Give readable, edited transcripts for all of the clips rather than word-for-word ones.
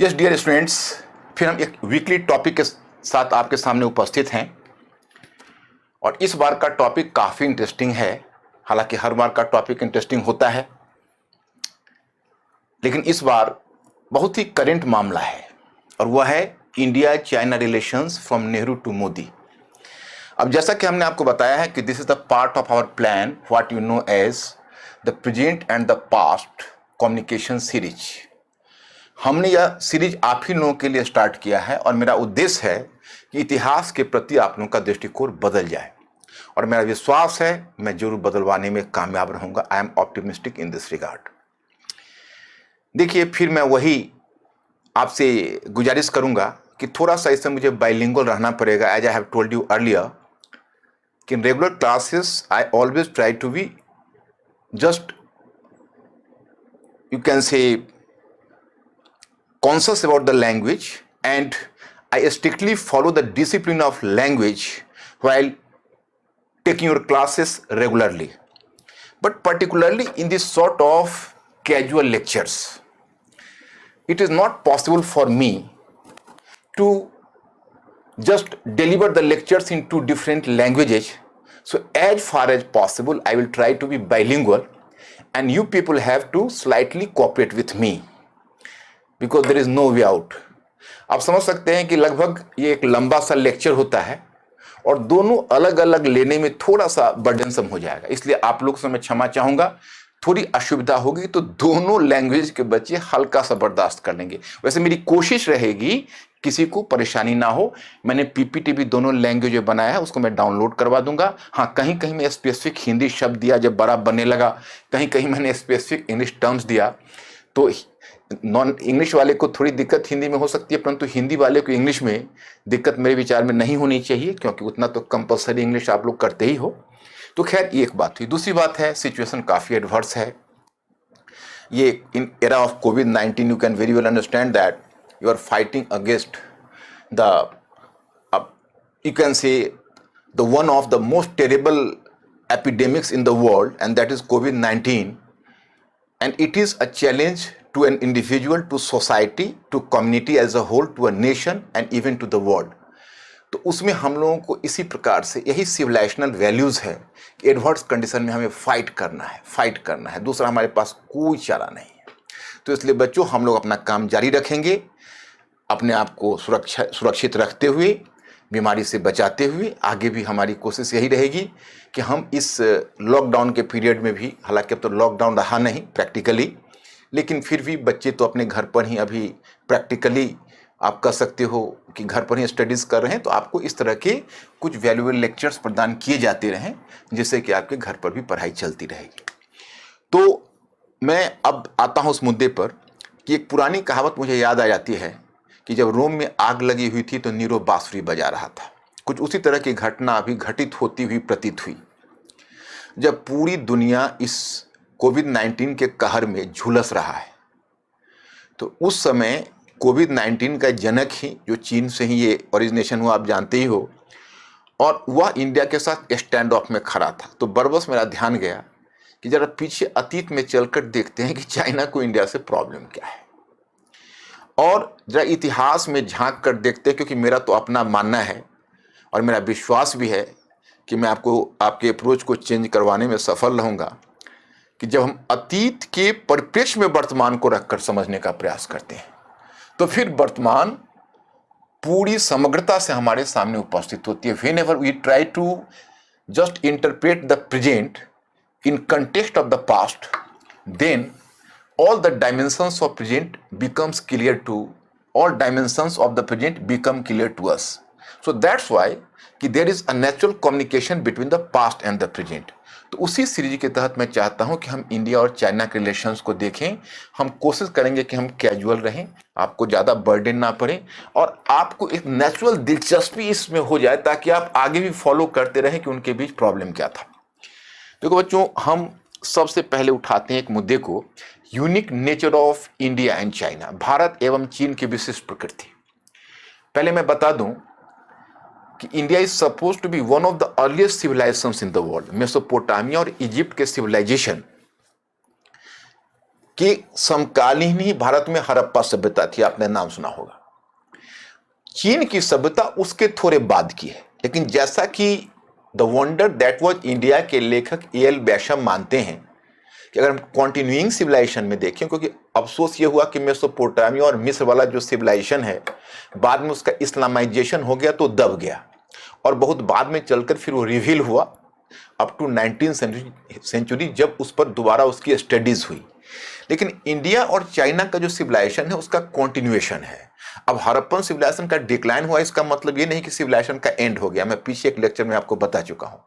Yes dear students, फिर हम एक वीकली टॉपिक के साथ आपके सामने उपस्थित हैं और इस बार का टॉपिक काफ़ी इंटरेस्टिंग है। हालांकि हर बार का टॉपिक इंटरेस्टिंग होता है, लेकिन इस बार बहुत ही करंट मामला है और वह है India China relations from Nehru to Modi. अब जैसा कि हमने आपको बताया है कि this is the part of our plan what you know as the present and the past communication series. हमने यह सीरीज आप ही लोगों के लिए स्टार्ट किया है और मेरा उद्देश्य है कि इतिहास के प्रति आप लोगों का दृष्टिकोण बदल जाए और मेरा विश्वास है मैं जरूर बदलवाने में कामयाब रहूंगा। I am optimistic in this regard. देखिए, फिर मैं वही आपसे गुजारिश करूंगा कि थोड़ा सा इससे मुझे बाइलिंगुअल रहना पड़ेगा। As I have told you earlier कि in regular classes I always try to be just you can say conscious about the language, and I strictly follow the discipline of language while taking your classes regularly. But particularly in this sort of casual lectures, it is not possible for me to just deliver the lectures in two different languages. So as far as possible, I will try to be bilingual and you people have to slightly cooperate with me. Because there is no way out. आप समझ सकते हैं कि लगभग ये एक लंबा सा लेक्चर होता है और दोनों अलग अलग लेने में थोड़ा सा बर्डनसम हो जाएगा, इसलिए आप लोग से मैं क्षमा चाहूंगा। थोड़ी असुविधा होगी तो दोनों लैंग्वेज के बच्चे हल्का सा बर्दाश्त कर लेंगे। वैसे मेरी कोशिश रहेगी किसी को परेशानी ना हो। मैंने पीपीटी भी दोनों लैंग्वेज में बनाया है, उसको मैं डाउनलोड करवा दूंगा। हाँ, कहीं कहीं मैं स्पेसिफिक हिंदी शब्द दिया जब बड़ा बनने लगा, कहीं कहीं मैंने स्पेसिफिक इंग्लिश टर्म्स दिया, तो नॉन इंग्लिश वाले को थोड़ी दिक्कत हिंदी में हो सकती है, परंतु हिंदी वाले को इंग्लिश में दिक्कत मेरे विचार में नहीं होनी चाहिए, क्योंकि उतना तो कंपलसरी इंग्लिश आप लोग करते ही हो। तो खैर ये एक बात हुई। दूसरी बात है, सिचुएशन काफ़ी एडवर्स है। ये इन एरा ऑफ कोविड-19 you can very well understand that you are fighting against the you can say the one of the most terrible epidemics in the world, and that is COVID-19, and it is a challenge to an individual, to society, to community as a whole, to a nation and even to the world. तो उसमें हम लोगों को इसी प्रकार से यही civilisational values है कि एडवर्स कंडीशन में हमें फाइट करना है, दूसरा हमारे पास कोई चारा नहीं है। तो इसलिए बच्चों, हम लोग अपना काम जारी रखेंगे, अपने आप को सुरक्षित रखते हुए, बीमारी से बचाते हुए। आगे भी हमारी कोशिश यही रहेगी कि हम इस लॉकडाउन के पीरियड में भी, हालांकि अब तो लॉकडाउन रहा नहीं प्रैक्टिकली, लेकिन फिर भी बच्चे तो अपने घर पर ही अभी प्रैक्टिकली आप कह सकते हो कि घर पर ही स्टडीज़ कर रहे हैं। तो आपको इस तरह के कुछ वैल्यूएबल लेक्चर्स प्रदान किए जाते रहें, जिससे कि आपके घर पर भी पढ़ाई चलती रहेगी। तो मैं अब आता हूँ उस मुद्दे पर कि एक पुरानी कहावत मुझे याद आ जाती है कि जब रोम में आग लगी हुई थी तो नीरो बांसुरी बजा रहा था। कुछ उसी तरह की घटना अभी घटित होती हुई प्रतीत हुई। जब पूरी दुनिया इस कोविड-19 के कहर में झुलस रहा है, तो उस समय कोविड-19 का जनक ही, जो चीन से ही ये ओरिजिनेशन हुआ, आप जानते ही हो, और वह इंडिया के साथ स्टैंड ऑफ में खड़ा था। तो बरबस मेरा ध्यान गया कि जरा पीछे अतीत में चलकर देखते हैं कि चाइना को इंडिया से प्रॉब्लम क्या है, और जरा इतिहास में झांक कर देखते हैं, क्योंकि मेरा तो अपना मानना है और मेरा विश्वास भी है कि मैं आपको आपके अप्रोच को चेंज करवाने में सफल रहूँगा, कि जब हम अतीत के परिप्रेक्ष्य में वर्तमान को रखकर समझने का प्रयास करते हैं तो फिर वर्तमान पूरी समग्रता से हमारे सामने उपस्थित होती है। Whenever we try to just interpret the present in context of the past, then all the dimensions of present becomes clear to all dimensions of the present become clear to us. So that's why कि there is a natural communication between the past and the present. तो उसी series के तहत मैं चाहता हूं कि हम इंडिया और चाइना के रिलेशंस को देखें। हम कोशिश करेंगे कि हम कैजुअल रहें, आपको ज़्यादा बर्डन ना पड़े और आपको एक नेचुरल दिलचस्पी इसमें हो जाए, ताकि आप आगे भी फॉलो करते रहें कि उनके बीच प्रॉब्लम क्या था। देखो बच्चों, हम सबसे पहले उठाते हैं एक मुद्दे को, unique nature of India and China, Bharat एवं चीन की विशिष्ट प्रकृति। पहले मैं बता दूं कि India is suppose to be one of the earliest civilizations in the world. Mesopotamia और इजिप्ट के सिविलाइजेशन कि समकालीन ही भारत में हड़प्पा सभ्यता थी, आपने नाम सुना होगा। चीन की सभ्यता उसके थोड़े बाद की है। लेकिन जैसा कि the wonder that was India के लेखक एल बैशम मानते हैं कि अगर हम कॉन्टिन्यूइंग सिविलाइजेशन में देखें, क्योंकि अफसोस ये हुआ कि मेसोपोटामिया और मिस्र वाला जो सिविलाइजेशन है बाद में उसका इस्लामाइजेशन हो गया तो दब गया, और बहुत बाद में चलकर फिर वो रिवील हुआ अप टू 19th सेंचुरी जब उस पर दोबारा उसकी स्टडीज हुई। लेकिन इंडिया और चाइना का जो सिविलाइजेशन है उसका कॉन्टिन्यूएशन है। अब हड़प्पन सिविलाइजेशन का डिक्लाइन हुआ, इसका मतलब ये नहीं कि सिविलाइजेशन का एंड हो गया। मैं पीछे एक लेक्चर में आपको बता चुका हूं,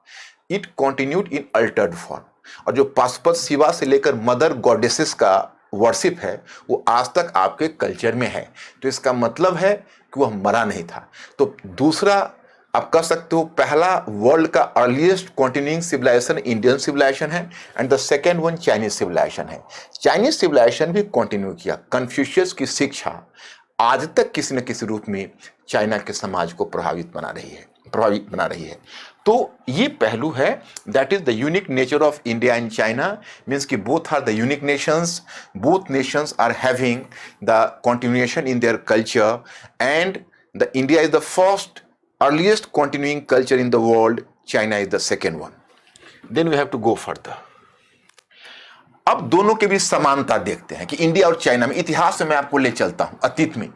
it continued in Altered form. और जो पाशुपत शिवा से लेकर मदर गॉडेसेस का वर्शिप है वो आज तक आपके कल्चर में है, तो इसका मतलब है कि वह मरा नहीं था। तो दूसरा आप कह सकते हो, पहला वर्ल्ड का earliest continuing civilisation Indian civilisation है, and the second one Chinese civilisation है। चाइनीज सिविलाइजेशन भी कंटिन्यू किया। कन्फ्यूशियस की शिक्षा आज तक किसी न किसी रूप में चाइना के समाज को प्रभावित बना रही है। तो ये पहलू है, that is the unique nature of India and China, means कि both are the unique nations, both nations are having the continuation in their culture, and the India is the first earliest continuing culture in the world, China is the second one. Then we have to go further. अब दोनों के बीच समानता देखते हैं कि India और China में, इतिहास में मैं आपको ले चलता हूं अतीत में,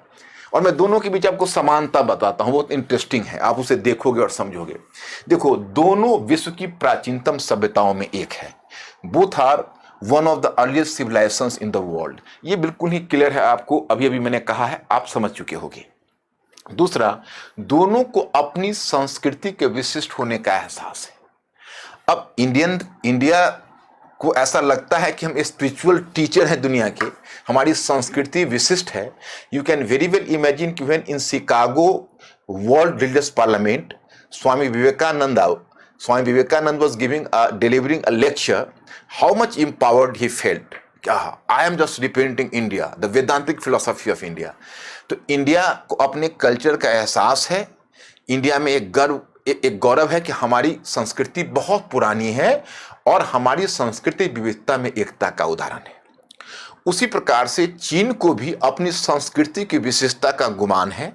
और मैं दोनों के बीच आपको समानता बताता हूं। बहुत इंटरेस्टिंग है, आप उसे देखोगे और समझोगे। देखो, दोनों विश्व की प्राचीनतम सभ्यताओं में एक है। Both are one of the earliest civilizations in the world. ये बिल्कुल ही क्लियर है, आपको अभी अभी मैंने कहा है, आप समझ चुके होंगे। दूसरा, दोनों को अपनी संस्कृति के विशिष्ट होने का एहसास है। अब इंडिया को ऐसा लगता है कि हम स्पिरिचुअल टीचर हैं दुनिया के, हमारी संस्कृति विशिष्ट है। You can very well imagine कि when in Chicago world religious parliament Swami Vivekananda was delivering a lecture, how much empowered he felt. I am just representing India, the Vedantic philosophy of India. तो India को अपने culture का एहसास है। India में एक गौरव है कि हमारी संस्कृति बहुत पुरानी है और हमारी संस्कृति विविधता में एकता का उदाहरण है। उसी प्रकार से चीन को भी अपनी संस्कृति की विशेषता का गुमान है।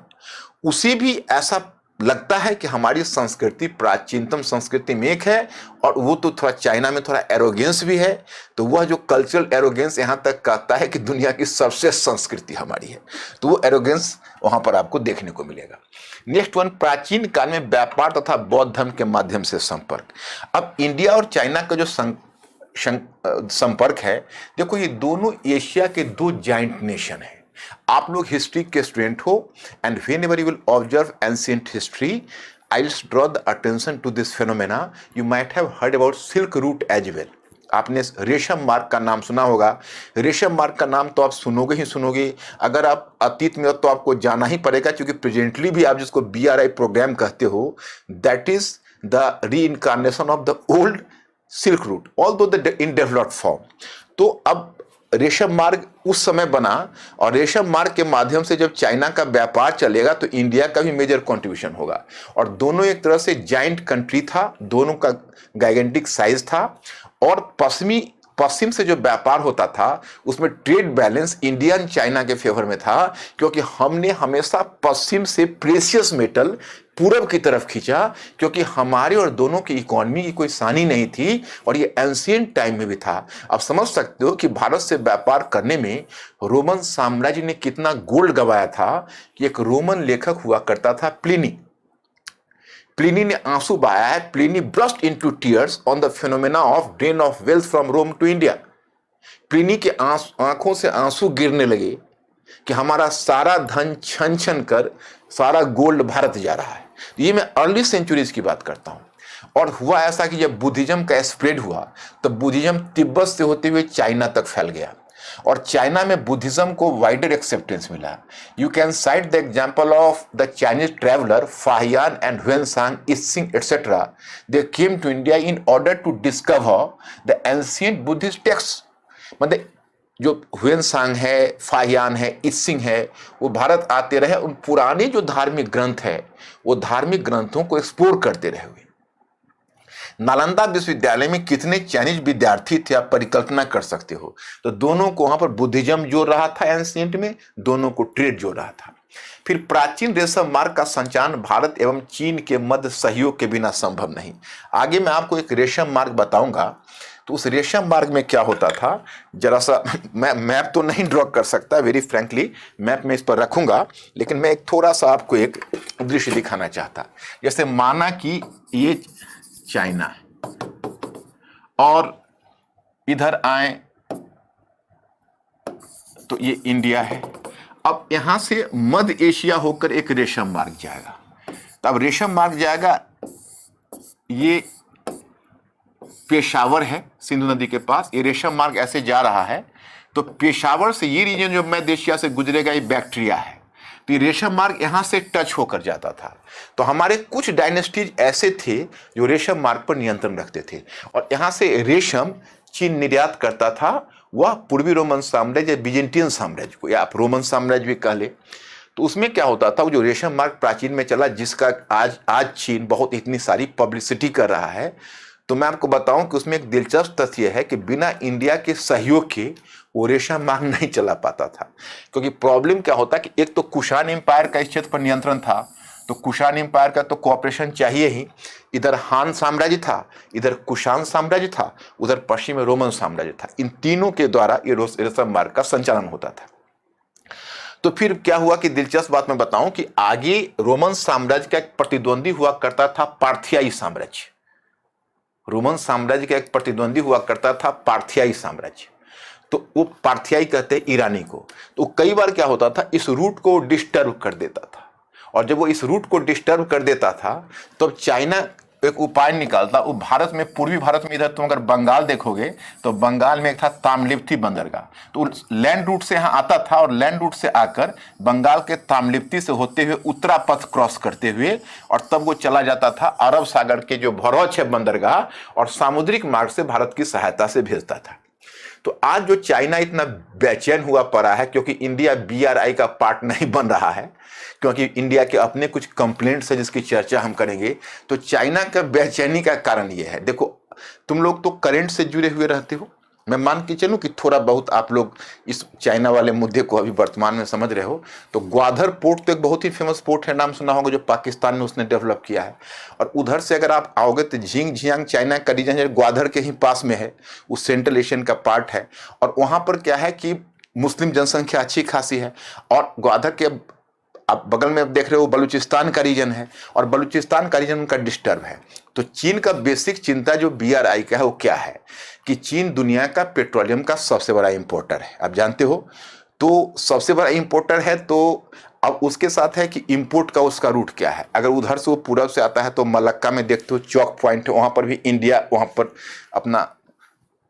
उसे भी ऐसा लगता है कि हमारी संस्कृति प्राचीनतम संस्कृति में एक है, और वो तो थोड़ा चाइना में थोड़ा एरोगेंस भी है। तो वह जो कल्चरल एरोगेंस यहां तक कहता है कि दुनिया की सबसे संस्कृति हमारी है, तो वो एरोगेंस वहां पर आपको देखने को मिलेगा। नेक्स्ट वन, प्राचीन काल में व्यापार तथा बौद्ध धर्म के माध्यम से संपर्क। अब इंडिया और चाइना का जो संपर्क है, देखो ये दोनों एशिया के दो जाइंट नेशन है। आप लोग हिस्ट्री के स्टूडेंट हो, and whenever you will observe ancient history, I will draw the attention to this phenomena. You might have heard about silk route as well. आपने रेशम मार्ग का नाम सुना होगा। रेशम मार्ग का नाम तो आप सुनोगे ही सुनोगे। अगर आप अतीत में हो तो आपको जाना ही पड़ेगा, क्योंकि प्रेजेंटली भी आप जिसको BRI प्रोग्राम कहते हो, that is the reincarnation of the old silk route, although the in developed form. तो अब रेशम मार्ग उस समय बना, और रेशम मार्ग के माध्यम से जब चाइना का व्यापार चलेगा तो इंडिया का भी मेजर कंट्रीब्यूशन होगा। और दोनों एक तरह से जाइंट कंट्री था, दोनों का गाइगेंटिक साइज था, और पश्चिम से जो व्यापार होता था उसमें trade balance India and China के फेवर में था, क्योंकि हमने हमेशा पश्चिम से प्रेशियस मेटल पूरब की तरफ खींचा, क्योंकि हमारे और दोनों की इकोनॉमी की कोई सानी नहीं थी, और ये एंशिएंट टाइम में भी था। आप समझ सकते हो कि भारत से व्यापार करने में रोमन साम्राज्य ने कितना गोल्ड गंवाया था। कि एक रोमन लेखक हुआ करता था प्लिनी ने आंसू बहाया है। Pliny burst into tears on the phenomena of drain of wealth from Rome to India. Pliny के आंखों से आंसू गिरने लगे कि हमारा सारा धन छन छन कर सारा गोल्ड भारत जा रहा है। ये मैं अर्ली सेंचुरीज की बात करता हूं। और हुआ ऐसा कि जब बुद्धिज्म का स्प्रेड हुआ तो बुद्धिज्म तिब्बत से होते हुए चाइना तक फैल गया, और चाइना में बुद्धिज्म को वाइडर एक्सेप्टेंस मिला। You can cite the example of the Chinese traveller Fahien and Hiuen Tsang, Itsing etcetera. They came to India in order to discover the ancient Buddhist text. मतलब जो ह्वेनसांग है, फाहियान है, इत्सिंग है, वो भारत आते रहे, उन पुराने जो धार्मिक ग्रंथ है वो धार्मिक ग्रंथों को एक्सप्लोर करते रहे हुए। नालंदा विश्वविद्यालय में कितने चाइनीज विद्यार्थी थे आप परिकल्पना कर सकते हो। तो दोनों को वहां पर बुद्धिज्म जोड़ रहा था एंशिएंट में, दोनों को ट्रेड जोड़ रहा था। फिर प्राचीन रेशम मार्ग का संचालन भारत एवं चीन के मध्य सहयोग के बिना संभव नहीं। आगे मैं आपको एक रेशम मार्ग बताऊंगा। तो उस रेशम मार्ग में क्या होता था, जरा सा मैं मैप तो नहीं ड्रॉ कर सकता, वेरी फ्रैंकली मैप में इस पर रखूंगा, लेकिन मैं एक थोड़ा सा आपको एक दृश्य दिखाना चाहता। जैसे माना कि ये चाइना है और इधर आए तो ये इंडिया है। अब यहां से मध्य एशिया होकर एक रेशम मार्ग जाएगा। तो अब रेशम मार्ग जाएगा, ये पेशावर है सिंधु नदी के पास, ये रेशम मार्ग ऐसे जा रहा है। तो पेशावर से ये रीजन जो मध्य एशिया से गुजरेगा, ये बैक्टीरिया है। तो ये रेशम मार्ग यहां से टच होकर जाता था। तो हमारे कुछ डायनेस्टीज ऐसे थे जो रेशम मार्ग पर नियंत्रण रखते थे, और यहां से रेशम चीन निर्यात करता था, वह पूर्वी रोमन साम्राज्य, बिजेंटियन साम्राज्य को, या आप रोमन साम्राज्य भी कह ले। तो उसमें क्या होता था, वो जो रेशम मार्ग प्राचीन में चला, जिसका आज चीन बहुत इतनी सारी पब्लिसिटी कर रहा है, तो मैं आपको बताऊं कि उसमें एक दिलचस्प तथ्य है कि बिना इंडिया के सहयोग के वो रेशम मार्ग नहीं चला पाता था। क्योंकि प्रॉब्लम क्या होता कि एक तो कुषाण एम्पायर का इस क्षेत्र पर नियंत्रण था, तो कुषाण एम्पायर का तो कोऑपरेशन चाहिए ही। इधर हान साम्राज्य था, इधर कुषाण साम्राज्य था, उधर पश्चिम में रोमन साम्राज्य था। इन तीनों के द्वारा ये रेशम मार्ग का संचालन होता था। तो फिर क्या हुआ कि दिलचस्प बात मैं बताऊं कि आगे रोमन साम्राज्य का एक प्रतिद्वंदी हुआ करता था पार्थियाई साम्राज्य। रोमन साम्राज्य का एक प्रतिद्वंदी हुआ करता था पार्थियाई साम्राज्य। तो वो पार्थियाई कहते हैं ईरानी को। तो कई बार क्या होता था, इस रूट को डिस्टर्ब कर देता था, और जब वो इस रूट को डिस्टर्ब कर देता था तो चाइना एक उपाय निकालता। वो भारत में, पूर्वी भारत में, इधर तुम अगर बंगाल देखोगे तो बंगाल में एक था ताम्रलिप्ति बंदरगाह। तो लैंड रूट से यहाँ आता था, और लैंड रूट से आकर बंगाल के ताम्रलिप्ति से होते हुए उत्तरा पथ क्रॉस करते हुए, और तब वो चला जाता था अरब सागर के जो भरौच है बंदरगाह, और सामुद्रिक मार्ग से भारत की सहायता से भेजता था। तो आज जो चाइना इतना बेचैन हुआ पड़ा है, क्योंकि इंडिया BRI का पार्ट नहीं बन रहा है, क्योंकि इंडिया के अपने कुछ कंप्लेंट्स है जिसकी चर्चा हम करेंगे। तो चाइना का बेचैनी का कारण यह है, देखो तुम लोग तो करंट से जुड़े हुए रहते हो, मैं मान के चलूं कि थोड़ा बहुत आप लोग इस चाइना वाले मुद्दे को अभी वर्तमान में समझ रहे हो। तो ग्वादर पोर्ट तो एक बहुत ही फेमस पोर्ट है, नाम सुना होगा, जो पाकिस्तान में उसने डेवलप किया है। और उधर से अगर आप आओगे तो झिंगजियांग चाइना का रीजन है, ग्वादर के ही पास में है, वो सेंट्रल एशियन का पार्ट है। और वहाँ पर क्या है कि मुस्लिम जनसंख्या अच्छी खासी है, और ग्वादर के आप बगल में आप देख रहे हो बलूचिस्तान का रीजन है, और बलूचिस्तान का रीजन उनका डिस्टर्ब है। तो चीन का बेसिक चिंता जो BRI का है वो क्या है कि चीन दुनिया का पेट्रोलियम का सबसे बड़ा इंपोर्टर है, आप जानते हो। तो सबसे बड़ा इंपोर्टर है, तो अब उसके साथ है कि इंपोर्ट का उसका रूट क्या है। अगर उधर से वो पूरब से आता है तो मलक्का में देखते हो चौक पॉइंट है, वहाँ पर भी इंडिया वहाँ पर अपना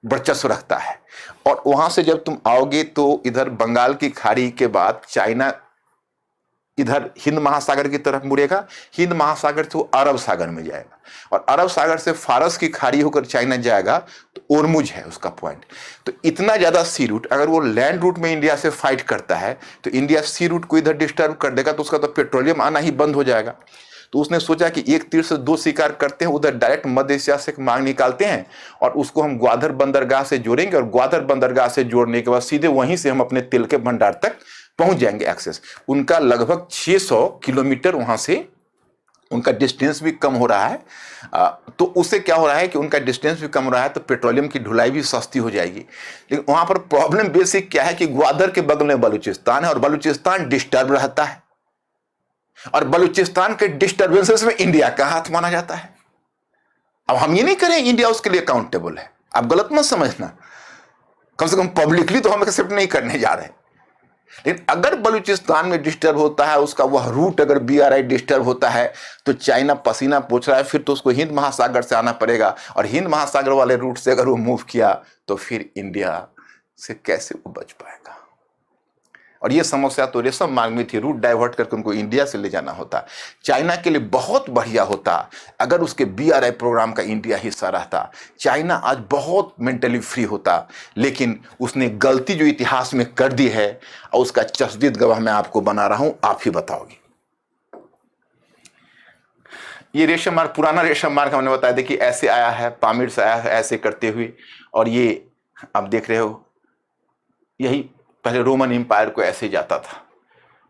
वर्चस्व रखता है। और वहाँ से जब तुम आओगे तो इधर बंगाल की खाड़ी के बाद चाइना इधर हिंद महासागर की तरफ मुड़ेगा, हिंद महासागर से वो अरब सागर में जाएगा, और अरब सागर से फारस की खाड़ी होकर चाइना जाएगा, तो ओरमुज है उसका पॉइंट। तो इतना ज्यादा सी रूट, अगर वो लैंड रूट में इंडिया से फाइट करता है तो इंडिया सी रूट को इधर डिस्टर्ब कर देगा, तो उसका तो पेट्रोलियम आना ही बंद हो जाएगा। तो उसने सोचा कि एक तीर से दो शिकार करते हैं, उधर डायरेक्ट मध्य एशिया से मांग निकालते हैं, और उसको हम ग्वादर बंदरगाह से जोड़ेंगे, और ग्वादर बंदरगाह से जोड़ने के बाद सीधे वहीं से हम अपने तेल के भंडार तक पहुंच जाएंगे एक्सेस। उनका लगभग 600 किलोमीटर वहां से उनका डिस्टेंस भी कम हो रहा है। तो उससे क्या हो रहा है कि उनका डिस्टेंस भी कम हो रहा है, तो पेट्रोलियम की ढुलाई भी सस्ती हो जाएगी। लेकिन वहां पर प्रॉब्लम बेसिक क्या है कि ग्वादर के बगल में बलूचिस्तान है, और बलूचिस्तान डिस्टर्ब रहता है, और बलूचिस्तान के डिस्टर्बेंसेस में इंडिया का हाथ माना जाता है। अब हम ये नहीं करें इंडिया उसके लिए अकाउंटेबल है, आप गलत मत समझना, कम से कम पब्लिकली तो हम एक्सेप्ट नहीं करने जा रहे। लेकिन अगर बलूचिस्तान में डिस्टर्ब होता है, उसका वह रूट अगर BRI डिस्टर्ब होता है, तो चाइना पसीना पोंछ रहा है, फिर तो उसको हिंद महासागर से आना पड़ेगा, और हिंद महासागर वाले रूट से अगर वो मूव किया तो फिर इंडिया से कैसे वो बच पाएगा। और ये समस्या तो रेशम मार्ग में थी, रूट डाइवर्ट करके उनको इंडिया से ले जाना होता। चाइना के लिए बहुत बढ़िया होता अगर उसके BRI प्रोग्राम का इंडिया हिस्सा रहता, चाइना आज बहुत मेंटली फ्री होता। लेकिन उसने गलती जो इतिहास में कर दी है, और उसका चश्मदीद गवाह मैं आपको बना रहा हूं, आप ही बताओगे। ये रेशम मार्ग, पुराना रेशम मार्ग हमने बताया था कि ऐसे आया है, पामिर से आया है ऐसे करते हुए, और ये आप देख रहे हो यही पहले रोमन एम्पायर को ऐसे जाता था।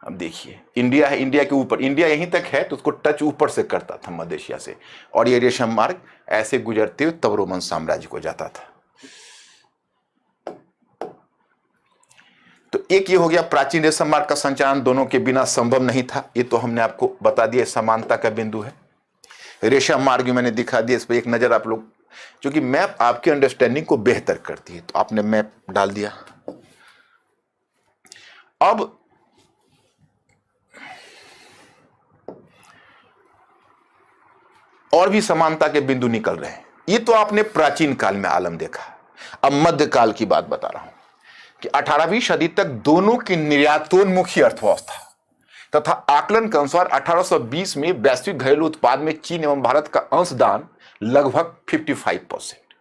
अब देखिए इंडिया है, इंडिया के ऊपर, इंडिया यहीं तक है तो उसको टच ऊपर से करता था मध्य एशिया से, और ये रेशम मार्ग ऐसे गुजरते हुए तब रोमन साम्राज्य को जाता था। तो एक ये हो गया प्राचीन रेशम मार्ग का संचालन दोनों के बिना संभव नहीं था, ये तो हमने आपको बता दिया, समानता का बिंदु है। रेशम मार्ग मैंने दिखा दिया, इस पर एक नजर आप लोग, क्योंकि मैप आपकी अंडरस्टैंडिंग को बेहतर करती है, तो आपने मैप डाल दिया। अब और भी समानता के बिंदु निकल रहे हैं। ये तो आपने प्राचीन काल में आलम देखा, अब मध्यकाल की बात बता रहा हूं कि 18वीं सदी तक दोनों की निर्यातोन्मुखी अर्थव्यवस्था तथा आकलन के अनुसार 1820 में वैश्विक घरेलू उत्पाद में चीन एवं भारत का अंशदान लगभग 55%,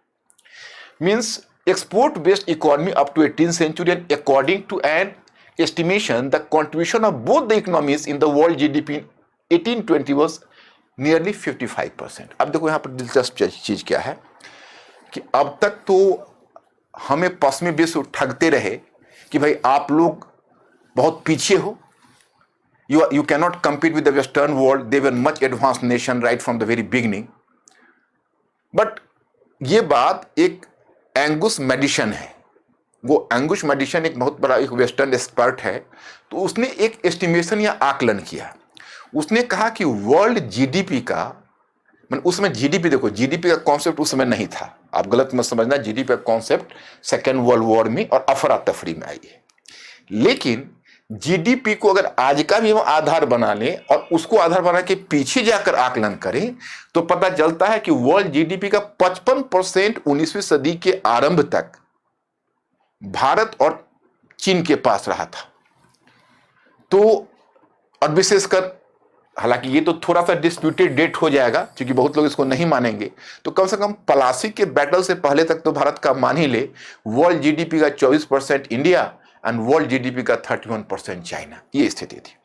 means export based economy up to 18th century, and according to an estimation the contribution of both the economies in the world GDP in 1820 was nearly 55%। अब देखो यहां पर दिलचस्प चीज क्या है कि अब तक तो हमें पश्चिमी विश्व ठगते रहे कि भाई आप लोग बहुत पीछे हो, you cannot compete with the western world, they were much advanced nation right from the very beginning। But ये बात एक एंगुस मेडिसन है, वो एंगुस मेडिसन एक बहुत बड़ा एक वेस्टर्न एक्सपर्ट है, तो उसने एक एस्टिमेशन या आकलन किया। उसने कहा कि वर्ल्ड जीडीपी का, मतलब उसमें जीडीपी, देखो जीडीपी का कॉन्सेप्ट उस समय नहीं था, आप गलत मत समझना, जीडीपी का कॉन्सेप्ट सेकेंड वर्ल्ड वॉर में और अफरा तफरी में आई है। लेकिन जीडीपी को अगर आज का भी हम आधार बना लें और उसको आधार बना के पीछे जाकर आकलन करें तो पता चलता है कि वर्ल्ड जीडीपी का 55% 19वीं सदी के आरंभ तक भारत और चीन के पास रहा था। तो और विशेषकर, हालांकि ये तो थोड़ा सा डिस्प्यूटेड डेट हो जाएगा क्योंकि बहुत लोग इसको नहीं मानेंगे, तो कम से कम पलासी के बैटल से पहले तक तो भारत का मान ही ले, वर्ल्ड जीडीपी का 24% इंडिया एंड वर्ल्ड जीडीपी का 31% चाइना, ये स्थिति थी।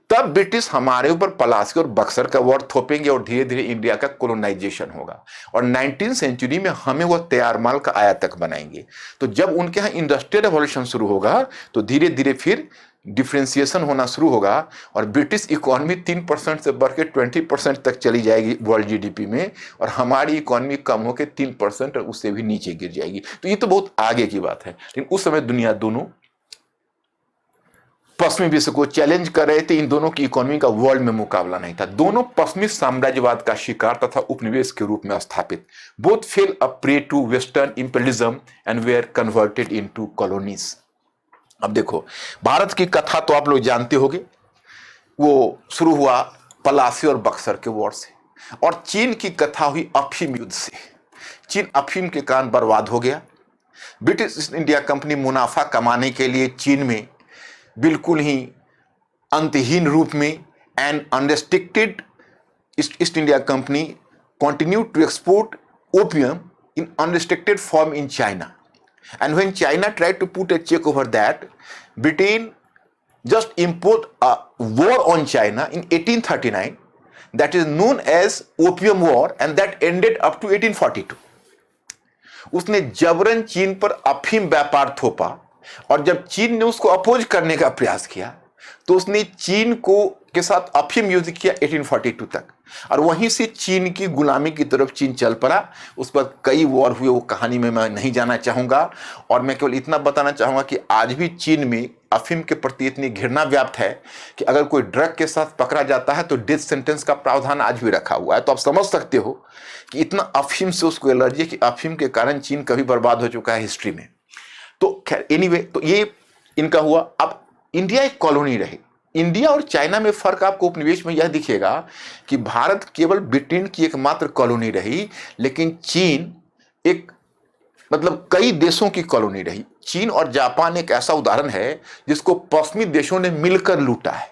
तब ब्रिटिश हमारे ऊपर पलासी और बक्सर का वॉर थोपेंगे और धीरे धीरे इंडिया का कोलोनाइजेशन होगा और 19th सेंचुरी में हमें वो तैयार माल का आयातक बनाएंगे। तो जब उनके यहाँ इंडस्ट्रियल रेवोल्यूशन शुरू होगा तो धीरे धीरे फिर डिफ्रेंसिएशन होना शुरू होगा और ब्रिटिश इकोनॉमी 3% से बढ़ के 20% तक चली जाएगी वर्ल्ड जीडीपी में, और हमारी इकोनॉमी कम होकर 3% और उससे भी नीचे गिर जाएगी। तो ये तो बहुत आगे की बात है, लेकिन उस समय दुनिया दोनों पश्चिमी विश्व को चैलेंज कर रहे थे। इन दोनों की इकोनॉमी का वर्ल्ड में मुकाबला नहीं था। दोनों पश्चिमी साम्राज्यवाद का शिकार तथा उपनिवेश के रूप में स्थापित, both fell a prey to western imperialism and were converted into colonies. अब देखो भारत की कथा तो आप लोग जानते होंगे, वो शुरू हुआ पलासी और बक्सर के वॉर से, और चीन की कथा हुई अफीम युद्ध से। चीन अफीम के कारण बर्बाद हो गया। ब्रिटिश ईस्ट इंडिया कंपनी मुनाफा कमाने के लिए चीन में बिल्कुल ही अंतहीन रूप में and unrestricted East India Company continue to export opium in unrestricted form in China. And when China tried to put a check over that, Britain just imposed a war on China in 1839 that is known as Opium War, and that ended up to 1842. उसने जबरन चीन पर अफीम व्यापार थोपा, और जब चीन ने उसको अपोज करने का प्रयास किया तो उसने चीन को के साथ अफीम युद्ध किया 1842 तक, और वहीं से चीन की गुलामी की तरफ चीन चल पड़ा। उस पर कई वॉर हुए, वो कहानी में मैं नहीं जाना चाहूँगा, और मैं केवल इतना बताना चाहूँगा कि आज भी चीन में अफीम के प्रति इतनी घृणा व्याप्त है कि अगर कोई ड्रग के साथ पकड़ा जाता है तो डेथ सेंटेंस का प्रावधान आज भी रखा हुआ है। तो आप समझ सकते हो कि इतना अफीम से उसको एलर्जी है कि अफीम के कारण चीन कभी बर्बाद हो चुका है हिस्ट्री में। तो खैर एनीवे, तो ये इनका हुआ। अब इंडिया एक कॉलोनी रही। इंडिया और चाइना में फर्क आपको उपनिवेश में यह दिखेगा कि भारत केवल ब्रिटेन की एकमात्र कॉलोनी रही, लेकिन चीन एक मतलब कई देशों की कॉलोनी रही। चीन और जापान एक ऐसा उदाहरण है जिसको पश्चिमी देशों ने मिलकर लूटा है।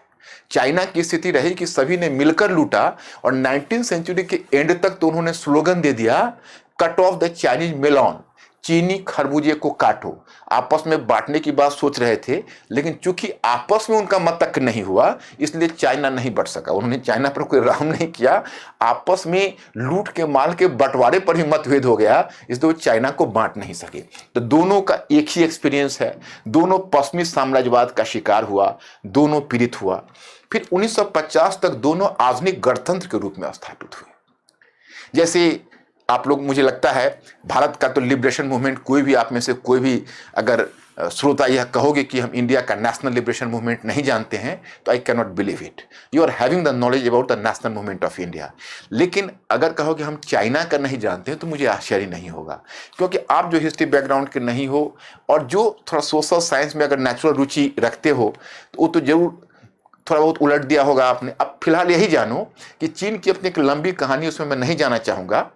चाइना की स्थिति रही कि सभी ने मिलकर लूटा, और 19th सेंचुरी के एंड तक तो उन्होंने स्लोगन दे दिया, cut off the Chinese melon, चीनी खरबूजे को काटो, आपस में बांटने की बात सोच रहे थे, लेकिन चूंकि आपस में उनका मतक नहीं हुआ इसलिए चाइना नहीं बढ़ सका। उन्होंने चाइना पर कोई रहम नहीं किया, आपस में लूट के माल के बंटवारे पर ही मतभेद हो गया, इसलिए वो चाइना को बांट नहीं सके। तो दोनों का एक ही एक्सपीरियंस है, दोनों पश्चिमी साम्राज्यवाद का शिकार हुआ, दोनों पीड़ित हुआ। फिर 1950 तक दोनों आधुनिक गणतंत्र के रूप में स्थापित हुए। जैसे आप लोग, मुझे लगता है भारत का तो लिबरेशन मूवमेंट, कोई भी आप में से कोई भी अगर श्रोता यह कहोगे कि हम इंडिया का नेशनल लिबरेशन मूवमेंट नहीं जानते हैं, तो I can not believe it. You are having the knowledge about the national movement of India. लेकिन अगर कहोगे हम चाइना का नहीं जानते हैं, तो मुझे आश्चर्य नहीं होगा, क्योंकि आप जो हिस्ट्री बैकग्राउंड के नहीं हो और जो थोड़ा सोशल साइंस में अगर नेचुरल रुचि रखते हो, तो वो तो जरूर थोड़ा बहुत उलट दिया होगा आपने। अब फिलहाल यही जानो कि चीन की अपनी एक लंबी कहानी, उसमें मैं नहीं जाना चाहूँगा।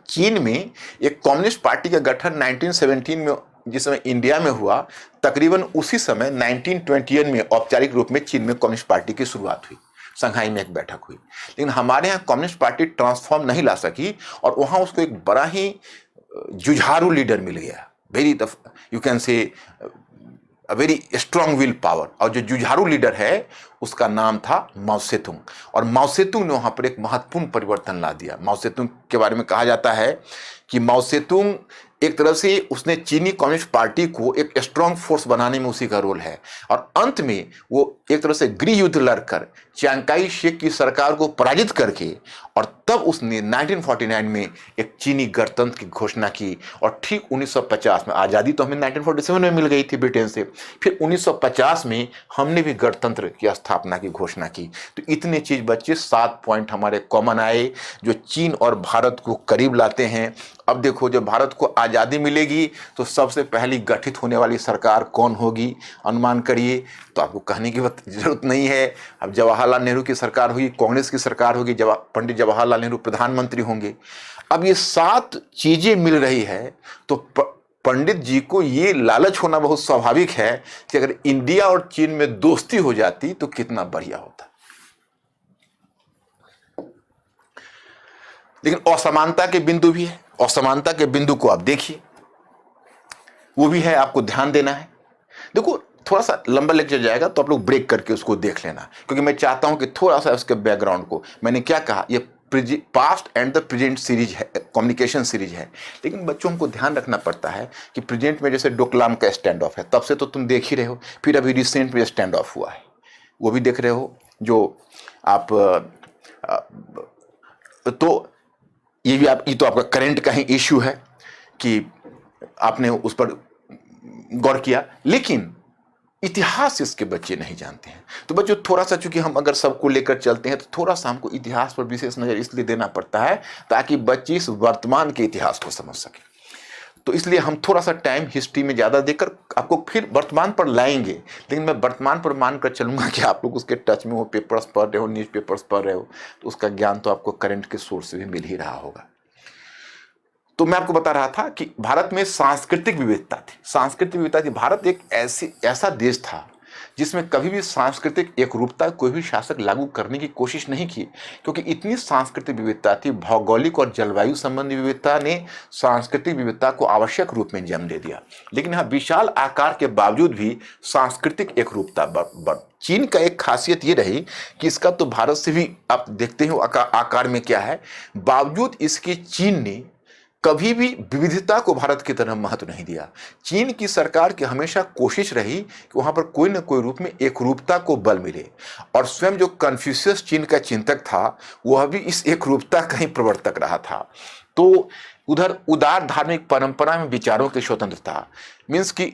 चीन में एक कम्युनिस्ट पार्टी का गठन 1917 में जिस समय इंडिया में हुआ, तकरीबन उसी समय 1921 में औपचारिक रूप में चीन में कम्युनिस्ट पार्टी की शुरुआत हुई। संघाई में एक बैठक हुई, लेकिन हमारे यहाँ कम्युनिस्ट पार्टी ट्रांसफॉर्म नहीं ला सकी और वहाँ उसको एक बड़ा ही जुझारू लीडर मिल गया, वेरी यू कैन से a very strong will power. और जो जुझारू लीडर है उसका नाम था माओ सेतुंग, और माओ सेतुंग ने वहाँ पर एक महत्वपूर्ण परिवर्तन ला दिया। माओ सेतुंग के बारे में कहा जाता है कि माओ सेतुंग एक तरह से उसने चीनी कम्युनिस्ट पार्टी को एक स्ट्रांग फोर्स बनाने में उसी का रोल है, और अंत में वो एक तरह से गृह युद्ध लड़कर चियांग काई शेक की सरकार को पराजित करके, और तब उसने 1949 में एक चीनी गणतंत्र की घोषणा की। और ठीक 1950 में, आज़ादी तो हमें 1947 में मिल गई थी ब्रिटेन से, फिर 1950 में हमने भी गणतंत्र की स्थापना की घोषणा की। तो इतने चीज बच्चे, 7 पॉइंट हमारे कॉमन आए जो चीन और भारत को करीब लाते हैं। अब देखो, जब भारत को आज़ादी मिलेगी तो सबसे पहली गठित होने वाली सरकार कौन होगी, अनुमान करिए। तो आपको कहने की जरूरत नहीं है, अब जवाहरलाल नेहरू की सरकार होगी, कांग्रेस की सरकार होगी, पंडित जवाहरलाल नेहरू प्रधानमंत्री होंगे। अब ये 7 चीजें मिल रही है, तो पंडित जी को ये लालच होना बहुत स्वाभाविक है कि अगर इंडिया और चीन में दोस्ती हो जाती तो कितना बढ़िया होता। लेकिन असमानता के बिंदु भी है, असमानता के बिंदु को आप देखिए, वो भी है, आपको ध्यान देना है। देखो, थोड़ा सा लंबा लेक्चर जाएगा तो आप लोग ब्रेक करके उसको देख लेना, क्योंकि मैं चाहता हूं कि थोड़ा सा उसके बैकग्राउंड को, मैंने क्या कहा, ये past and the present series है, कम्युनिकेशन सीरीज है। लेकिन बच्चों को ध्यान रखना पड़ता है कि प्रेजेंट में जैसे डोकलाम का स्टैंड ऑफ है, तब से तो तुम देख ही रहे हो, फिर अभी रिसेंट में स्टैंड ऑफ हुआ है, वो भी देख रहे हो। जो आप तो ये तो आपका करंट का ही इश्यू है कि आपने उस पर गौर किया, लेकिन इतिहास इसके बच्चे नहीं जानते हैं। तो बच्चों, थोड़ा सा, चूंकि हम अगर सबको लेकर चलते हैं तो थोड़ा सा हमको इतिहास पर विशेष नजर इसलिए देना पड़ता है ताकि बच्चे इस वर्तमान के इतिहास को समझ सके। तो इसलिए हम थोड़ा सा टाइम हिस्ट्री में ज्यादा देकर आपको फिर वर्तमान पर लाएंगे, लेकिन मैं वर्तमान पर मानकर चलूंगा कि आप लोग उसके टच में हो, पेपर्स पढ़ रहे हो, न्यूज पेपर्स पढ़ रहे हो, तो उसका ज्ञान तो आपको करंट के सोर्स से भी मिल ही रहा होगा। तो मैं आपको बता रहा था कि भारत में सांस्कृतिक विविधता थी, सांस्कृतिक विविधता थी। भारत एक ऐसा देश था जिसमें कभी भी सांस्कृतिक एकरूपता कोई भी शासक लागू करने की कोशिश नहीं की, क्योंकि इतनी सांस्कृतिक विविधता थी। भौगोलिक और जलवायु संबंधी विविधता ने सांस्कृतिक विविधता को आवश्यक रूप में जन्म दे दिया। लेकिन हाँ, विशाल आकार के बावजूद भी सांस्कृतिक एकरूपता चीन का एक खासियत ये रही कि इसका तो भारत से भी आप देखते हो आकार में क्या है, बावजूद इसके चीन ने कभी भी विविधता को भारत की तरह महत्व नहीं दिया। चीन की सरकार की हमेशा कोशिश रही कि वहां पर कोई न कोई रूप में एकरूपता को बल मिले, और स्वयं जो कन्फ्यूशियस चीन का चिंतक था वह भी इस एकरूपता का ही प्रवर्तक रहा था। तो उधर उदार धार्मिक परंपरा में विचारों की स्वतंत्रता, मीन्स की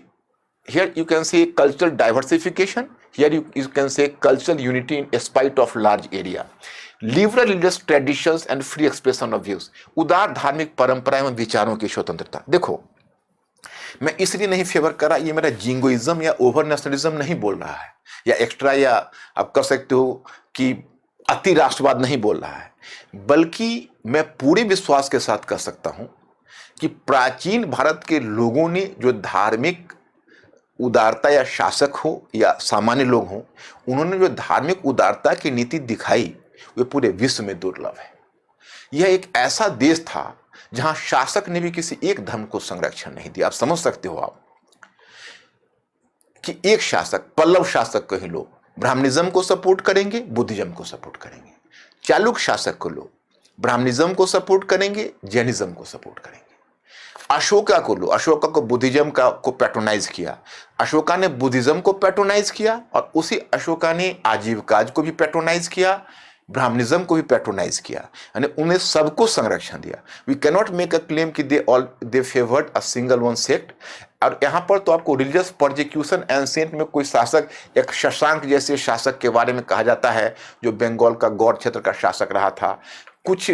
हियर यू कैन से cultural diversification, here you can से cultural unity in spite of large area, liberal religious traditions and free expression of views, उदार धार्मिक परंपरा एवं विचारों की स्वतंत्रता। देखो, मैं इसलिए नहीं फेवर कर रहा, ये मेरा जिंगोइज्म या ओवर नेशनलिज्म नहीं बोल रहा है, या एक्स्ट्रा, या आप कर सकते हो कि अति राष्ट्रवाद नहीं बोल रहा है, बल्कि मैं पूरे विश्वास के साथ कह सकता हूं कि प्राचीन भारत के लोगों ने जो धार्मिक उदारता, या शासक हो या सामान्य लोग हों, उन्होंने जो धार्मिक उदारता की नीति दिखाई, वे पूरे विश्व में दुर्लभ है। यह एक ऐसा देश था जहां शासक ने भी किसी एक धर्म को संरक्षण नहीं दिया। आप समझ सकते हो आप कि एक शासक, पल्लव शासक को ही लो, ब्राह्मणिज्म को सपोर्ट करेंगे, बुद्धिज्म को सपोर्ट करेंगे। चालुक्य शासक को लो, ब्राह्मणिज्म को सपोर्ट करेंगे, जैनिज्म को सपोर्ट करेंगे। अशोका को लो, अशोका को बुद्धिज्म को पैट्रोनाइज किया, अशोका ने बुद्धिज्म को पैट्रोनाइज किया, और उसी अशोका ने आजीविकाज को भी पैट्रोनाइज किया, ब्राह्मणिज्म को भी पैट्रोनाइज किया, यानी उन्हें सबको संरक्षण दिया। We cannot make a claim कि they favoured a single one sect. और यहाँ पर तो आपको रिलीजियस परसिक्यूशन एंशिएंट में कोई शासक, एक शशांक जैसे शासक के बारे में कहा जाता है जो बंगाल का गौड़ क्षेत्र का शासक रहा था। कुछ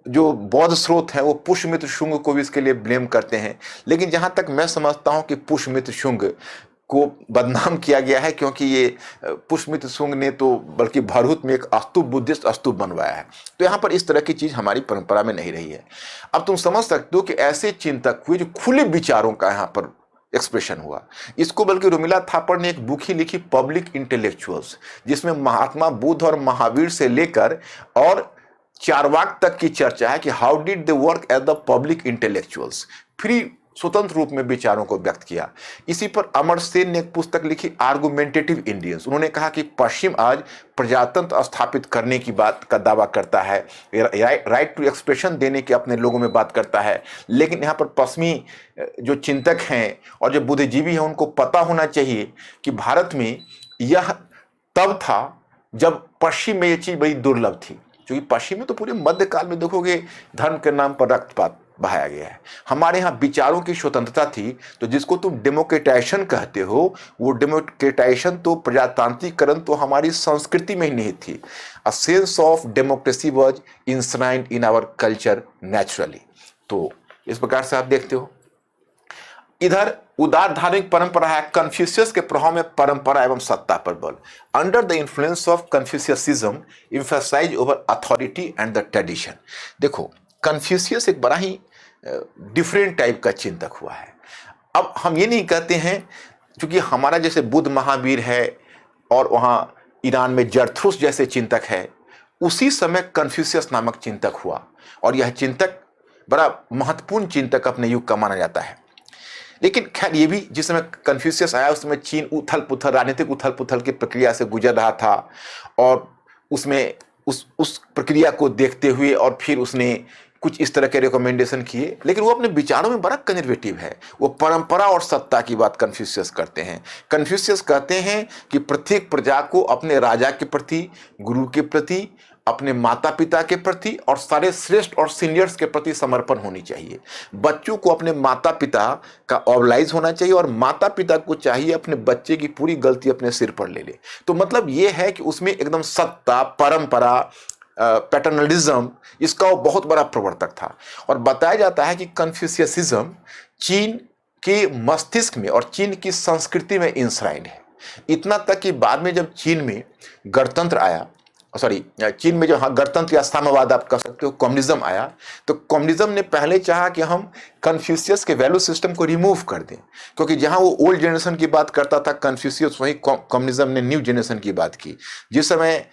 जो बौद्ध स्रोत हैं वो पुष्यमित्र शुंग को भी इसके लिए ब्लेम करते हैं, लेकिन जहाँ तक मैं समझता हूँ कि पुष्यमित्र शुंग को बदनाम किया गया है, क्योंकि ये पुष्यमित्र शुंग ने तो बल्कि भरहुत में एक स्तूप, बुद्धिस्ट स्तूप बनवाया है। तो यहाँ पर इस तरह की चीज हमारी परंपरा में नहीं रही है। अब तुम समझ सकते हो कि ऐसे चिंतक हुए जो खुले विचारों का यहाँ पर एक्सप्रेशन हुआ। इसको बल्कि रुमिला थापर ने एक बुक ही लिखी, पब्लिक इंटेलेक्चुअल्स, जिसमें महात्मा बुद्ध और महावीर से लेकर और चारवाक तक की चर्चा है कि how did they work as the public intellectuals, free स्वतंत्र रूप में विचारों को व्यक्त किया। इसी पर अमर सेन ने एक पुस्तक लिखी, आर्गुमेंटेटिव इंडियंस। उन्होंने कहा कि पश्चिम आज प्रजातंत्र स्थापित करने की बात का दावा करता है, राइट टू एक्सप्रेशन देने के अपने लोगों में बात करता है, लेकिन यहाँ पर पश्चिमी जो चिंतक हैं और जो बुद्धिजीवी हैं उनको पता होना चाहिए कि भारत में यह तब था जब पश्चिम में ये चीज बड़ी दुर्लभ थी, क्योंकि पश्चिम में तो पूरे मध्यकाल में देखोगे धर्म के नाम पर रक्तपात बहाया गया है। हमारे यहाँ विचारों की स्वतंत्रता थी, तो जिसको तुम डेमोक्रेटाइजेशन कहते हो, वो डेमोक्रेटाइजेशन तो प्रजातांत्रिकरण तो हमारी संस्कृति में ही नहीं थी। A sense of democracy was enshrined in our culture naturally. तो इस प्रकार से आप देखते हो। इधर उदार धार्मिक परंपरा है, कन्फ्यूशियस के प्रभाव में परंपरा एवं सत्ता पर बल। Under the influence of Confucianism emphasise over authority and the tradition. देखो, कन्फ्यूशियस एक बड़ा ही डिफरेंट टाइप का चिंतक हुआ है। अब हम ये नहीं कहते हैं, क्योंकि हमारा जैसे बुद्ध महावीर है और वहाँ ईरान में जरथुस जैसे चिंतक है, उसी समय कन्फ्यूशियस नामक चिंतक हुआ, और यह चिंतक बड़ा महत्वपूर्ण चिंतक अपने युग का माना जाता है। लेकिन खैर ये भी जिस समय कन्फ्यूशियस आया उस समय चीन उथल पुथल, राजनीतिक उथल पुथल की प्रक्रिया से गुजर रहा था, और उसमें उस प्रक्रिया को देखते हुए और फिर उसने कुछ इस तरह के रिकमेंडेशन किए, लेकिन वो अपने विचारों में बड़ा कंजर्वेटिव है। वो परंपरा और सत्ता की बात कन्फ्यूशियस करते हैं। कन्फ्यूशियस कहते हैं कि प्रत्येक प्रजा को अपने राजा के प्रति, गुरु के प्रति, अपने माता पिता के प्रति और सारे श्रेष्ठ और सीनियर्स के प्रति समर्पण होनी चाहिए। बच्चों को अपने माता पिता का ऑबलाइज होना चाहिए, और माता पिता को चाहिए अपने बच्चे की पूरी गलती अपने सिर पर ले ले। तो मतलब ये है कि उसमें एकदम सत्ता, परंपरा, पैटर्नलिज्म, इसका वो बहुत बड़ा प्रवर्तक था। और बताया जाता है कि कन्फ्यूशियसिज्म चीन के मस्तिष्क में और चीन की संस्कृति में इंश्राइंड है। इतना तक कि बाद में जब चीन में गणतंत्र आया, चीन में जो गणतंत्र या साम्यवाद आप कह सकते हो, कम्युनिज्म आया, तो कम्युनिज्म ने पहले चाहा कि हम कन्फ्यूशियस के वैल्यू सिस्टम को रिमूव कर दें, क्योंकि जहां वो ओल्ड जनरेशन की बात करता था कन्फ्यूशियस, वहीं कम्युनिज्म ने न्यू जनरेशन की बात की। जिस समय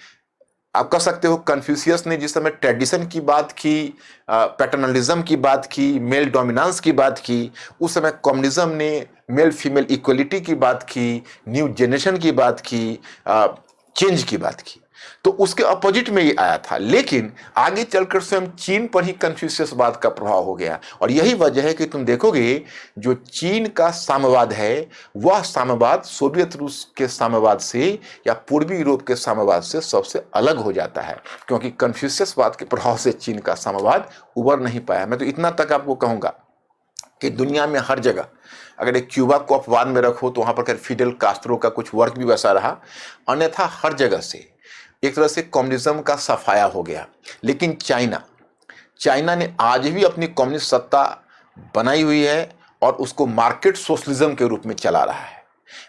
आप कह सकते हो कन्फ्यूशियस ने जिस समय ट्रेडिशन की बात की, पैटर्नलिज्म की बात की, मेल डोमिनेंस की बात की, उस समय कम्युनिज्म ने मेल फीमेल इक्वलिटी की बात की, न्यू जनरेशन की बात की, चेंज की बात की। तो उसके अपोजिट में ये आया था, लेकिन आगे चलकर स्वयं चीन पर ही कन्फ्यूशियसवाद का प्रभाव हो गया। और यही वजह है कि तुम देखोगे जो चीन का साम्यवाद है, वह साम्यवाद सोवियत रूस के साम्यवाद से या पूर्वी यूरोप के साम्यवाद से सबसे अलग हो जाता है, क्योंकि कन्फ्यूशियसवाद के प्रभाव से चीन का साम्यवाद उबर नहीं पाया। मैं तो इतना तक आपको कहूँगा कि दुनिया में हर जगह, अगर एक क्यूबा को अपवाद में रखो तो वहाँ पर फिडेल कास्त्रो का कुछ वर्क भी वैसा रहा, अन्यथा हर जगह से एक तरह से कम्युनिज्म का सफाया हो गया। लेकिन चाइना ने आज भी अपनी कम्युनिस्ट सत्ता बनाई हुई है और उसको मार्केट सोशलिज्म के रूप में चला रहा है।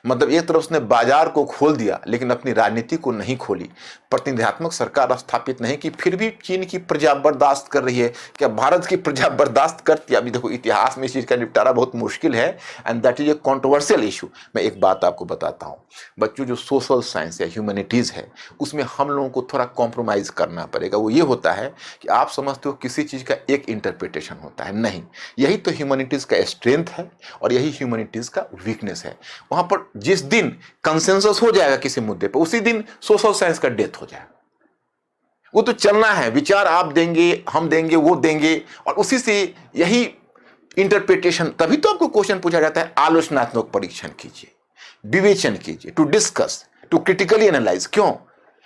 मतलब एक तरफ उसने बाजार को खोल दिया, लेकिन अपनी राजनीति को नहीं खोली। प्रतिनिधित्वात्मक सरकार स्थापित नहीं की, फिर भी चीन की प्रजा बर्दाश्त कर रही है। क्या भारत की प्रजा बर्दाश्त करती है? अभी देखो, इतिहास में इस चीज़ का निपटारा बहुत मुश्किल है, and that is a controversial issue. मैं एक बात आपको बताता हूँ बच्चों, जो सोशल साइंस या ह्यूमैनिटीज़ है उसमें हम लोगों को थोड़ा कॉम्प्रोमाइज़ करना पड़ेगा। वो ये होता है कि आप समझते हो किसी चीज़ का एक इंटरप्रिटेशन होता है, नहीं, यही तो ह्यूमैनिटीज़ का स्ट्रेंथ है और यही ह्यूमैनिटीज़ का वीकनेस है। वहाँ पर जिस दिन कंसेंसस हो जाएगा किसी मुद्दे पर, उसी दिन सोशल साइंस का डेथ हो जाएगा। वो तो चलना है, विचार आप देंगे, हम देंगे, वो देंगे, और उसी से यही इंटरप्रिटेशन। तभी तो आपको क्वेश्चन पूछा जाता है, आलोचनात्मक परीक्षण कीजिए, विवेचन कीजिए, to discuss, to critically analyse. क्यों?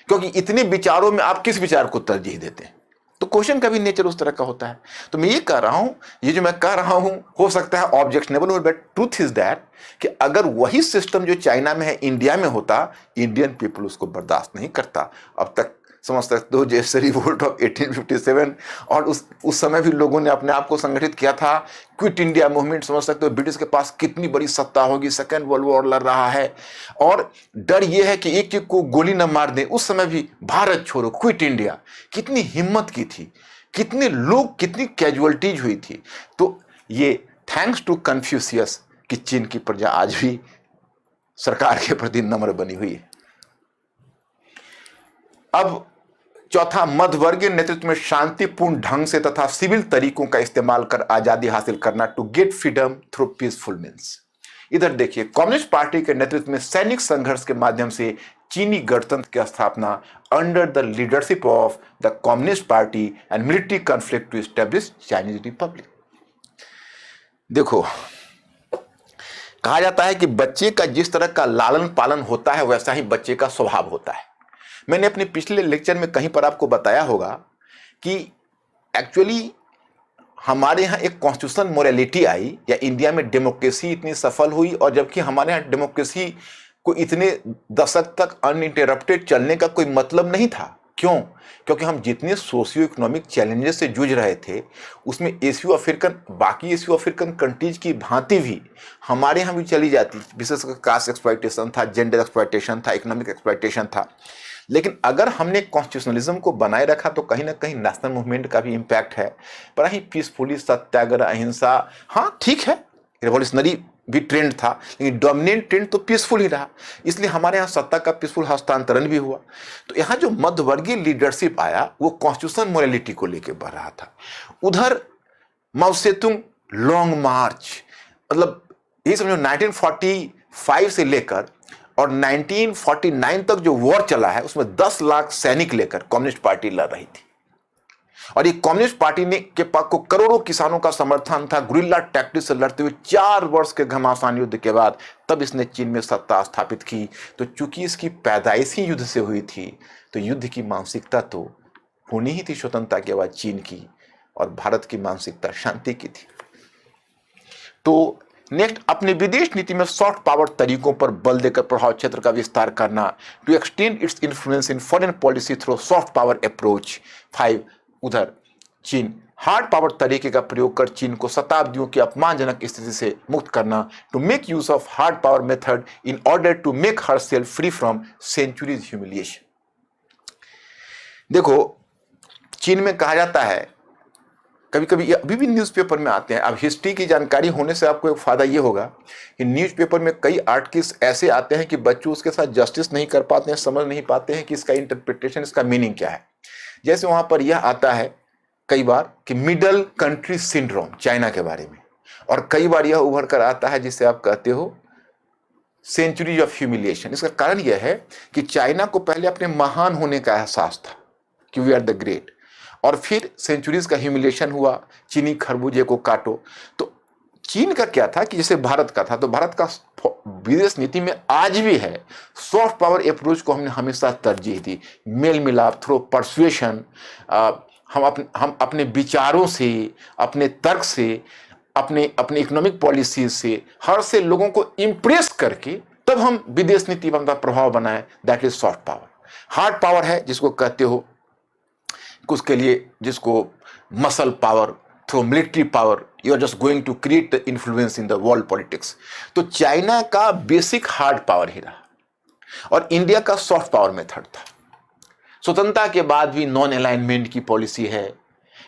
क्योंकि इतने विचारों में आप किस विचार को तरजीह देते हैं? तो क्वेश्चन का भी नेचर उस तरह का होता है। तो मैं ये कह रहा हूं, ये जो मैं कह रहा हूं हो सकता है ऑब्जेक्शनेबल हो, बट ट्रूथ इज दैट कि अगर वही सिस्टम जो चाइना में है इंडिया में होता, इंडियन पीपल उसको बर्दाश्त नहीं करता। अब तक समझ सकते हो, जैसे रिवोल्ट ऑफ 1857, और उस समय भी लोगों ने अपने आप को संगठित किया था, क्विट इंडिया मूवमेंट। समझ सकते हो ब्रिटिश के पास कितनी बड़ी सत्ता होगी, सेकेंड वर्ल्ड वॉर लड़ रहा है और डर यह है कि एक एक को गोली न मार दें। उस समय भी भारत छोड़ो, क्विट इंडिया, कितनी हिम्मत की थी, कितने लोग, कितनी कैजुअलिटीज हुई थी। तो ये थैंक्स टू कन्फ्यूशियस कि चीन की प्रजा आज भी सरकार के प्रति नम्र बनी हुई है। अब चौथा, मध्यवर्गीय नेतृत्व में शांतिपूर्ण ढंग से तथा सिविल तरीकों का इस्तेमाल कर आजादी हासिल करना, to get freedom through peaceful means. इधर देखिए, कम्युनिस्ट पार्टी के नेतृत्व में सैनिक संघर्ष के माध्यम से चीनी गणतंत्र की स्थापना under the leadership of the communist party and military conflict to establish Chinese republic. देखो, कहा जाता है कि बच्चे का जिस तरह का लालन पालन होता है वैसा ही बच्चे का स्वभाव होता है। मैंने अपने पिछले लेक्चर में कहीं पर आपको बताया होगा कि एक्चुअली हमारे यहाँ एक कॉन्स्टिट्यूशन मोरालिटी आई, या इंडिया में डेमोक्रेसी इतनी सफल हुई, और जबकि हमारे यहाँ डेमोक्रेसी को इतने दशक तक अनइंटरप्टेड चलने का कोई मतलब नहीं था। क्यों? क्योंकि हम जितने सोशियो इकोनॉमिक चैलेंजेस से जूझ रहे थे, उसमें एशियो अफ्रीकन, बाकी एशियो अफ्रीकन कंट्रीज की भांति भी हमारे यहाँ भी चली जाती। विशेषकर कास्ट एक्सप्लॉयटेशन था, जेंडर एक्सप्लॉयटेशन था, इकोनॉमिक एक्सप्लॉयटेशन था। लेकिन अगर हमने कॉन्स्टिट्यूशनलिज्म को बनाए रखा तो कहीं ना कहीं नेशनल मूवमेंट का भी इम्पैक्ट है। पर ही पीसफुली सत्याग्रह, अहिंसा, हाँ ठीक है, रिवॉल्यूशनरी भी ट्रेंड था, लेकिन डोमिनेंट ट्रेंड तो पीसफुल ही रहा। इसलिए हमारे यहाँ सत्ता का पीसफुल हस्तांतरण भी हुआ। तो यहाँ जो मध्यवर्गीय लीडरशिप आया वो कॉन्स्टिट्यूशन मोरालिटी को लेकर बढ़ रहा था। उधर माओ सेतुंग लॉन्ग मार्च, मतलब ये समझो 1945 से लेकर और 1949 तक जो वॉर चला है उसमें 10 लाख सैनिक लेकर कम्युनिस्ट पार्टी लड़ रही थी। और ये कम्युनिस्ट पार्टी ने के पास को करोड़ों किसानों का समर्थन था। गुरिल्ला टैक्टिक्स से लड़ते हुए 4 वर्ष के घमासान युद्ध के बाद तब इसने चीन में सत्ता स्थापित की। तो चूंकि इसकी पैदाइश ही युद्ध से हुई थी, तो युद्ध की मानसिकता तो होनी ही थी स्वतंत्रता के बाद चीन की, और भारत की मानसिकता शांति की थी। तो नेक्स्ट, अपनी विदेश नीति में सॉफ्ट पावर तरीकों पर बल देकर प्रभाव क्षेत्र का विस्तार करना, to extend its influence in foreign policy through soft power approach. 5, उधर चीन हार्ड पावर तरीके का प्रयोग कर चीन को शताब्दियों की अपमानजनक स्थिति से मुक्त करना, to make use of hard power method in order to make her self free from centuries humiliation. देखो, चीन में कहा जाता है, कभी कभी ये अभी भी न्यूज़पेपर में आते हैं। अब हिस्ट्री की जानकारी होने से आपको एक फ़ायदा ये होगा कि न्यूज़पेपर में कई आर्टिकल्स ऐसे आते हैं कि बच्चे उसके साथ जस्टिस नहीं कर पाते हैं, समझ नहीं पाते हैं कि इसका इंटरप्रिटेशन, इसका मीनिंग क्या है। जैसे वहाँ पर यह आता है कई बार कि मिडल कंट्री सिंड्रोम चाइना के बारे में, और कई बार यह उभर कर आता है जिसे आप कहते हो सेंचुरीज ऑफ ह्यूमिलिएशन। इसका कारण यह है कि चाइना को पहले अपने महान होने का एहसास था कि वी आर द ग्रेट, और फिर सेंचुरीज का ह्यूमिलिएशन हुआ, चीनी खरबूजे को काटो। तो चीन का क्या था कि जैसे भारत का था, तो भारत का विदेश नीति में आज भी है सॉफ्ट पावर अप्रोच को हमने हमेशा तरजीह दी। मेल मिलाप, थ्रू परसुएशन, हम अपने विचारों से, अपने तर्क से, अपने इकोनॉमिक पॉलिसी से, हर से लोगों को इम्प्रेस करके तब हम विदेश नीति पर अपना प्रभाव बनाए। That is soft power. Hard power है जिसको कहते हो, उसके लिए जिसको muscle power through military power, you are just going to create the influence in the world politics. तो चाइना का बेसिक हार्ड पावर ही रहा और इंडिया का सॉफ्ट पावर मेथड था। स्वतंत्रता के बाद भी नॉन अलाइनमेंट की पॉलिसी है,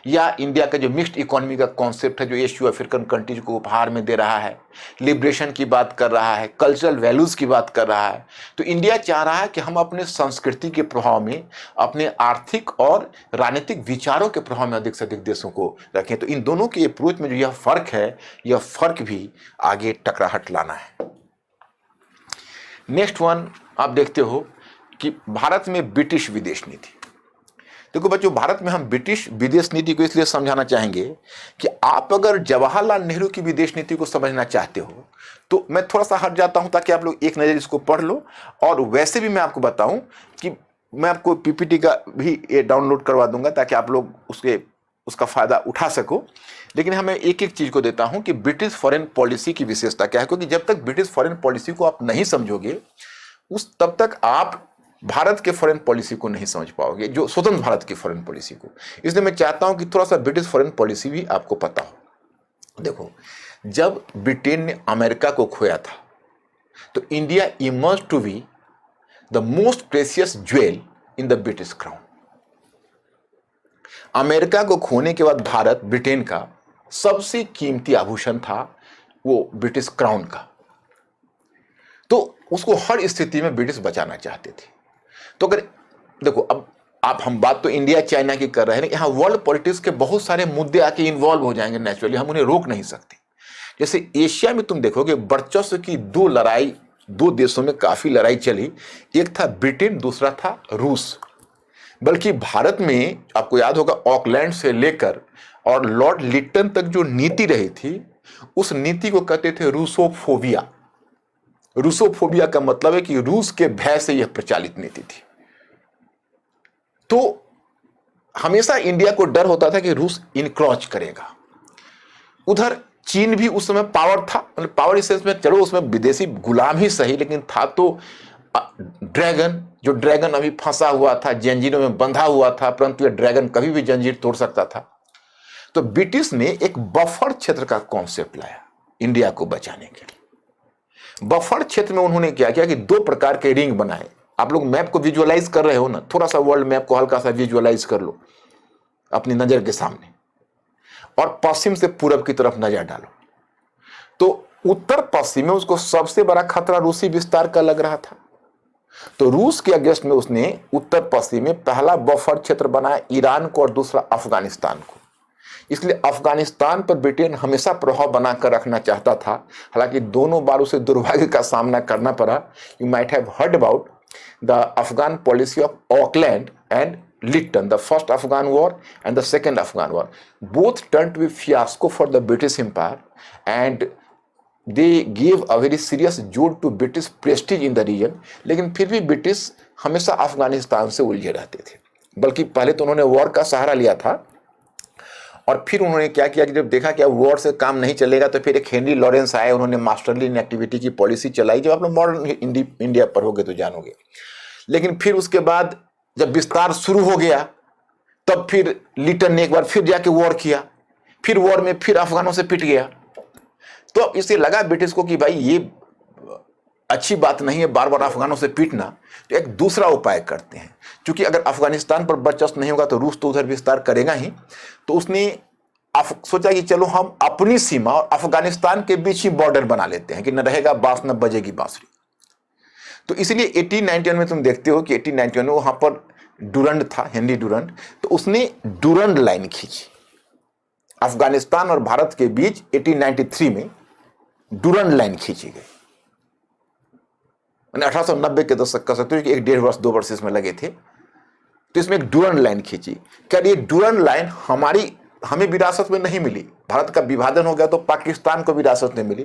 या इंडिया का जो मिक्स्ड इकोनॉमी का कॉन्सेप्ट है जो एशियो अफ्रीकन कंट्रीज को उपहार में दे रहा है, लिबरेशन की बात कर रहा है, कल्चरल वैल्यूज़ की बात कर रहा है। तो इंडिया चाह रहा है कि हम अपने संस्कृति के प्रभाव में, अपने आर्थिक और राजनीतिक विचारों के प्रभाव में अधिक से अधिक देशों को रखें। तो इन दोनों के अप्रोच में जो यह फ़र्क है, यह फ़र्क भी आगे टकराहट लाना है। नेक्स्ट वन आप देखते हो कि भारत में ब्रिटिश विदेश नीति। देखो बच्चों, भारत में हम ब्रिटिश विदेश नीति को इसलिए समझाना चाहेंगे कि आप अगर जवाहरलाल नेहरू की विदेश नीति को समझना चाहते हो तो मैं थोड़ा सा हट जाता हूं ताकि आप लोग एक नज़र इसको पढ़ लो। और वैसे भी मैं आपको बताऊं कि मैं आपको पीपीटी का भी डाउनलोड करवा दूंगा ताकि आप लोग उसका फ़ायदा उठा सको। लेकिन हमें एक एक चीज़ को देता हूं कि ब्रिटिश फॉरेन पॉलिसी की विशेषता क्या है, क्योंकि जब तक ब्रिटिश फॉरेन पॉलिसी को आप नहीं समझोगे तब तक आप भारत के फॉरेन पॉलिसी को नहीं समझ पाओगे, जो स्वतंत्र भारत की फॉरेन पॉलिसी को। इसलिए मैं चाहता हूं कि थोड़ा सा ब्रिटिश फॉरेन पॉलिसी भी आपको पता हो। देखो, जब ब्रिटेन ने अमेरिका को खोया था तो India emerge to be the most precious jewel in the British crown. America को खोने के बाद भारत ब्रिटेन का सबसे कीमती आभूषण था, वो ब्रिटिश क्राउन का। तो उसको हर स्थिति में ब्रिटिश बचाना चाहते थे। तो अगर देखो, अब हम बात तो इंडिया चाइना की कर रहे हैं, यहाँ वर्ल्ड पॉलिटिक्स के बहुत सारे मुद्दे आके इन्वॉल्व हो जाएंगे नेचुरली, हम उन्हें रोक नहीं सकते। जैसे एशिया में तुम देखोगे वर्चस्व की दो लड़ाई, दो देशों में काफी लड़ाई चली, एक था ब्रिटेन, दूसरा था रूस। बल्कि भारत में आपको याद होगा ऑकलैंड से लेकर और लॉर्ड लिटन तक जो नीति रही थी उस नीति को कहते थे रूसोफोबिया। रूसोफोबिया का मतलब है कि रूस के भय से यह प्रचालित नीति थी। तो हमेशा इंडिया को डर होता था कि रूस इनक्रॉच करेगा। उधर चीन भी उस समय पावर था, मतलब पावर इस सेंस में, चलो उसमें विदेशी गुलाम ही सही, लेकिन था तो ड्रैगन अभी फंसा हुआ था, जंजीरों में बंधा हुआ था, परंतु यह ड्रैगन कभी भी जंजीर तोड़ सकता था। तो ब्रिटिश ने एक बफर क्षेत्र का कॉन्सेप्ट लाया इंडिया को बचाने के लिए। बफर क्षेत्र में उन्होंने क्या किया कि दो प्रकार के रिंग बनाए। आप लोग मैप को विजुअलाइज कर रहे हो ना, थोड़ा सा वर्ल्ड मैप को हल्का सा विजुअलाइज कर लो अपनी नजर के सामने और पश्चिम से पूरब की तरफ नजर डालो। तो उत्तर पश्चिम में उसको सबसे बड़ा खतरा रूसी विस्तार का लग रहा था। तो रूस के अगेंस्ट में उसने उत्तर पश्चिम में पहला बफर क्षेत्र बनाया ईरान को और दूसरा अफगानिस्तान को। इसलिए अफगानिस्तान पर ब्रिटेन हमेशा प्रभाव बनाकर रखना चाहता था। हालांकि दोनों बार उसे दुर्भाग्य का सामना करना पड़ा। You might have heard about the Afghan policy of Auckland and Lytton, the first Afghan war and the second Afghan war. Both turn to be fiasco for the British empire and they give a very serious जोर to British prestige in the region. लेकिन फिर भी British हमेशा अफगानिस्तान से उलझे रहते थे। बल्कि पहले तो उन्होंने वॉर का सहारा लिया था और फिर उन्होंने क्या किया कि जब देखा कि अब वॉर से काम नहीं चलेगा तो फिर एक हेनरी लॉरेंस आए, उन्होंने मास्टरली इनएक्टिविटी की पॉलिसी चलाई। जब आप लोग मॉडर्न इंडिया पढ़ोगे तो जानोगे। लेकिन फिर उसके बाद जब विस्तार शुरू हो गया तब फिर लिटन ने एक बार फिर जाके वॉर किया, फिर वॉर में फिर अफगानों से पिट गया। तो अब इसे लगा ब्रिटिश को कि भाई ये अच्छी बात नहीं है बार बार अफगानों से पीटना, तो एक दूसरा उपाय करते हैं। क्योंकि अगर अफगानिस्तान पर वर्चस्व नहीं होगा तो रूस तो उधर विस्तार करेगा ही। तो उसने सोचा कि चलो हम अपनी सीमा और अफगानिस्तान के बीच ही बॉर्डर बना लेते हैं कि न रहेगा बांस न बजेगी बांसुरी। तो इसलिए 1891 में तुम देखते हो कि 1891 में वहां पर डुरंड था, हेनरी डुरंड। तो उसने डुरंड लाइन खींची अफगानिस्तान और भारत के बीच। 1893 में डुरंड लाइन खींची गई। 1890 के दशक का सकते हो कि 1.5-2 वर्ष इसमें लगे थे। तो इसमें एक डुरंड लाइन खींची। क्या ये डुरंड लाइन हमें विरासत में नहीं मिली? भारत का विभाजन हो गया तो पाकिस्तान को विरासत नहीं मिली।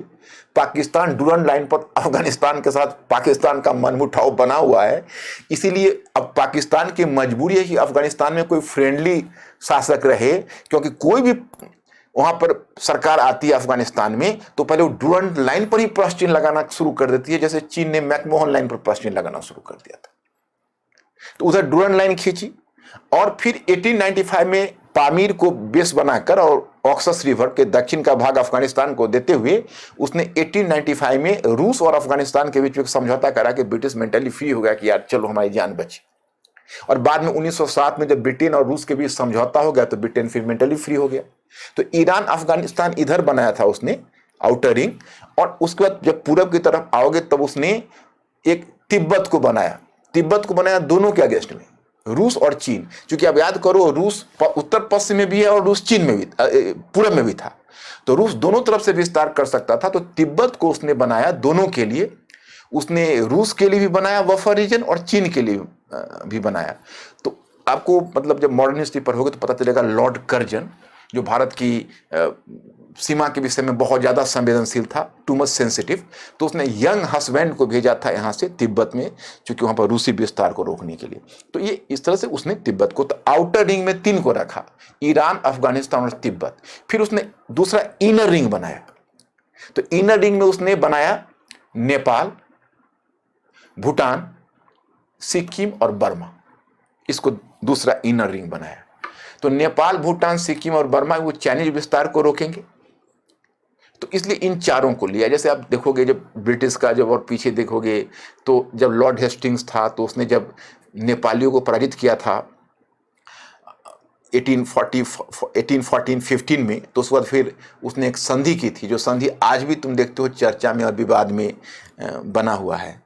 पाकिस्तान डुरंड लाइन पर अफगानिस्तान के साथ पाकिस्तान का मनमुटाव बना हुआ है। इसीलिए अब पाकिस्तान की मजबूरी है कि अफगानिस्तान में कोई फ्रेंडली शासक रहे, क्योंकि कोई भी वहां पर सरकार आती है अफगानिस्तान में तो पहले वो डुरंड लाइन पर ही प्लस चिन्ह लगाना शुरू कर देती है, जैसे चीन ने मैकमोहन लाइन पर प्लस चिन्ह लगाना शुरू कर दिया था। तो उधर डुरंड लाइन खींची और फिर 1895 में पामीर को बेस बनाकर और ऑक्सस रिवर के दक्षिण का भाग अफगानिस्तान को देते हुए उसने 1895 में रूस और अफगानिस्तान के बीच एक समझौता करा कि ब्रिटिश मेंटली फ्री हो गया कि यार चलो हमारी जान बची। और बाद में 1907 में जब ब्रिटेन और रूस के बीच समझौता हो गया तो ब्रिटेन फिर मेंटली फ्री हो गया। तो ईरान अफगानिस्तान इधर बनाया था उसने आउटर रिंग, और उसके बाद जब पूरब की तरफ आओगे तब उसने एक तिब्बत को बनाया। तिब्बत को बनाया दोनों के अगेंस्ट में, रूस और चीन। क्योंकि आप याद करो, रूस उत्तर पश्चिम में भी है और रूस चीन में भी, पूरब में भी था, तो रूस दोनों तरफ से विस्तार कर सकता था। तो तिब्बत को उसने बनाया दोनों के लिए, उसने रूस के लिए भी बनाया बफर रीजन और चीन के लिए भी बनाया। तो आपको मतलब जब मॉडर्न हिस्ट्री पर होगे तो पता चलेगा लॉर्ड कर्जन, जो भारत की सीमा के विषय में बहुत ज़्यादा संवेदनशील था, टू मच सेंसिटिव, तो उसने यंग हस्बैंड को भेजा था यहाँ से तिब्बत में, क्योंकि वहाँ पर रूसी विस्तार को रोकने के लिए। तो ये इस तरह से उसने तिब्बत को, तो आउटर रिंग में 3 को रखा, ईरान, अफगानिस्तान और तिब्बत। फिर उसने दूसरा इनर रिंग बनाया। तो इनर रिंग में उसने बनाया नेपाल, भूटान, सिक्किम और बर्मा, इसको दूसरा इनर रिंग बनाया। तो नेपाल, भूटान, सिक्किम और बर्मा वो चाइनीज विस्तार को रोकेंगे, तो इसलिए इन चारों को लिया। जैसे आप देखोगे जब ब्रिटिश का जब और पीछे देखोगे तो जब लॉर्ड हेस्टिंग्स था तो उसने जब नेपालियों को पराजित किया था 1814-15 में, तो उस वक्त फिर उसने एक संधि की थी, जो संधि आज भी तुम देखते हो चर्चा में और विवाद में बना हुआ है।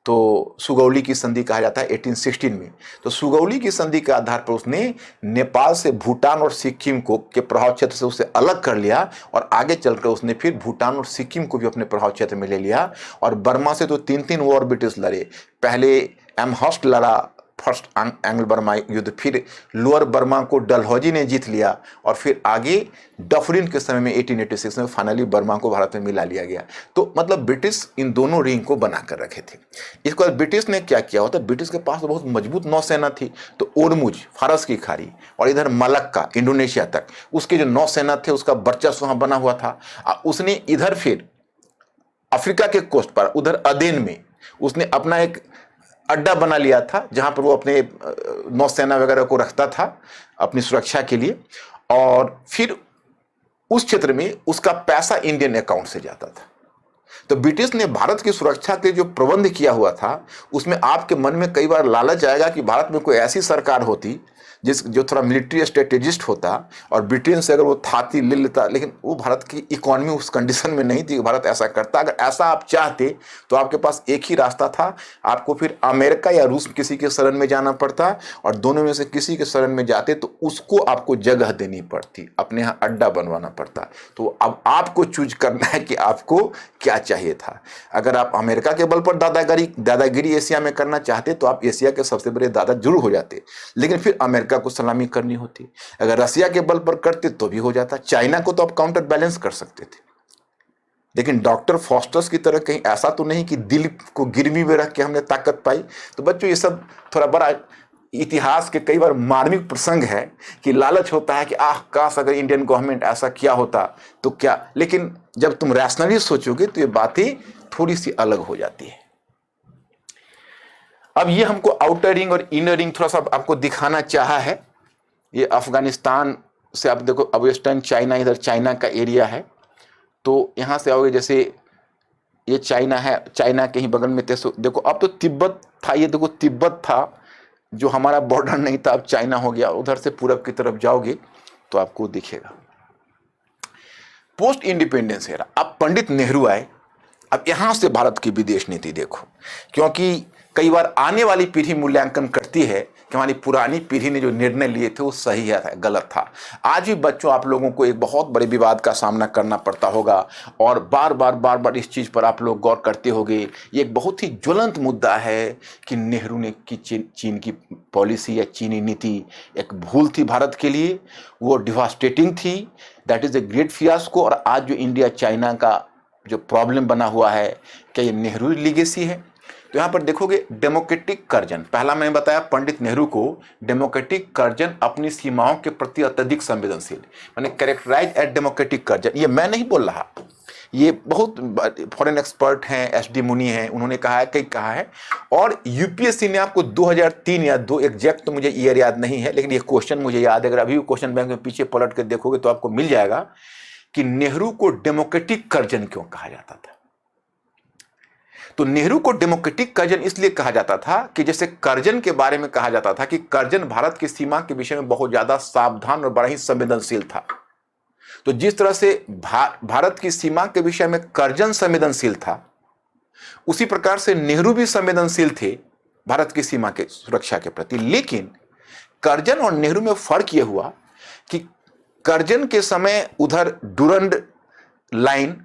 तो सुगौली की संधि कहा जाता है 1816 में। तो सुगौली की संधि के आधार पर उसने नेपाल से भूटान और सिक्किम को के प्रभाव क्षेत्र से उसे अलग कर लिया, और आगे चलकर उसने फिर भूटान और सिक्किम को भी अपने प्रभाव क्षेत्र में ले लिया। और बर्मा से तो 3 वॉर ब्रिटिश लड़े। पहले एमहर्स्ट लड़ा फर्स्ट एंग्लो बर्मा युद्ध, फिर लोअर बर्मा को डलहौजी ने जीत लिया, और फिर आगे डफरिन के समय में 1886 में फाइनली बर्मा को भारत में मिला लिया गया। तो मतलब ब्रिटिश इन दोनों रिंग को बना कर रखे थे। इसके बाद ब्रिटिश ने क्या किया होता, ब्रिटिश के पास तो बहुत मजबूत नौसेना थी, तो ओरमुज फारस की खाड़ी और इधर मलक्का इंडोनेशिया तक उसके जो नौसेना थे उसका वर्चस्व वहां बना हुआ था। उसने इधर फिर अफ्रीका के कोस्ट पर उधर अदेन में उसने अपना एक अड्डा बना लिया था, जहां पर वो अपने नौसेना वगैरह को रखता था अपनी सुरक्षा के लिए। और फिर उस क्षेत्र में उसका पैसा इंडियन अकाउंट से जाता था। तो ब्रिटिश ने भारत की सुरक्षा के जो प्रबंध किया हुआ था उसमें आपके मन में कई बार लालच आएगा कि भारत में कोई ऐसी सरकार होती जो थोड़ा मिलिट्री स्ट्रेटेजिस्ट होता और ब्रिटेन से अगर वो थाती ले लेता, लेकिन वो भारत की इकोनॉमी उस कंडीशन में नहीं थी कि भारत ऐसा करता। अगर ऐसा आप चाहते तो आपके पास एक ही रास्ता था, आपको फिर अमेरिका या रूस किसी के शरण में जाना पड़ता, और दोनों में से किसी के शरण में जाते तो उसको आपको जगह देनी पड़ती, अपने यहाँ अड्डा बनवाना पड़ता। तो अब आपको चूज करना है कि आपको क्या चाहिए था। अगर आप अमेरिका के बल पर दादागिरी एशिया में करना चाहते तो आप एशिया के सबसे बड़े दादा जरूर हो जाते, लेकिन फिर अमेरिका को सलामी करनी होती। अगर रसिया के बल पर करते तो भी हो जाता। चाइना को तो आप काउंटर बैलेंस कर सकते थे, लेकिन डॉक्टर फॉस्टर्स की तरह कहीं ऐसा तो नहीं कि दिल को गिरवी में रख के हमने ताकत पाई। तो बच्चों ये सब थोड़ा बड़ा इतिहास के कई बार मार्मिक प्रसंग है कि लालच होता है कि काश अगर इंडियन गवर्नमेंट ऐसा किया होता तो क्या, लेकिन जब तुम रैशनली सोचोगे तो ये बातें थोड़ी सी अलग हो जाती है। अब ये हमको आउटर रिंग और इनर रिंग थोड़ा सा आपको दिखाना चाहा है। ये अफगानिस्तान से आप देखो, अब वेस्टर्न चाइना, इधर चाइना का एरिया है। तो यहाँ से आओगे, जैसे ये चाइना है, चाइना के ही बगल में देखो अब तो तिब्बत था, ये देखो तिब्बत था जो हमारा बॉर्डर नहीं था, अब चाइना हो गया। उधर से पूरब की तरफ जाओगे तो आपको दिखेगा पोस्ट इंडिपेंडेंस एरा। अब पंडित नेहरू आए, अब यहाँ से भारत की विदेश नीति देखो, क्योंकि कई बार आने वाली पीढ़ी मूल्यांकन करती है कि हमारी पुरानी पीढ़ी ने जो निर्णय लिए थे वो सही है गलत था। आज भी बच्चों आप लोगों को एक बहुत बड़े विवाद का सामना करना पड़ता होगा, और बार बार इस चीज़ पर आप लोग गौर करते होंगे। ये एक बहुत ही ज्वलंत मुद्दा है कि नेहरू ने की चीन की पॉलिसी या चीनी नीति एक भूल थी भारत के लिए, वो डिवास्टेटिंग थी, that is a great fiasco. और आज जो इंडिया चाइना का जो प्रॉब्लम बना हुआ है, क्या ये नेहरू लीगेसी है? तो यहाँ पर देखोगे डेमोक्रेटिक कर्जन, पहला मैंने बताया पंडित नेहरू को डेमोक्रेटिक कर्जन अपनी सीमाओं के प्रति अत्यधिक संवेदनशील, मैंने कैरेक्टराइज एट डेमोक्रेटिक कर्जन। ये मैं नहीं बोल रहा, ये बहुत फॉरेन एक्सपर्ट हैं, एस.डी. मुनी हैं, उन्होंने कहा है, कई कहा है। और यूपीएससी ने आपको 2003 या 2, एग्जैक्ट तो मुझे ईयर याद नहीं है, लेकिन ये क्वेश्चन मुझे याद है। अगर अभी क्वेश्चन बैंक में पीछे पलट कर देखोगे तो आपको मिल जाएगा कि नेहरू को डेमोक्रेटिक कर्जन क्यों कहा जाता था। तो नेहरू को डेमोक्रेटिक कर्जन इसलिए कहा जाता था कि जैसे कर्जन के बारे में कहा जाता था कि कर्जन भारत की सीमा के विषय में बहुत ज्यादा सावधान और बड़ा ही संवेदनशील था, तो जिस तरह से भारत की सीमा के विषय में कर्जन संवेदनशील था, उसी प्रकार से नेहरू भी संवेदनशील थे भारत की सीमा के सुरक्षा के प्रति। लेकिन कर्जन और नेहरू में फर्क यह हुआ कि कर्जन के समय उधर डुरंड लाइन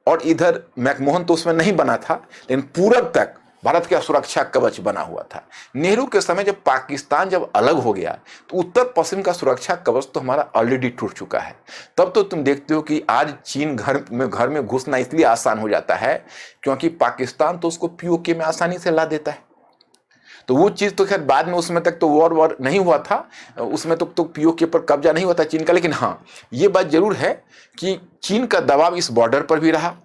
और इधर मैकमोहन तो उसमें नहीं बना था, लेकिन पूरब तक भारत का सुरक्षा कवच बना हुआ था। नेहरू के समय जब पाकिस्तान जब अलग हो गया तो उत्तर पश्चिम का सुरक्षा कवच तो हमारा ऑलरेडी टूट चुका है। तब तो तुम देखते हो कि आज चीन घर में घुसना इसलिए आसान हो जाता है क्योंकि पाकिस्तान तो उसको पीओके में आसानी से ला देता है। तो वो चीज़ तो खैर बाद में, उसमें तक तो वॉर नहीं हुआ था, उसमें तो पीओके पर कब्जा नहीं हुआ था चीन का। लेकिन हाँ, ये बात जरूर है कि चीन का दबाव इस बॉर्डर पर भी रहा।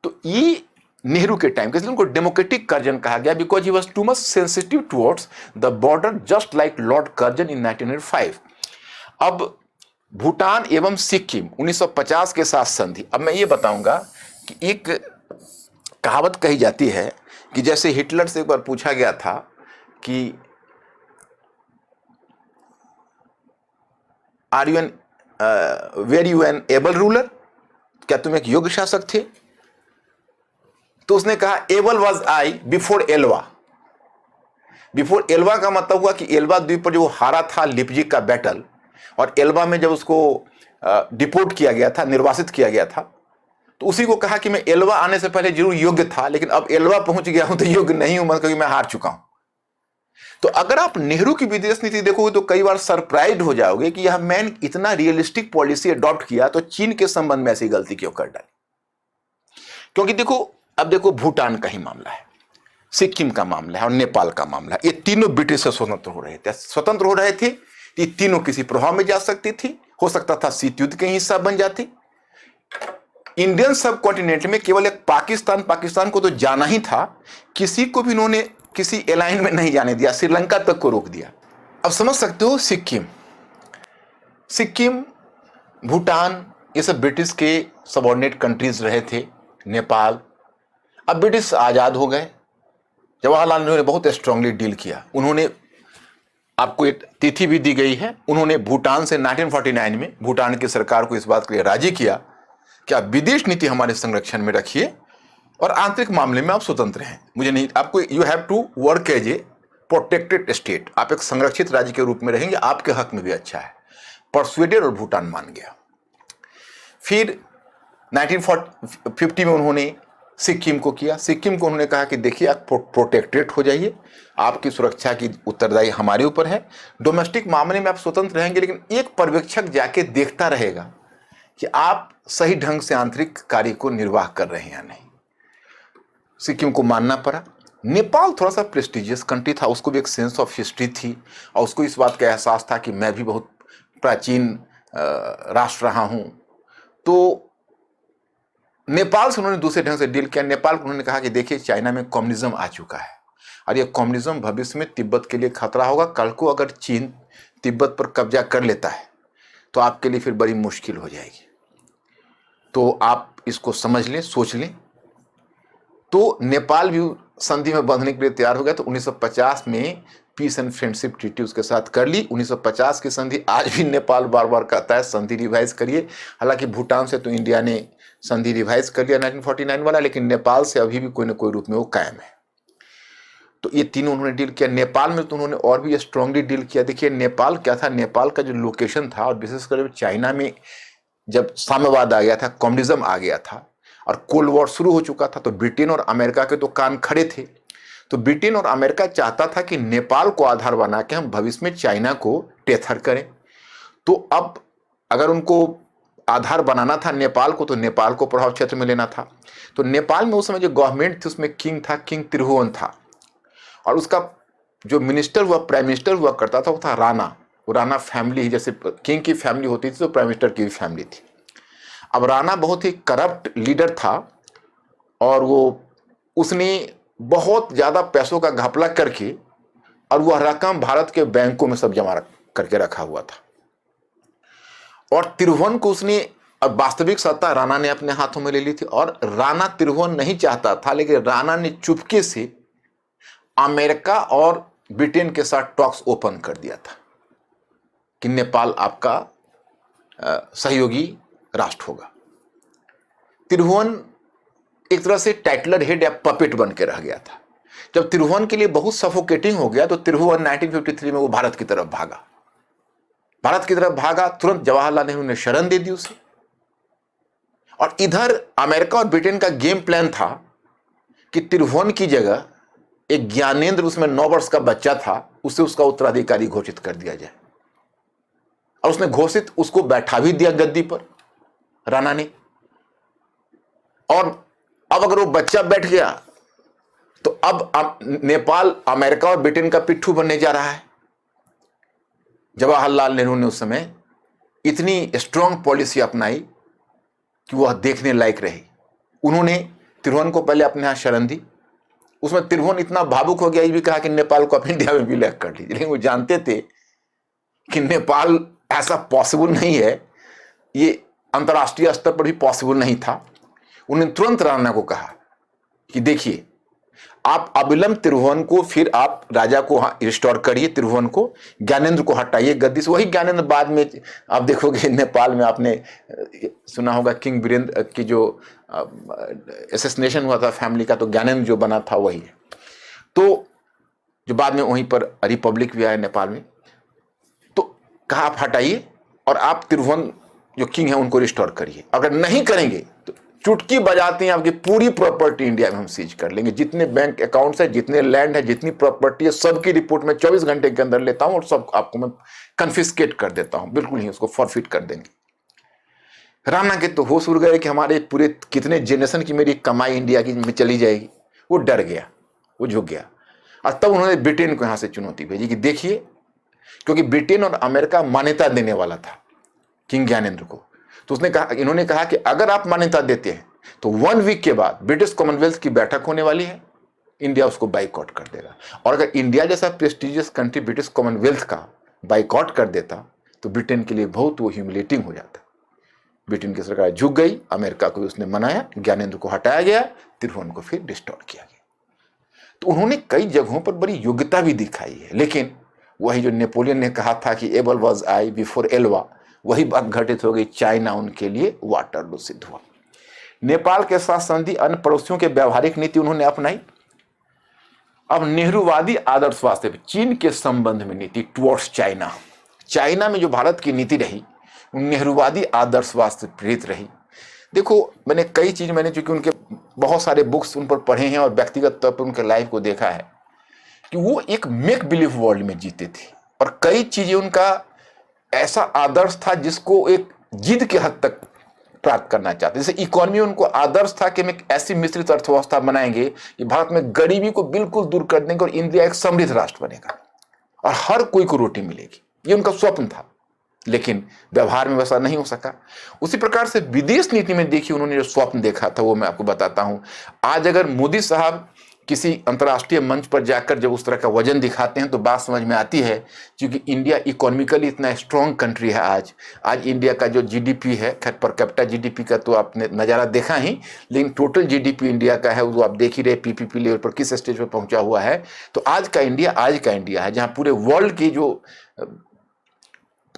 तो ये नेहरू के टाइम, इसलिए उनको डेमोक्रेटिक कर्जन कहा गया, because he was too much sensitive towards the border, just like lord Curzon in 1905। अब भूटान एवं सिक्किम 1950 के साथ संधि। अब मैं ये बताऊंगा कि एक कहावत कही जाती है कि जैसे हिटलर से एक बार पूछा गया था कि are you an were you an able ruler, क्या तुम एक योग्य शासक थे? तो उसने कहा able was I before Elba. Before Elba का मतलब हुआ कि एल्वा द्वीप पर जो वो हारा था लिपजिक का बैटल, और एल्वा में जब उसको डिपोर्ट किया गया था, निर्वासित किया गया था, तो उसी को कहा कि मैं एल्वा आने से पहले जरूर योग्य था, लेकिन अब एल्वा पहुंच गया हूं तो योग्य नहीं हूं, क्योंकि मैं हार चुका हूं। तो अगर आप नेहरू की विदेश नीति देखोगे तो कई बार सरप्राइज हो जाओगे कि यह मैन इतना रियलिस्टिक पॉलिसी अडॉप्ट किया तो चीन के संबंध में ऐसी गलती क्यों कर डाली। क्योंकि देखो, अब देखो भूटान का ही मामला है, सिक्किम का मामला है और नेपाल का मामला है। ये तीनों ब्रिटिश से स्वतंत्र हो रहे थे। स्वतंत्र हो रहे थे, ये तीनों किसी प्रभाव में जा सकती थी, हो सकता था शीत युद्ध के हिस्सा बन जाती। इंडियन सब कॉन्टिनेंट में केवल एक पाकिस्तान को तो जाना ही था, किसी को भी इन्होंने किसी एलाइन में नहीं जाने दिया, श्रीलंका तक को रोक दिया। अब समझ सकते हो, सिक्किम, भूटान, ये सब ब्रिटिश के सबऑर्डिनेट कंट्रीज रहे थे। नेपाल, अब ब्रिटिश आजाद हो गए। जवाहरलाल नेहरू ने बहुत स्ट्रांगली डील किया। उन्होंने, आपको एक तिथि भी दी गई है, उन्होंने भूटान से 1949 में भूटान की सरकार को इस बात के लिए राजी किया कि आप विदेश नीति हमारे संरक्षण में रखिए और आंतरिक मामले में आप स्वतंत्र हैं। मुझे नहीं, आपको you have to work as a protected state, आप एक संरक्षित राज्य के रूप में रहेंगे, आपके हक में भी अच्छा है। परसुएडेड और भूटान मान गया। फिर 1950 में उन्होंने सिक्किम को किया। सिक्किम को उन्होंने कहा कि देखिए आप प्रोटेक्टेड हो जाइए, आपकी सुरक्षा की उत्तरदायी हमारे ऊपर है, डोमेस्टिक मामले में आप स्वतंत्र रहेंगे, लेकिन एक पर्यवेक्षक जाके देखता रहेगा कि आप सही ढंग से आंतरिक कार्य को निर्वाह कर रहे हैं या नहीं। सिक्किम को मानना पड़ा। नेपाल थोड़ा सा प्रेस्टिजियस कंट्री था, उसको भी एक सेंस ऑफ हिस्ट्री थी और उसको इस बात का एहसास था कि मैं भी बहुत प्राचीन राष्ट्र रहा हूं। तो नेपाल से उन्होंने दूसरे ढंग से डील किया। नेपाल को उन्होंने कहा कि देखिए चाइना में कम्युनिज्म आ चुका है और ये कम्युनिज्म भविष्य में तिब्बत के लिए खतरा होगा। कल को अगर चीन तिब्बत पर कब्जा कर लेता है तो आपके लिए फिर बड़ी मुश्किल हो जाएगी, तो आप इसको समझ लें, सोच लें। तो नेपाल भी संधि में बंधने के लिए तैयार हो गया। तो 1950 में पीस एंड फ्रेंडशिप ट्रीटी उसके साथ कर ली। 1950 की संधि आज भी नेपाल बार बार कहता है संधि रिवाइज करिए। हालांकि भूटान से तो इंडिया ने संधि रिवाइज कर लिया 1949 वाला, लेकिन नेपाल से अभी भी कोई ना कोई रूप में वो कायम है। तो ये तीनों उन्होंने डील किया। नेपाल में तो उन्होंने और भी स्ट्रांगली डील किया। देखिए नेपाल क्या था, नेपाल का जो लोकेशन था, और विशेषकर चाइना में जब साम्यवाद आ गया था, कम्युनिज्म आ गया था और कोल्ड वॉर शुरू हो चुका था, तो ब्रिटेन और अमेरिका के तो कान खड़े थे। तो ब्रिटेन और अमेरिका चाहता था कि नेपाल को आधार बना के हम भविष्य में चाइना को टेथर करें। तो अब अगर उनको आधार बनाना था नेपाल को, तो नेपाल को प्रभाव क्षेत्र में लेना था। तो नेपाल में उस समय जो गवर्नमेंट थी उसमें किंग था, किंग त्रिभुवन था, और उसका जो मिनिस्टर हुआ, प्राइम मिनिस्टर हुआ करता था, वो था राणा। वो राणा फैमिली, जैसे किंग की फैमिली होती थी तो प्राइम मिनिस्टर की भी फैमिली थी। अब राणा बहुत ही करप्ट लीडर था और उसने बहुत ज़्यादा पैसों का घपला करके और वह रकम भारत के बैंकों में सब जमा करके रखा हुआ था। और त्रिभुवन को उसने और वास्तविक सत्ता राणा ने अपने हाथों में ले ली थी, और राणा त्रिभुवन नहीं चाहता था, लेकिन राणा ने चुपके से अमेरिका और ब्रिटेन के साथ टॉक्स ओपन कर दिया था कि नेपाल आपका सहयोगी राष्ट्र होगा। त्रिभुवन एक तरह से टाइटलर हेड या पपेट बन के रह गया था। जब त्रिभुवन के लिए बहुत सफोकेटिंग हो गया तो त्रिभुवन 1953 में वो भारत की तरफ भागा। तुरंत जवाहरलाल नेहरू ने शरण दे दी उसे। और इधर अमेरिका और ब्रिटेन का गेम प्लान था कि त्रिभुवन की जगह एक ज्ञानेंद्र, उसमें 9 वर्ष का बच्चा था, उसे उसका उत्तराधिकारी घोषित कर दिया जाए। और उसने घोषित उसको बैठा भी दिया गद्दी पर राणा ने। और अब अगर वो बच्चा बैठ गया तो अब नेपाल अमेरिका और ब्रिटेन का पिट्ठू बनने जा रहा है। जवाहरलाल नेहरू ने उस समय इतनी स्ट्रांग पॉलिसी अपनाई कि वह देखने लायक रही। उन्होंने त्रिभुवन को पहले अपने यहां शरण दी। उसमें त्रिभुवन इतना भावुक हो गया, ये भी कहा कि नेपाल को आप इंडिया में विलय कर लीजिए, लेकिन वो जानते थे कि नेपाल ऐसा पॉसिबल नहीं है, ये अंतर्राष्ट्रीय स्तर पर भी पॉसिबल नहीं था। उन्होंने तुरंत राणा को कहा कि देखिए, आप अविलंब त्रिभुवन को, फिर आप राजा को रिस्टोर करिए, त्रिभुवन को, ज्ञानेंद्र को हटाइए गद्दी से। वही ज्ञानेंद्र बाद में आप देखोगे नेपाल में, आपने सुना होगा किंग वीरेंद्र की जो असैसिनेशन हुआ था फैमिली का, तो ज्ञानेंद्र जो बना था वही है, तो जो बाद में वहीं पर रिपब्लिक भी आया नेपाल में। तो कहा आप हटाइए और आप त्रिभुवन जो किंग है उनको रिस्टोर करिए। अगर नहीं करेंगे तो चुटकी बजाते हैं आपकी पूरी प्रॉपर्टी इंडिया में हम सीज कर लेंगे, जितने बैंक अकाउंट्स है, जितने लैंड है, जितनी प्रॉपर्टी है, सबकी रिपोर्ट में 24 घंटे के अंदर लेता हूं और सब आपको मैं कन्फिस्केट कर देता हूं, बिल्कुल ही उसको फॉरफिट कर देंगे। राणा के तो होश उड़ गए कि हमारे पूरे कितने जनरेशन की मेरी कमाई इंडिया की में चली जाएगी। वो डर गया, वो झुक गया। और तब उन्होंने ब्रिटेन को यहां से चुनौती भेजी कि देखिए, क्योंकि ब्रिटेन और अमेरिका मान्यता देने वाला था किंग ज्ञानेंद्र को, तो इन्होंने कहा कि अगर आप मान्यता देते हैं तो 1 वीक के बाद ब्रिटिश कॉमनवेल्थ की बैठक होने वाली है, इंडिया उसको बाइकआउट कर देगा। और अगर इंडिया जैसा प्रेस्टिजियस कंट्री ब्रिटिश कॉमनवेल्थ का बाइकआउट कर देता तो ब्रिटेन के लिए बहुत वो ह्यूमिलेटिंग हो जाता। ब्रिटेन की सरकार झुक गई, अमेरिका को भी उसने मनाया, ज्ञानेंद्र को हटाया गया, त्रिभुवन को फिर रिस्टोर किया गया। तो उन्होंने कई जगहों पर बड़ी योग्यता भी दिखाई है, लेकिन वही जो नेपोलियन ने कहा था कि able was I before Elba, वही बात घटित हो गई। चाइना उनके लिए वाटरलू सिद्ध हुआ। नेपाल के साथ संधि अन्य पड़ोसियों के व्यवहारिक नीति उन्होंने अपनाई। अब नेहरूवादी आदर्शवाद से चीन के संबंध में नीति टुवर्ड्स चाइना, चाइना में जो भारत की नीति रही नेहरूवादी आदर्शवाद से प्रेरित रही। देखो, मैंने कई चीज चूंकि उनके बहुत सारे बुक्स उन पर पढ़े हैं और व्यक्तिगत तौर पर उनके लाइफ को देखा है कि वो एक मेक बिलीव वर्ल्ड में जीते थे, और कई चीजें उनका ऐसा आदर्श था जिसको एक जिद के हद तक प्राप्त करना चाहते। जैसे इकोनॉमी, उनको आदर्श था कि हम एक ऐसी मिश्रित अर्थव्यवस्था बनाएंगे कि भारत में गरीबी को बिल्कुल दूर कर देंगे और इंडिया एक समृद्ध राष्ट्र बनेगा और हर कोई को रोटी मिलेगी। ये उनका स्वप्न था, लेकिन व्यवहार में वैसा नहीं हो सका। उसी प्रकार से विदेश नीति में देखिए, उन्होंने जो स्वप्न देखा था वो मैं आपको बताता हूं। आज अगर मोदी साहब किसी अंतर्राष्ट्रीय मंच पर जाकर जब उस तरह का वजन दिखाते हैं तो बात समझ में आती है, क्योंकि इंडिया इकोनॉमिकली इतना स्ट्रॉन्ग कंट्री है। आज इंडिया का जो जीडीपी है, खैर पर कैपिटा जीडीपी का तो आपने नज़ारा देखा ही, लेकिन टोटल जीडीपी इंडिया का है वो आप देख ही रहे, पीपीपी लेवल पर किस स्टेज पर पहुंचा हुआ है। तो आज का इंडिया है जहां पूरे वर्ल्ड की जो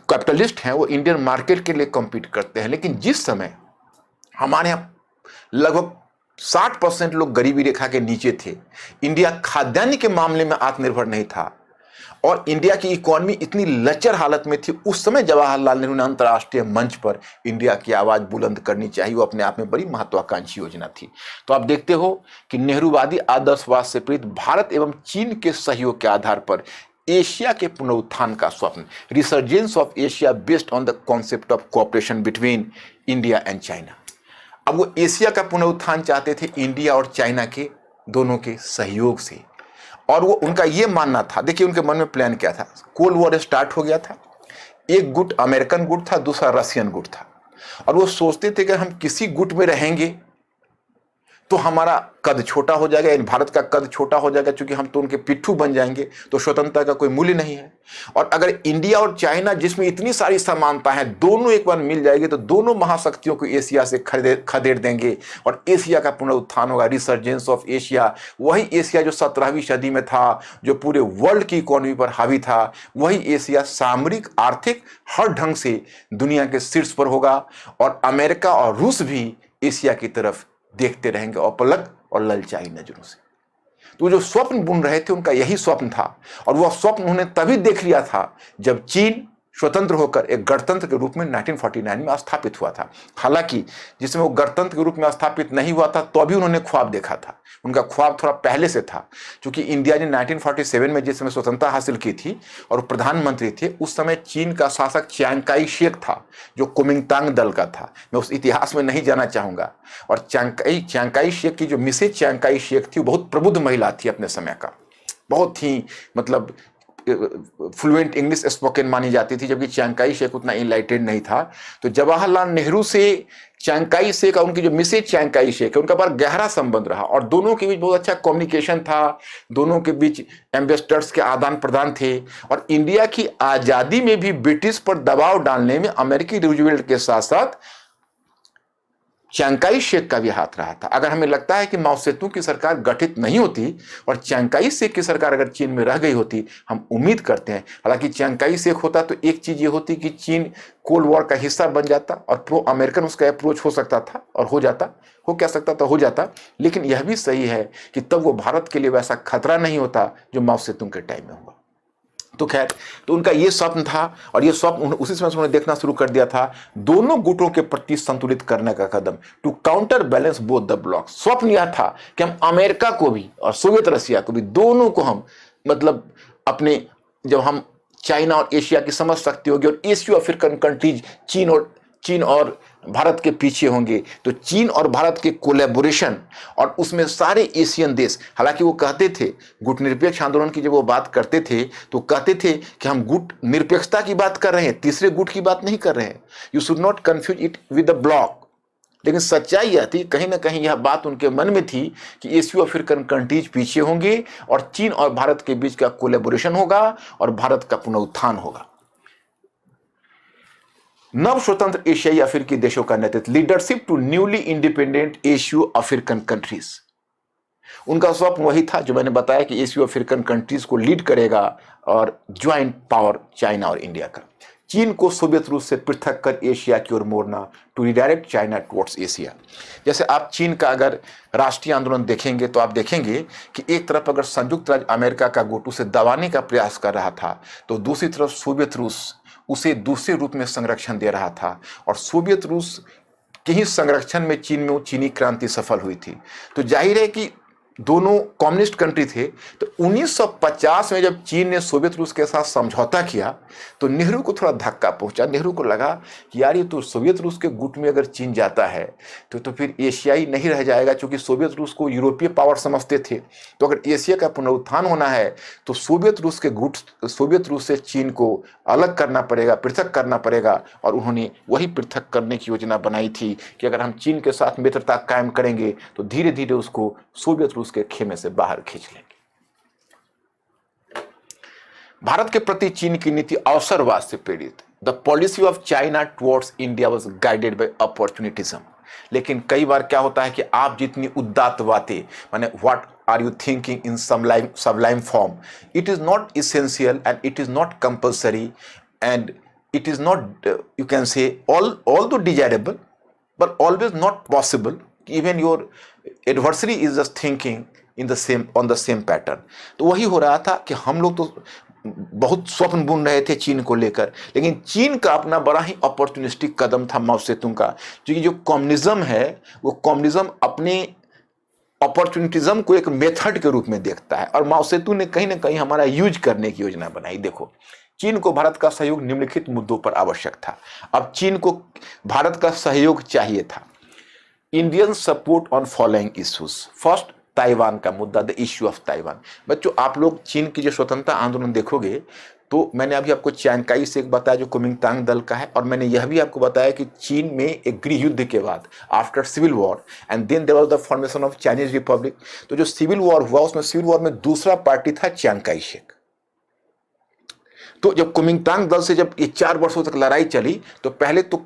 कैपिटलिस्ट हैं वो इंडियन मार्केट के लिए कॉम्पीट करते हैं। लेकिन जिस समय हमारे यहाँ लगभग 60% लोग गरीबी रेखा के नीचे थे, इंडिया खाद्यान्न के मामले में आत्मनिर्भर नहीं था और इंडिया की इकोनॉमी इतनी लचर हालत में थी, उस समय जवाहरलाल नेहरू ने अंतर्राष्ट्रीय मंच पर इंडिया की आवाज बुलंद करनी चाहिए। वो अपने आप में बड़ी महत्वाकांक्षी योजना थी। तो आप देखते हो कि नेहरूवादी आदर्शवाद से प्रेरित भारत एवं चीन के सहयोग के आधार पर एशिया के पुनरुत्थान का स्वप्न, resurgence of Asia based on the concept of cooperation between India and China. अब वो एशिया का पुनरुत्थान चाहते थे इंडिया और चाइना के दोनों के सहयोग से, और वो उनका ये मानना था। देखिए उनके मन में प्लान क्या था, कोल्ड वॉर स्टार्ट हो गया था, एक गुट अमेरिकन गुट था, दूसरा रशियन गुट था, और वो सोचते थे कि हम किसी गुट में रहेंगे तो हमारा कद छोटा हो जाएगा, यानी भारत का कद छोटा हो जाएगा, क्योंकि हम तो उनके पिट्ठू बन जाएंगे, तो स्वतंत्रता का कोई मूल्य नहीं है। और अगर इंडिया और चाइना, जिसमें इतनी सारी समानता है, दोनों एक बार मिल जाएगी तो दोनों महाशक्तियों को एशिया से खदेड़ देंगे और एशिया का पुनरुत्थान होगा, रिसर्जेंस ऑफ एशिया। वही एशिया जो 17वीं सदी में था, जो पूरे वर्ल्ड की इकोनॉमी पर हावी था, वही एशिया सामरिक, आर्थिक, हर ढंग से दुनिया के शीर्ष पर होगा। और अमेरिका और रूस भी एशिया की तरफ देखते रहेंगे अपलक और ललचाई नजरों से। तो जो स्वप्न बुन रहे थे उनका यही स्वप्न था, और वह स्वप्न उन्होंने तभी देख लिया था जब चीन स्वतंत्र होकर एक गणतंत्र के रूप में 1949 में स्थापित हुआ था। हालांकि जिसमें वो गणतंत्र के रूप में स्थापित नहीं हुआ था तो अभी उन्होंने ख्वाब देखा था। उनका ख्वाब थोड़ा पहले से था, क्योंकि इंडिया ने 1947 में जिस समय स्वतंत्रता हासिल की थी और प्रधानमंत्री थे, उस समय चीन का शासक चियांग काई शेक था, जो कुमिंगतांग दल का था। मैं उस इतिहास में नहीं जाना चाहूंगा। और चियांग काई शेक की जो मिसेज चियांग काई शेक थी, वो बहुत प्रबुद्ध महिला थी अपने समय का, बहुत ही मतलब फ्लुएंट इंग्लिश स्पोकन मानी जाती थी, जबकि चियांग काई शेक उतना इनलाइटेड नहीं था। तो जवाहरलाल नेहरू से चियांग काई शेक और उनकी जो मिसेज चियांग काई शेक है, उनका बड़ा गहरा संबंध रहा और दोनों के बीच बहुत अच्छा कम्युनिकेशन था, दोनों के बीच एम्बेसडर्स के आदान प्रदान थे। और इंडिया की आज़ादी में भी ब्रिटिश पर दबाव डालने में अमेरिकी रूजवेल्ट के साथ साथ चियांग काई शेक का भी हाथ रहा था। अगर हमें लगता है कि माओ सेतुंग की सरकार गठित नहीं होती और चियांग काई शेक की सरकार अगर चीन में रह गई होती, हम उम्मीद करते हैं, हालांकि चियांग काई शेक होता तो एक चीज ये होती कि चीन कोल्ड वॉर का हिस्सा बन जाता और प्रो अमेरिकन उसका अप्रोच हो सकता था और हो जाता। लेकिन यह भी सही है कि तब वो भारत के लिए वैसा खतरा नहीं होता जो माओ सेतुंग के टाइम में हुआ। तो खैर, तो उनका ये स्वप्न था और ये स्वप्न उसी समय से उन्होंने देखना शुरू कर दिया था, दोनों गुटों के प्रति संतुलित करने का कदम, to counter balance both the blocks. स्वप्न यह था कि हम अमेरिका को भी और सोवियत रशिया को भी, दोनों को हम मतलब अपने, जब हम चाइना और एशिया की समझ शक्ति होगी और एशियो अफ्रीकन कंट्रीज चीन और भारत के पीछे होंगे, तो चीन और भारत के कोलैबोरेशन और उसमें सारे एशियन देश, हालांकि वो कहते थे गुट निरपेक्ष आंदोलन की जब वो बात करते थे तो कहते थे कि हम गुट निरपेक्षता की बात कर रहे हैं, तीसरे गुट की बात नहीं कर रहे हैं, you should not confuse it with the block. लेकिन सच्चाई यह थी, कहीं ना कहीं यह बात उनके मन में थी कि एशियो अफ्रीकन कंट्रीज पीछे होंगे और चीन और भारत के बीच का कोलैबोरेशन होगा और भारत का पुनरुत्थान होगा। नव स्वतंत्र एशियाई अफ्रीकी देशों का नेतृत्व, leadership to newly independent Asio African countries. उनका स्वप्न वही था जो मैंने बताया कि एशियो अफ्रीकन कंट्रीज को लीड करेगा और ज्वाइंट पावर चाइना और इंडिया का। चीन को सोवियत रूस से पृथक कर एशिया की ओर मोड़ना, to redirect China towards Asia. जैसे आप चीन का अगर राष्ट्रीय आंदोलन देखेंगे तो आप देखेंगे कि एक तरफ अगर संयुक्त राज्य अमेरिका का गुट उसे दबाने का प्रयास कर रहा था, तो दूसरी तरफ सोवियत रूस उसे दूसरे रूप में संरक्षण दे रहा था। और सोवियत रूस के ही संरक्षण में चीन में वो चीनी क्रांति सफल हुई थी। तो जाहिर है कि दोनों कम्युनिस्ट कंट्री थे। तो 1950 में जब चीन ने सोवियत रूस के साथ समझौता किया तो नेहरू को थोड़ा धक्का पहुंचा। नेहरू को लगा कि यार ये तो सोवियत रूस के गुट में अगर चीन जाता है तो फिर एशियाई नहीं रह जाएगा, क्योंकि सोवियत रूस को यूरोपीय पावर समझते थे। तो अगर एशिया का पुनरुत्थान होना है तो सोवियत रूस से चीन को अलग करना पड़ेगा, पृथक करना पड़ेगा। और उन्होंने वही पृथक करने की योजना बनाई थी कि अगर हम चीन के साथ मित्रता कायम करेंगे तो धीरे धीरे उसको सोवियत रूस के खेमे से बाहर खींच लेंगे। भारत के प्रति चीन की नीति अवसरवाद से प्रेरित। The policy of China towards India was guided by अपॉर्चुनिटिज्म। लेकिन कई बार क्या होता है कि आप जितनी उदात्त बातें, माने what are you thinking in sublime form, it is not essential and it is not compulsory and it is not you can say although desirable but always not possible. Even your adversary is just thinking on the same pattern. तो वही हो रहा था कि हम लोग तो बहुत स्वप्न बुन रहे थे चीन को लेकर, लेकिन चीन का अपना बड़ा ही अपॉर्चुनिस्टिक कदम था माओ सेतुंग का, क्योंकि जो कम्युनिज्म है वो कम्युनिज्म अपने अपॉर्चुनिटिज्म को एक मेथड के रूप में देखता है और माओ सेतुंग ने कहीं ना कहीं हमारा यूज करने की योजना बनाई। देखो, चीन को भारत का सहयोग निम्नलिखित मुद्दों पर आवश्यक था। अब चीन को भारत का सहयोग चाहिए था। Indian support on following issues. First, Taiwan का मुद्दा, द इश्यू ऑफ ताइवान। बच्चों, आप लोग चीन की जो स्वतंत्रता आंदोलन देखोगे तो मैंने अभी आपको चियांग काई शेक बताया जो कुमिंगतांग दल का है, और मैंने यह भी आपको बताया कि चीन में एक गृह युद्ध के बाद after civil war and then there was the formation of Chinese republic, तो जो सिविल वॉर हुआ उसमें सिविल वॉर में दूसरा पार्टी था चियांग काई शेक। तो जब कुमिंगतांग दल से जब ये 4 वर्षों तक लड़ाई चली तो पहले तो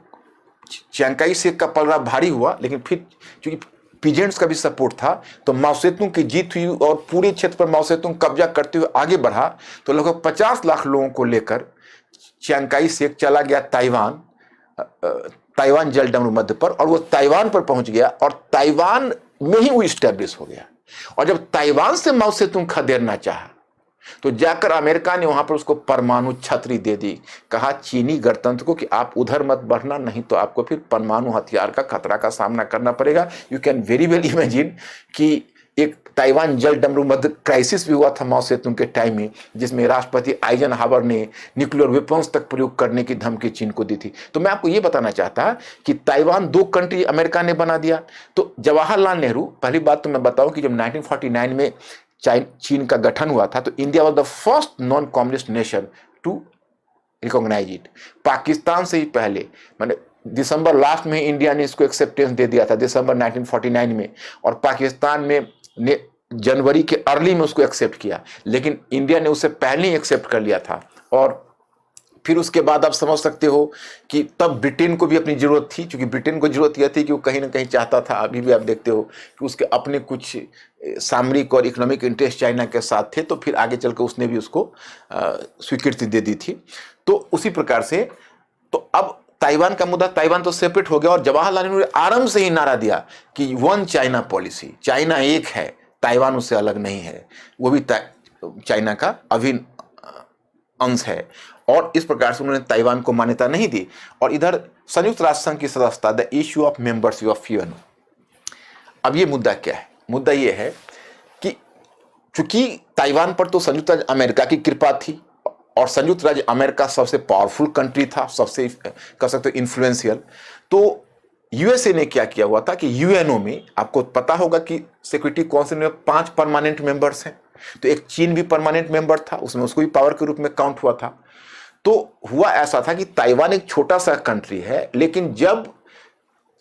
चियांग काई शेक का पलड़ा भारी हुआ, लेकिन फिर चूंकि पीजेंट्स का भी सपोर्ट था तो माओ सेतुंग की जीत हुई और पूरे क्षेत्र पर माओ सेतुंग कब्जा करते हुए आगे बढ़ा। तो लगभग 50 लाख लोगों को लेकर चियांग काई शेक चला गया ताइवान जलडमरू मध्य पर, और वो ताइवान पर पहुंच गया और ताइवान में ही वो इस्टेब्लिश हो गया। और जब ताइवान से माओ सेतुंग खदेड़ना चाहा तो जाकर अमेरिका ने वहां पर उसको परमाणु छतरी दे दी, कहा चीनी गणतंत्र को कि आप उधर मत बढ़ना, नहीं तो आपको फिर परमाणु हथियार का खतरा का सामना करना पड़ेगा। You can very well imagine कि एक ताइवान जल डमरू मध्य क्राइसिस भी हुआ था माओ सेतुंग के टाइम में, जिसमें राष्ट्रपति आइजनहावर ने न्यूक्लियर वेपन्स तक प्रयोग करने की धमकी चीन को दी थी। तो मैं आपको ये बताना चाहता कि ताइवान 2 कंट्री अमेरिका ने बना दिया। तो जवाहरलाल नेहरू, पहली बात तो मैं बताऊं कि जब 1949 में चीन का गठन हुआ था तो India was the first non communist nation to recognize it. Pakistan से ही पहले, मैंने दिसंबर लास्ट में इंडिया ने इसको एक्सेप्टेंस दे दिया था, दिसंबर 1949 में, और पाकिस्तान में ने जनवरी के अर्ली में उसको एक्सेप्ट किया, लेकिन इंडिया ने उससे पहले ही एक्सेप्ट कर लिया था। और फिर उसके बाद आप समझ सकते हो कि तब ब्रिटेन को भी अपनी जरूरत थी, क्योंकि ब्रिटेन को जरूरत यह थी कि वो कहीं ना कहीं चाहता था, अभी भी आप देखते हो कि उसके अपने कुछ सामरिक और इकोनॉमिक इंटरेस्ट चाइना के साथ थे, तो फिर आगे चलकर उसने भी उसको स्वीकृति दे दी थी। तो उसी प्रकार से तो अब ताइवान का मुद्दा, ताइवान तो सेपरेट हो गया, और जवाहरलाल नेहरू ने आरंभ से ही नारा दिया कि 1 चाइना पॉलिसी, चाइना एक है, ताइवान उससे अलग नहीं है, वो भी चाइना का अभिन्न अंश है। और इस प्रकार से उन्होंने ताइवान को मान्यता नहीं दी। और इधर संयुक्त राष्ट्र संघ की सदस्यता, the issue of membership of UN. अब ये मुद्दा क्या है? मुद्दा ये है कि चूंकि ताइवान पर तो संयुक्त राज्य अमेरिका की कृपा थी, और संयुक्त राज्य अमेरिका सबसे पावरफुल कंट्री था, सबसे कह सकते हो इन्फ्लुएंशियल। तो यूएसए ने क्या किया हुआ था कि यूएनओ में, आपको पता होगा कि सिक्योरिटी काउंसिल में 5 परमानेंट मेंबर्स हैं, तो एक चीन भी परमानेंट मेंबर था, उसमें उसको भी पावर के रूप में काउंट हुआ था। तो हुआ ऐसा था कि ताइवान एक छोटा सा कंट्री है, लेकिन जब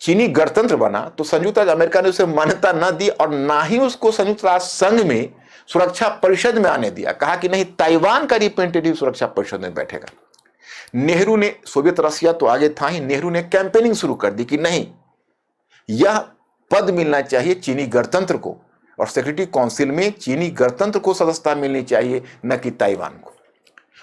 चीनी गणतंत्र बना तो संयुक्त राज्य अमेरिका ने उसे मान्यता न दी और ना ही उसको संयुक्त राष्ट्र संघ में सुरक्षा परिषद में आने दिया। कहा कि नहीं, ताइवान का रिप्रेजेंटेटिव सुरक्षा परिषद में बैठेगा। नेहरू ने, सोवियत रशिया तो आगे था ही, नेहरू ने कैंपेनिंग शुरू कर दी कि नहीं, यह पद मिलना चाहिए चीनी गणतंत्र को, और सिक्योरिटी काउंसिल में चीनी गणतंत्र को सदस्यता मिलनी चाहिए, न कि ताइवान को।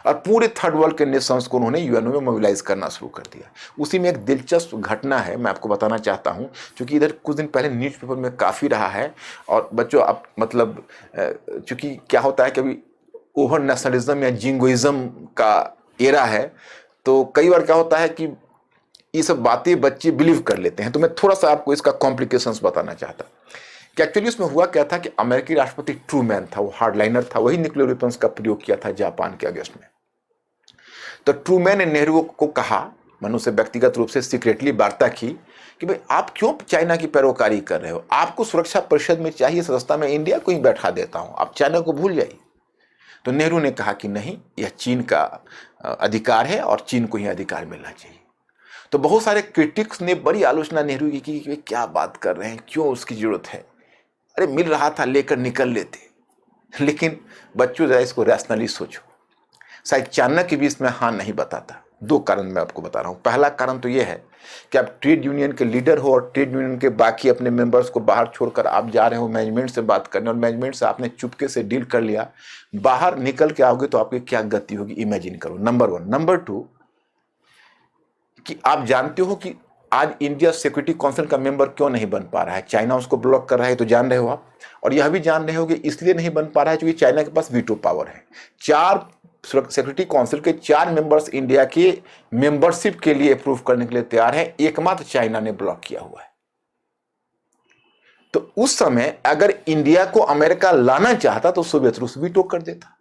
और पूरे थर्ड वर्ल्ड के नेशंस को उन्होंने यूएनओ में मोबिलाइज करना शुरू कर दिया। उसी में एक दिलचस्प घटना है, मैं आपको बताना चाहता हूं, क्योंकि इधर कुछ दिन पहले न्यूज़पेपर में काफ़ी रहा है। और बच्चों, आप मतलब चूंकि क्या होता है कि अभी ओवर नेशनलिज्म या जिंगोइज्म का एरा है, तो कई बार क्या होता है कि ये सब बातें बच्चे बिलीव कर लेते हैं। तो मैं थोड़ा सा आपको इसका कॉम्प्लिकेशंस बताना चाहता कि एक्चुअली उसमें हुआ क्या था कि अमेरिकी राष्ट्रपति ट्रूमैन था, वो हार्डलाइनर था, वही न्यूक्लियर वेपन्स का प्रयोग किया था जापान के अगेंस्ट में। तो ट्रूमैन ने नेहरू को कहा, मैंने उसे व्यक्तिगत रूप से सीक्रेटली वार्ता की कि भाई आप क्यों चाइना की पैरोकारी कर रहे हो, आपको सुरक्षा परिषद में चाहिए सदस्यता, में इंडिया को ही बैठा देता हूं, आप चाइना को भूल जाइए। तो नेहरू ने कहा कि नहीं, यह चीन का अधिकार है और चीन को ही अधिकार मिलना चाहिए। तो बहुत सारे क्रिटिक्स ने बड़ी आलोचना नेहरू की कि क्या बात कर रहे हैं, क्यों उसकी जरूरत है, अरे मिल रहा था लेकर निकल लेते। लेकिन बच्चों जरा इसको रैशनली सोचो, शायद चाणक्य भी इसमें हाँ नहीं बताता। 2 कारण मैं आपको बता रहा हूँ। पहला कारण तो यह है कि आप ट्रेड यूनियन के लीडर हो और ट्रेड यूनियन के बाकी अपने मेंबर्स को बाहर छोड़कर आप जा रहे हो मैनेजमेंट से बात करने, और मैनेजमेंट से आपने चुपके से डील कर लिया, बाहर निकल के आओगे तो आपकी क्या गति होगी, इमेजिन करो। नंबर 1। नंबर 2 कि आप जानते हो कि आज इंडिया सिक्योरिटी काउंसिल का मेंबर क्यों नहीं बन पा रहा है, चाइना उसको ब्लॉक कर रहा है, तो जान रहे हो आप। और यह भी जान रहे हो कि इसलिए नहीं बन पा रहा है क्योंकि चाइना के पास वीटो पावर है। 4 सिक्योरिटी काउंसिल के 4 मेंबर्स इंडिया के मेंबरशिप के लिए अप्रूव करने के लिए तैयार है, एकमात्र चाइना ने ब्लॉक किया हुआ है। तो उस समय अगर इंडिया को अमेरिका लाना चाहता तो सोवियत रूस वीटो कर देता,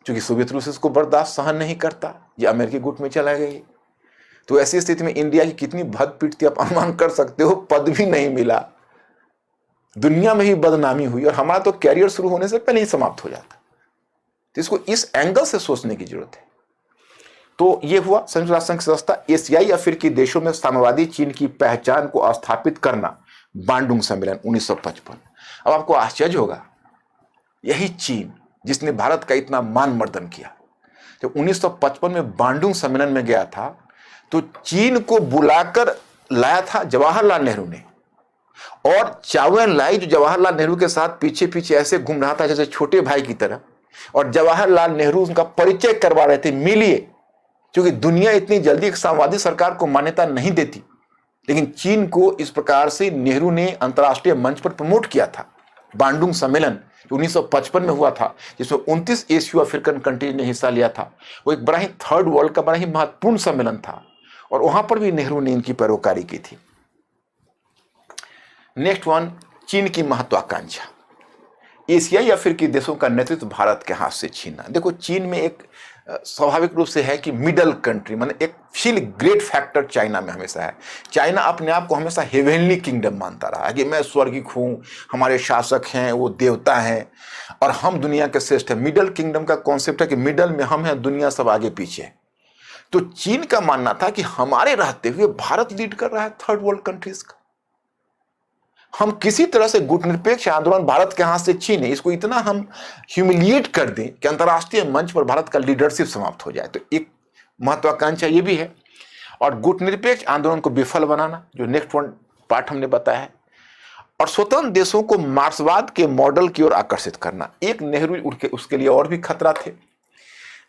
क्योंकि सोवियत रूस इसको बर्दाश्त सहन नहीं करता, ये अमेरिकी गुट में चला गया। तो ऐसी स्थिति में इंडिया की कितनी भद पीट थी आप अनुमान कर सकते हो, पद भी नहीं मिला, दुनिया में ही बदनामी हुई, और हमारा तो कैरियर शुरू होने से पहले ही समाप्त हो जाता। तो इसको इस एंगल से सोचने की जरूरत है। तो ये हुआ संयुक्त राष्ट्र संघ की संस्था। एशियाई अफ्रीकी देशों में साम्यवादी चीन की पहचान को स्थापित करना, बांडुंग सम्मेलन 1955। अब आपको आश्चर्य होगा, यही चीन जिसने भारत का इतना मान मर्दन किया, जब 1955 में बांडुंग सम्मेलन में गया था तो चीन को बुलाकर लाया था जवाहरलाल नेहरू ने, और चाउ एन लाई जो जवाहरलाल नेहरू के साथ पीछे पीछे ऐसे घूम रहा था जैसे छोटे भाई की तरह, और जवाहरलाल नेहरू उनका परिचय करवा रहे थे, मिलिए, क्योंकि दुनिया इतनी जल्दी एक साम्यवादी सरकार को मान्यता नहीं देती। लेकिन चीन को इस प्रकार से नेहरू ने अंतर्राष्ट्रीय मंच पर प्रमोट किया था। बांडुंग सम्मेलन 1955 में हुआ था, जिसमें 29 एशियो अफ्रीकन कंट्रीज ने हिस्सा लिया था। वो एक बड़ा ही थर्ड वर्ल्ड का बड़ा ही महत्वपूर्ण सम्मेलन था, और वहां पर भी नेहरू ने इनकी पैरोकारी की थी। नेक्स्ट वन, चीन की महत्वाकांक्षा। एशियाई अफ्रीकी देशों का नेतृत्व भारत के हाथ से छीनना। देखो, चीन में एक स्वाभाविक रूप से है कि मिडल कंट्री, माने एक फील ग्रेट फैक्टर चाइना में हमेशा है। चाइना अपने आप को हमेशा हेवनली किंगडम मानता रहा है कि मैं स्वर्गिक हूँ, हमारे शासक हैं वो देवता हैं और हम दुनिया के श्रेष्ठ हैं। मिडल किंगडम का कॉन्सेप्ट है कि मिडल में हम हैं, दुनिया सब आगे पीछे। तो चीन का मानना था कि हमारे रहते हुए भारत लीड कर रहा है थर्ड वर्ल्ड कंट्रीज का, हम किसी तरह से गुटनिरपेक्ष आंदोलन भारत के हाथ से छीने, इसको इतना हम ह्यूमिलिएट कर दें कि अंतर्राष्ट्रीय मंच पर भारत का लीडरशिप समाप्त हो जाए। तो एक महत्वाकांक्षा ये भी है। और गुटनिरपेक्ष आंदोलन को विफल बनाना, जो नेक्स्ट वन पार्ट हमने बताया है, और स्वतंत्र देशों को मार्क्सवाद के मॉडल की ओर आकर्षित करना। एक नेहरू उसके लिए और भी खतरा थे।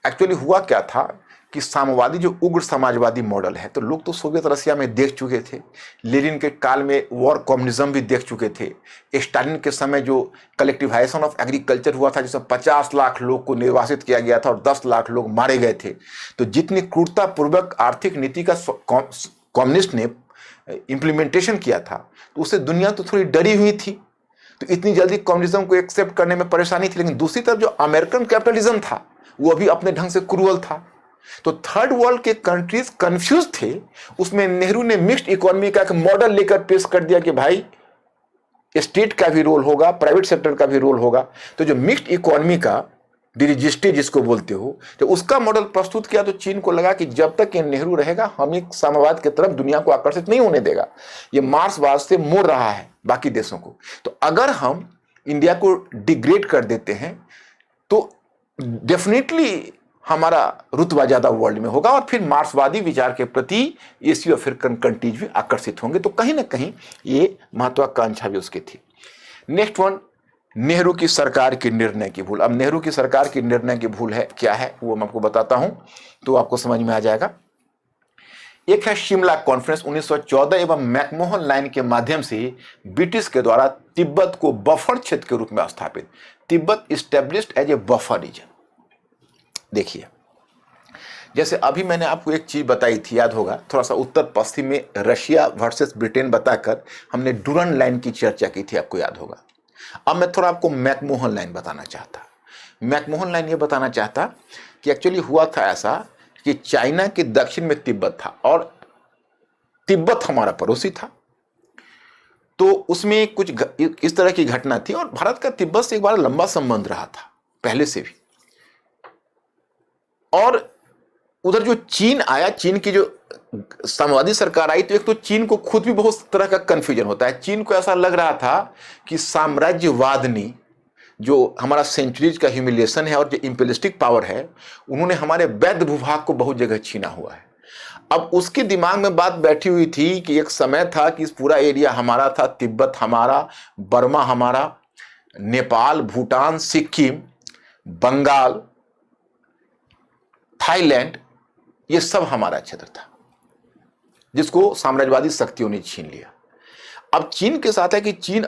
एक्चुअली हुआ क्या था कि साम्यवादी जो उग्र समाजवादी मॉडल है, तो लोग तो सोवियत रशिया में देख चुके थे, लेनिन के काल में वॉर कम्युनिज्म भी देख चुके थे, स्टालिन के समय जो कलेक्टिवाइजेशन ऑफ एग्रीकल्चर हुआ था जिसमें 50 लाख लोग को निर्वासित किया गया था और 10 लाख लोग मारे गए थे। तो जितनी क्रूरतापूर्वक आर्थिक नीति का कम्युनिस्ट ने इम्प्लीमेंटेशन किया था, तो उससे दुनिया तो थोड़ी डरी हुई थी, तो इतनी जल्दी कम्युनिज्म को एक्सेप्ट करने में परेशानी थी। लेकिन दूसरी तरफ जो अमेरिकन कैपिटलिज्म था वो भी अपने ढंग से क्रूअल था। तो थर्ड वर्ल्ड के कंट्रीज कंफ्यूज थे। उसमें नेहरू ने मिक्स्ड इकोनॉमी का एक मॉडल लेकर पेश कर दिया कि भाई स्टेट का भी रोल होगा, प्राइवेट सेक्टर का भी रोल होगा। तो जो मिक्स्ड इकोनॉमी का डिरिजिस्टे जिसको बोलते हो, तो उसका मॉडल प्रस्तुत किया, तो चीन को लगा कि जब तक ये नेहरू रहेगा हम एक साम्यवाद की तरफ दुनिया को आकर्षित नहीं होने देगा, ये मार्क्सवाद से मोड़ रहा है बाकी देशों को। तो अगर हम इंडिया को डिग्रेड कर देते हैं तो डेफिनेटली हमारा रुतबा ज्यादा वर्ल्ड में होगा, और फिर मार्क्सवादी विचार के प्रति एशियो अफ्रीकन कंट्रीज भी आकर्षित होंगे। तो कहीं ना कहीं ये महत्वाकांक्षा भी उसकी थी। नेक्स्ट वन, नेहरू की सरकार की निर्णय की भूल। अब नेहरू की सरकार की निर्णय की भूल है क्या है वो मैं आपको बताता हूं, तो आपको समझ में आ जाएगा। एक है शिमला कॉन्फ्रेंस 1914 एवं मैकमोहन लाइन के माध्यम से ब्रिटिश के द्वारा तिब्बत को बफर क्षेत्र के रूप में स्थापित। Tibet established as a buffer region. देखिए, जैसे अभी मैंने आपको एक चीज बताई थी, याद होगा, थोड़ा सा उत्तर पश्चिम में रशिया वर्सेस ब्रिटेन बताकर हमने डुरन लाइन की चर्चा की थी, आपको याद होगा। अब मैं थोड़ा आपको मैकमोहन लाइन बताना चाहता। मैकमोहन लाइन ये बताना चाहता कि एक्चुअली हुआ था ऐसा कि चाइना के दक्षिण में तिब्बत था और तिब्बत हमारा पड़ोसी था। तो उसमें कुछ इस तरह की घटना थी, और भारत का तिब्बत से एक बार लंबा संबंध रहा था पहले से भी। और उधर जो चीन आया, चीन की जो साम्यवादी सरकार आई, तो एक तो चीन को खुद भी बहुत तरह का कंफ्यूजन होता है। चीन को ऐसा लग रहा था कि साम्राज्यवाद ने जो हमारा सेंचुरीज का ह्यूमिलिएशन है और जो इंपेरियलिस्टिक पावर है, उन्होंने हमारे वैध भूभाग को बहुत जगह छीना हुआ है। अब उसके दिमाग में बात बैठी हुई थी कि एक समय था कि इस पूरा एरिया हमारा था, तिब्बत हमारा, बर्मा हमारा, नेपाल, भूटान, सिक्किम, बंगाल, थाईलैंड, ये सब हमारा क्षेत्र था, जिसको साम्राज्यवादी शक्तियों ने छीन लिया। अब चीन के साथ है कि चीन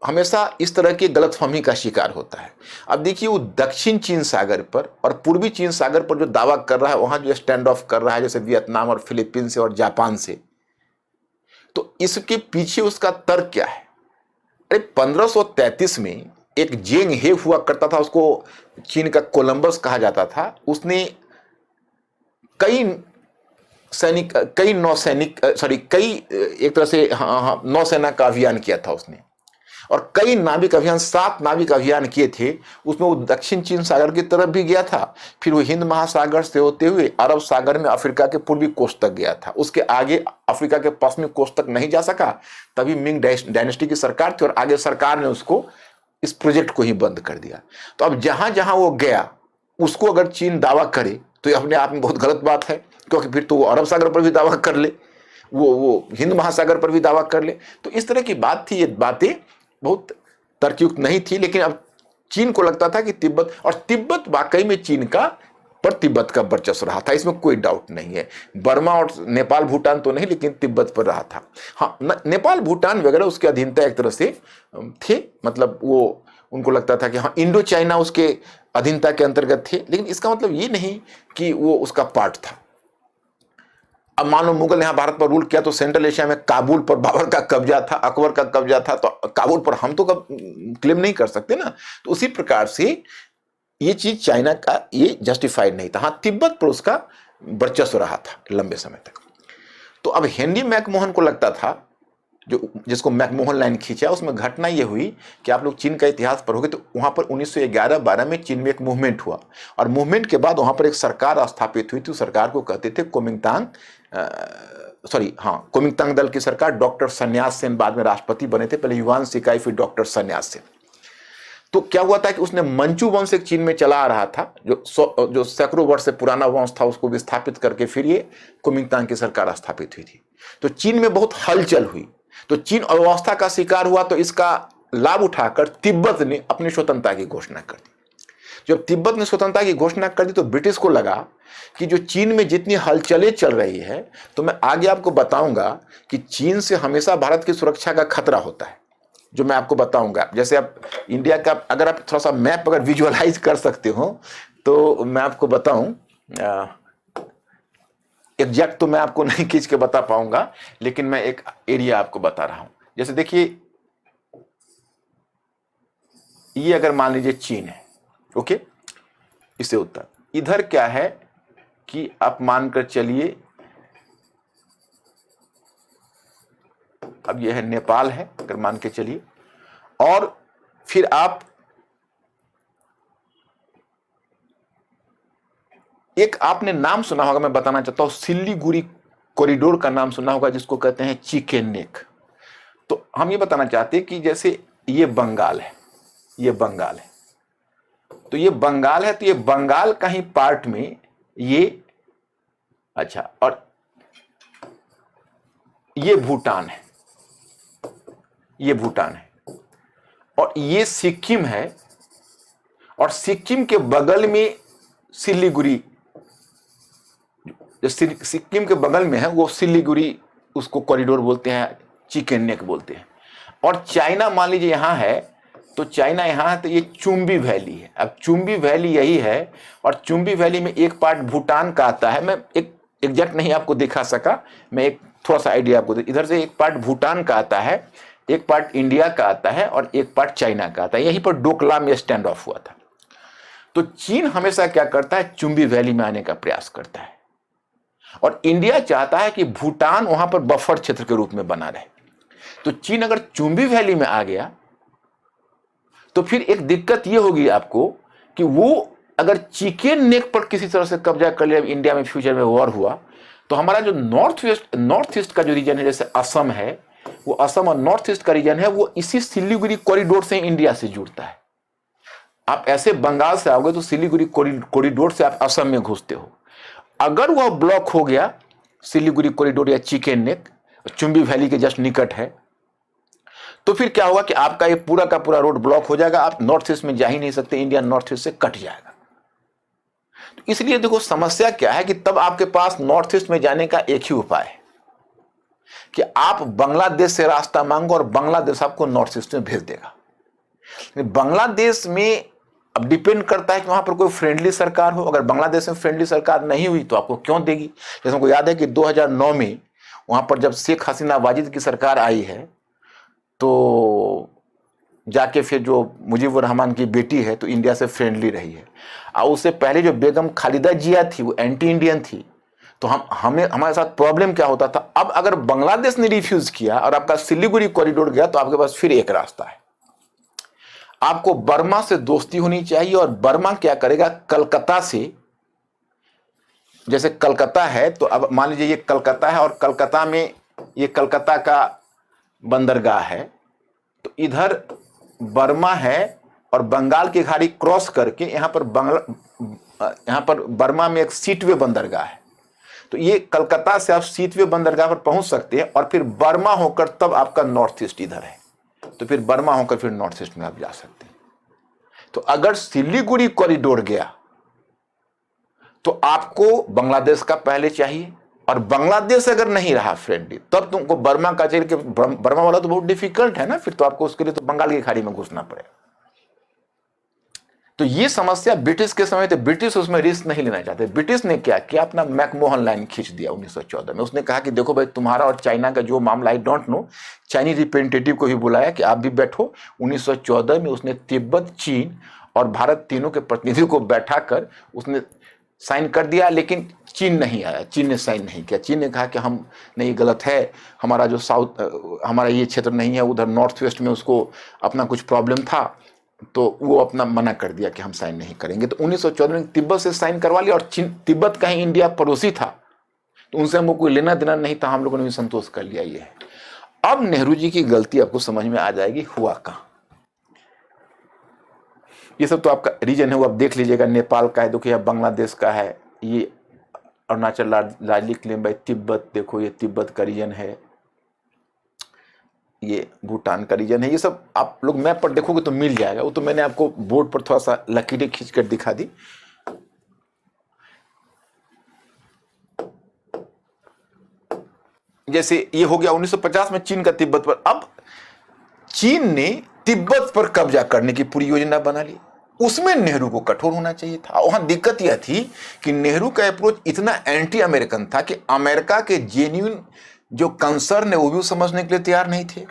हमेशा इस तरह की गलतफहमी का शिकार होता है। अब देखिए, वो दक्षिण चीन सागर पर और पूर्वी चीन सागर पर जो दावा कर रहा है, वहां जो स्टैंड ऑफ कर रहा है, जैसे वियतनाम और फिलीपींस से और जापान से, तो इसके पीछे उसका तर्क क्या है? अरे 1533 में एक जेंग हे हुआ करता था, उसको चीन का कोलंबस कहा जाता था। उसने कई एक तरह से नौसेना का अभियान किया था उसने, और कई नाविक अभियान, 7 नाविक अभियान किए थे। उसमें वो दक्षिण चीन सागर की तरफ भी गया था, फिर वो हिंद महासागर से होते हुए अरब सागर में अफ्रीका के पूर्वी कोस्ट तक गया था। उसके आगे अफ्रीका के पश्चिमी कोस्ट तक नहीं जा सका, तभी मिंग डायनेस्टी की सरकार थी और आगे सरकार ने उसको, इस प्रोजेक्ट को ही बंद कर दिया। तो अब जहां जहां वो गया उसको अगर चीन दावा करे तो ये अपने आप में बहुत गलत बात है, क्योंकि फिर तो वो अरब सागर पर भी दावा कर ले, वो हिंद महासागर पर भी दावा कर ले। तो इस तरह की बात थी। ये बातें बहुत तर्कयुक्त नहीं थी, लेकिन अब चीन को लगता था कि तिब्बत, और तिब्बत वाकई में चीन का, पर तिब्बत का वर्चस्व रहा था, इसमें कोई डाउट नहीं है। बर्मा और नेपाल भूटान तो नहीं, लेकिन तिब्बत पर रहा था। हाँ, नेपाल भूटान वगैरह उसके अधीनता एक तरह से थे, मतलब वो, उनको लगता था कि हाँ इंडो चाइना उसके अधीनता के अंतर्गत थे, लेकिन इसका मतलब ये नहीं कि वो उसका पार्ट था। अब मान लो मुगल यहाँ भारत पर रूल किया तो सेंट्रल एशिया में काबुल पर बाबर का कब्जा था, अकबर का कब्जा था, तो काबुल पर हम तो क्लेम नहीं कर सकते ना। तो उसी प्रकार से ये चीज चाइना का ये जस्टिफाइड नहीं था। हाँ, तिब्बत पर उसका वर्चस्व रहा था लंबे समय तक। तो अब हेनरी मैकमोहन को लगता था, जो जिसको मैकमोहन लाइन खींचा, उसमें घटना ये हुई कि आप लोग चीन का इतिहास पढ़ोगे तो वहाँ पर 1911-12 में चीन में एक मूवमेंट हुआ, और मूवमेंट के बाद वहाँ पर एक सरकार स्थापित हुई थी। उस सरकार को कहते थे कुमिंगतांग, कुमिंगतांग दल की सरकार। डॉक्टर सन्यास सेन बाद में राष्ट्रपति बने थे, पहले युवान शिकाई फिर डॉक्टर सन्यास सेन। तो क्या हुआ था कि उसने मंचू वंश एक चीन में चला आ रहा था, जो सैकड़ों वर्ष से पुराना वंश था, उसको विस्थापित करके फिर ये कुमिंगतांग की सरकार स्थापित हुई थी। तो चीन में बहुत हलचल हुई, तो चीन अव्यवस्था का शिकार हुआ। तो इसका लाभ उठाकर तिब्बत ने अपनी स्वतंत्रता की घोषणा कर दी। जब तिब्बत ने स्वतंत्रता की घोषणा कर दी तो ब्रिटिश को लगा कि जो चीन में जितनी हलचलें चल रही है, तो मैं आगे आपको बताऊंगा कि चीन से हमेशा भारत की सुरक्षा का खतरा होता है, जो मैं आपको बताऊंगा। जैसे आप इंडिया का अगर आप थोड़ा सा मैप अगर विजुअलाइज कर सकते हो तो मैं आपको बताऊं, एग्जैक्ट तो मैं आपको नहीं खींच के बता पाऊंगा, लेकिन मैं एक एरिया आपको बता रहा हूं। जैसे देखिए, ये अगर मान लीजिए चीन है, ओके, इससे उत्तर। इधर क्या है कि आप मानकर चलिए, अब यह है नेपाल है, अगर मान के चलिए, और फिर आप एक आपने नाम सुना होगा, मैं बताना चाहता हूं, सिल्लीगुड़ी कॉरिडोर का नाम सुना होगा, जिसको कहते हैं चिकेन नेक। तो हम ये बताना चाहते हैं कि जैसे ये बंगाल है, ये बंगाल है, तो ये बंगाल है, तो ये बंगाल का ही पार्ट में ये, अच्छा, और ये भूटान है, ये भूटान है, और ये सिक्किम है, और सिक्किम के बगल में सिल्लीगुड़ी, जो सिक्किम के बगल में है वो सिल्लीगुड़ी, उसको कॉरिडोर बोलते हैं, चिकेन नेक बोलते हैं। और चाइना मान लीजिए यहाँ है, तो चाइना यहाँ है, तो ये चुम्बी वैली है। अब चुम्बी वैली यही है, और चुम्बी वैली में एक पार्ट भूटान का आता है। मैं एक एग्जैक्ट नहीं आपको दिखा सका, मैं एक थोड़ा सा आइडिया आपको, इधर से एक पार्ट भूटान का आता है, एक पार्ट इंडिया का आता है, और एक पार्ट चाइना का आता है। यहीं पर डोकलाम में स्टैंड ऑफ हुआ था। तो चीन हमेशा क्या करता है, चुम्बी वैली में आने का प्रयास करता है, और इंडिया चाहता है कि भूटान वहां पर बफर क्षेत्र के रूप में बना रहे। तो चीन अगर चुम्बी वैली में आ गया तो फिर एक दिक्कत यह होगी आपको कि वो अगर चिकेन नेक पर किसी तरह से कब्जा कर लिया, इंडिया में फ्यूचर में वॉर हुआ, तो हमारा जो नॉर्थ ईस्ट का जो रीजन है, जैसे असम है, वो असम और नॉर्थ ईस्ट का रीजन है, वो इसी सिल्लीगुड़ी कॉरिडोर से इंडिया से जुड़ता है। आप ऐसे बंगाल से आओगे तो सिल्लीगुड़ी कॉरिडोर से आप असम में घुसते हो। अगर वह ब्लॉक हो गया, सिल्लीगुड़ी कॉरिडोर या चिकेन नेक चुम्बी वैली के जस्ट निकट है, तो फिर क्या होगा कि आपका ये पूरा का पूरा रोड ब्लॉक हो जाएगा, आप नॉर्थ ईस्ट में जा ही नहीं सकते, इंडिया नॉर्थ ईस्ट से कट जाएगा। तो इसलिए देखो समस्या क्या है कि तब आपके पास नॉर्थ ईस्ट में जाने का एक ही उपाय है कि आप बांग्लादेश से रास्ता मांगो, और बांग्लादेश आपको नॉर्थ ईस्ट में भेज देगा। बांग्लादेश में अब डिपेंड करता है कि वहां पर कोई फ्रेंडली सरकार हो। अगर बांग्लादेश में फ्रेंडली सरकार नहीं हुई तो आपको क्यों देगी। जैसे हमको याद है कि 2009 में वहां पर जब शेख हसीना वाजिद की सरकार आई है, तो जाके फिर जो मुजीबुर रहमान की बेटी है तो इंडिया से फ्रेंडली रही है, और उससे पहले जो बेगम खालिदा जिया थी वो एंटी इंडियन थी। तो हमारे साथ प्रॉब्लम क्या होता था, अब अगर बांग्लादेश ने रिफ्यूज किया और आपका सिल्लीगुड़ी कॉरिडोर गया तो आपके पास फिर एक रास्ता है, आपको बर्मा से दोस्ती होनी चाहिए, और बर्मा क्या करेगा, कलकत्ता से, जैसे कलकत्ता है तो अब मान लीजिए ये कलकत्ता है और कलकत्ता में ये कलकत्ता का बंदरगाह है, तो इधर बर्मा है और बंगाल की खाड़ी क्रॉस करके यहाँ पर बर्मा में एक सीटवे बंदरगाह है। तो ये कलकत्ता से आप सीटवे बंदरगाह पर पहुंच सकते हैं, और फिर बर्मा होकर तब आपका नॉर्थ ईस्ट इधर है, तो फिर बर्मा होकर फिर नॉर्थ ईस्ट में आप जा सकते हैं। तो अगर सिलीगुड़ी कॉरिडोर गया तो आपको बांग्लादेश का पहले चाहिए, और बांग्लादेश अगर नहीं रहा फ्रेंडली तब तुमको बर्मा का चाहिए, कि बर्मा वाला तो बहुत डिफिकल्ट है ना, फिर तो आपको उसके लिए तो बंगाल की खाड़ी में घुसना पड़ेगा। तो ये समस्या ब्रिटिश के समय थे, ब्रिटिश उसमें रिस्क नहीं लेना चाहते। ब्रिटिश ने क्या किया, अपना मैकमोहन लाइन खींच दिया 1914 में। उसने कहा कि देखो भाई, तुम्हारा और चाइना का जो मामला, I don't know, Chinese representative को भी बुलाया कि आप भी बैठो। 1914 में उसने तिब्बत, चीन और भारत तीनों के प्रतिनिधियों को बैठा कर उसने साइन कर दिया, लेकिन चीन नहीं आया, चीन ने साइन नहीं किया। चीन ने कहा कि हम नहीं, गलत है, हमारा जो हमारा ये क्षेत्र नहीं है, उधर नॉर्थ वेस्ट में उसको अपना कुछ प्रॉब्लम था, तो वो अपना मना कर दिया कि हम साइन नहीं करेंगे। तो 1914 में तिब्बत से साइन करवा लिया, और तिब्बत का ही इंडिया पड़ोसी था, तो उनसे हमको कोई लेना देना नहीं था, हम लोगों ने भी संतोष कर लिया। ये है। अब नेहरू जी की गलती आपको समझ में आ जाएगी, हुआ कहाँ। ये सब तो आपका रीजन है, वो आप देख लीजिएगा, नेपाल का है, देखो यह बांग्लादेश का है, ये Arunachal largely claim bye Tibet, देखो ये तिब्बत का रीजन है, ये भूटान का रीजन है। ये सब आप लोग मैप पर देखोगे तो मिल जाएगा, वो तो मैंने आपको बोर्ड पर थोड़ा सा लकीरें खींचकर दिखा दी। जैसे ये हो गया 1950 में चीन का तिब्बत पर। अब चीन ने तिब्बत पर कब्जा करने की पूरी योजना बना ली, उसमें नेहरू को कठोर होना चाहिए था। वहां दिक्कत यह थी कि नेहरू का अप्रोच इतना एंटी अमेरिकन था कि अमेरिका के जेन्युइन जो कंसर्न है वो भी समझने के लिए तैयार नहीं थे।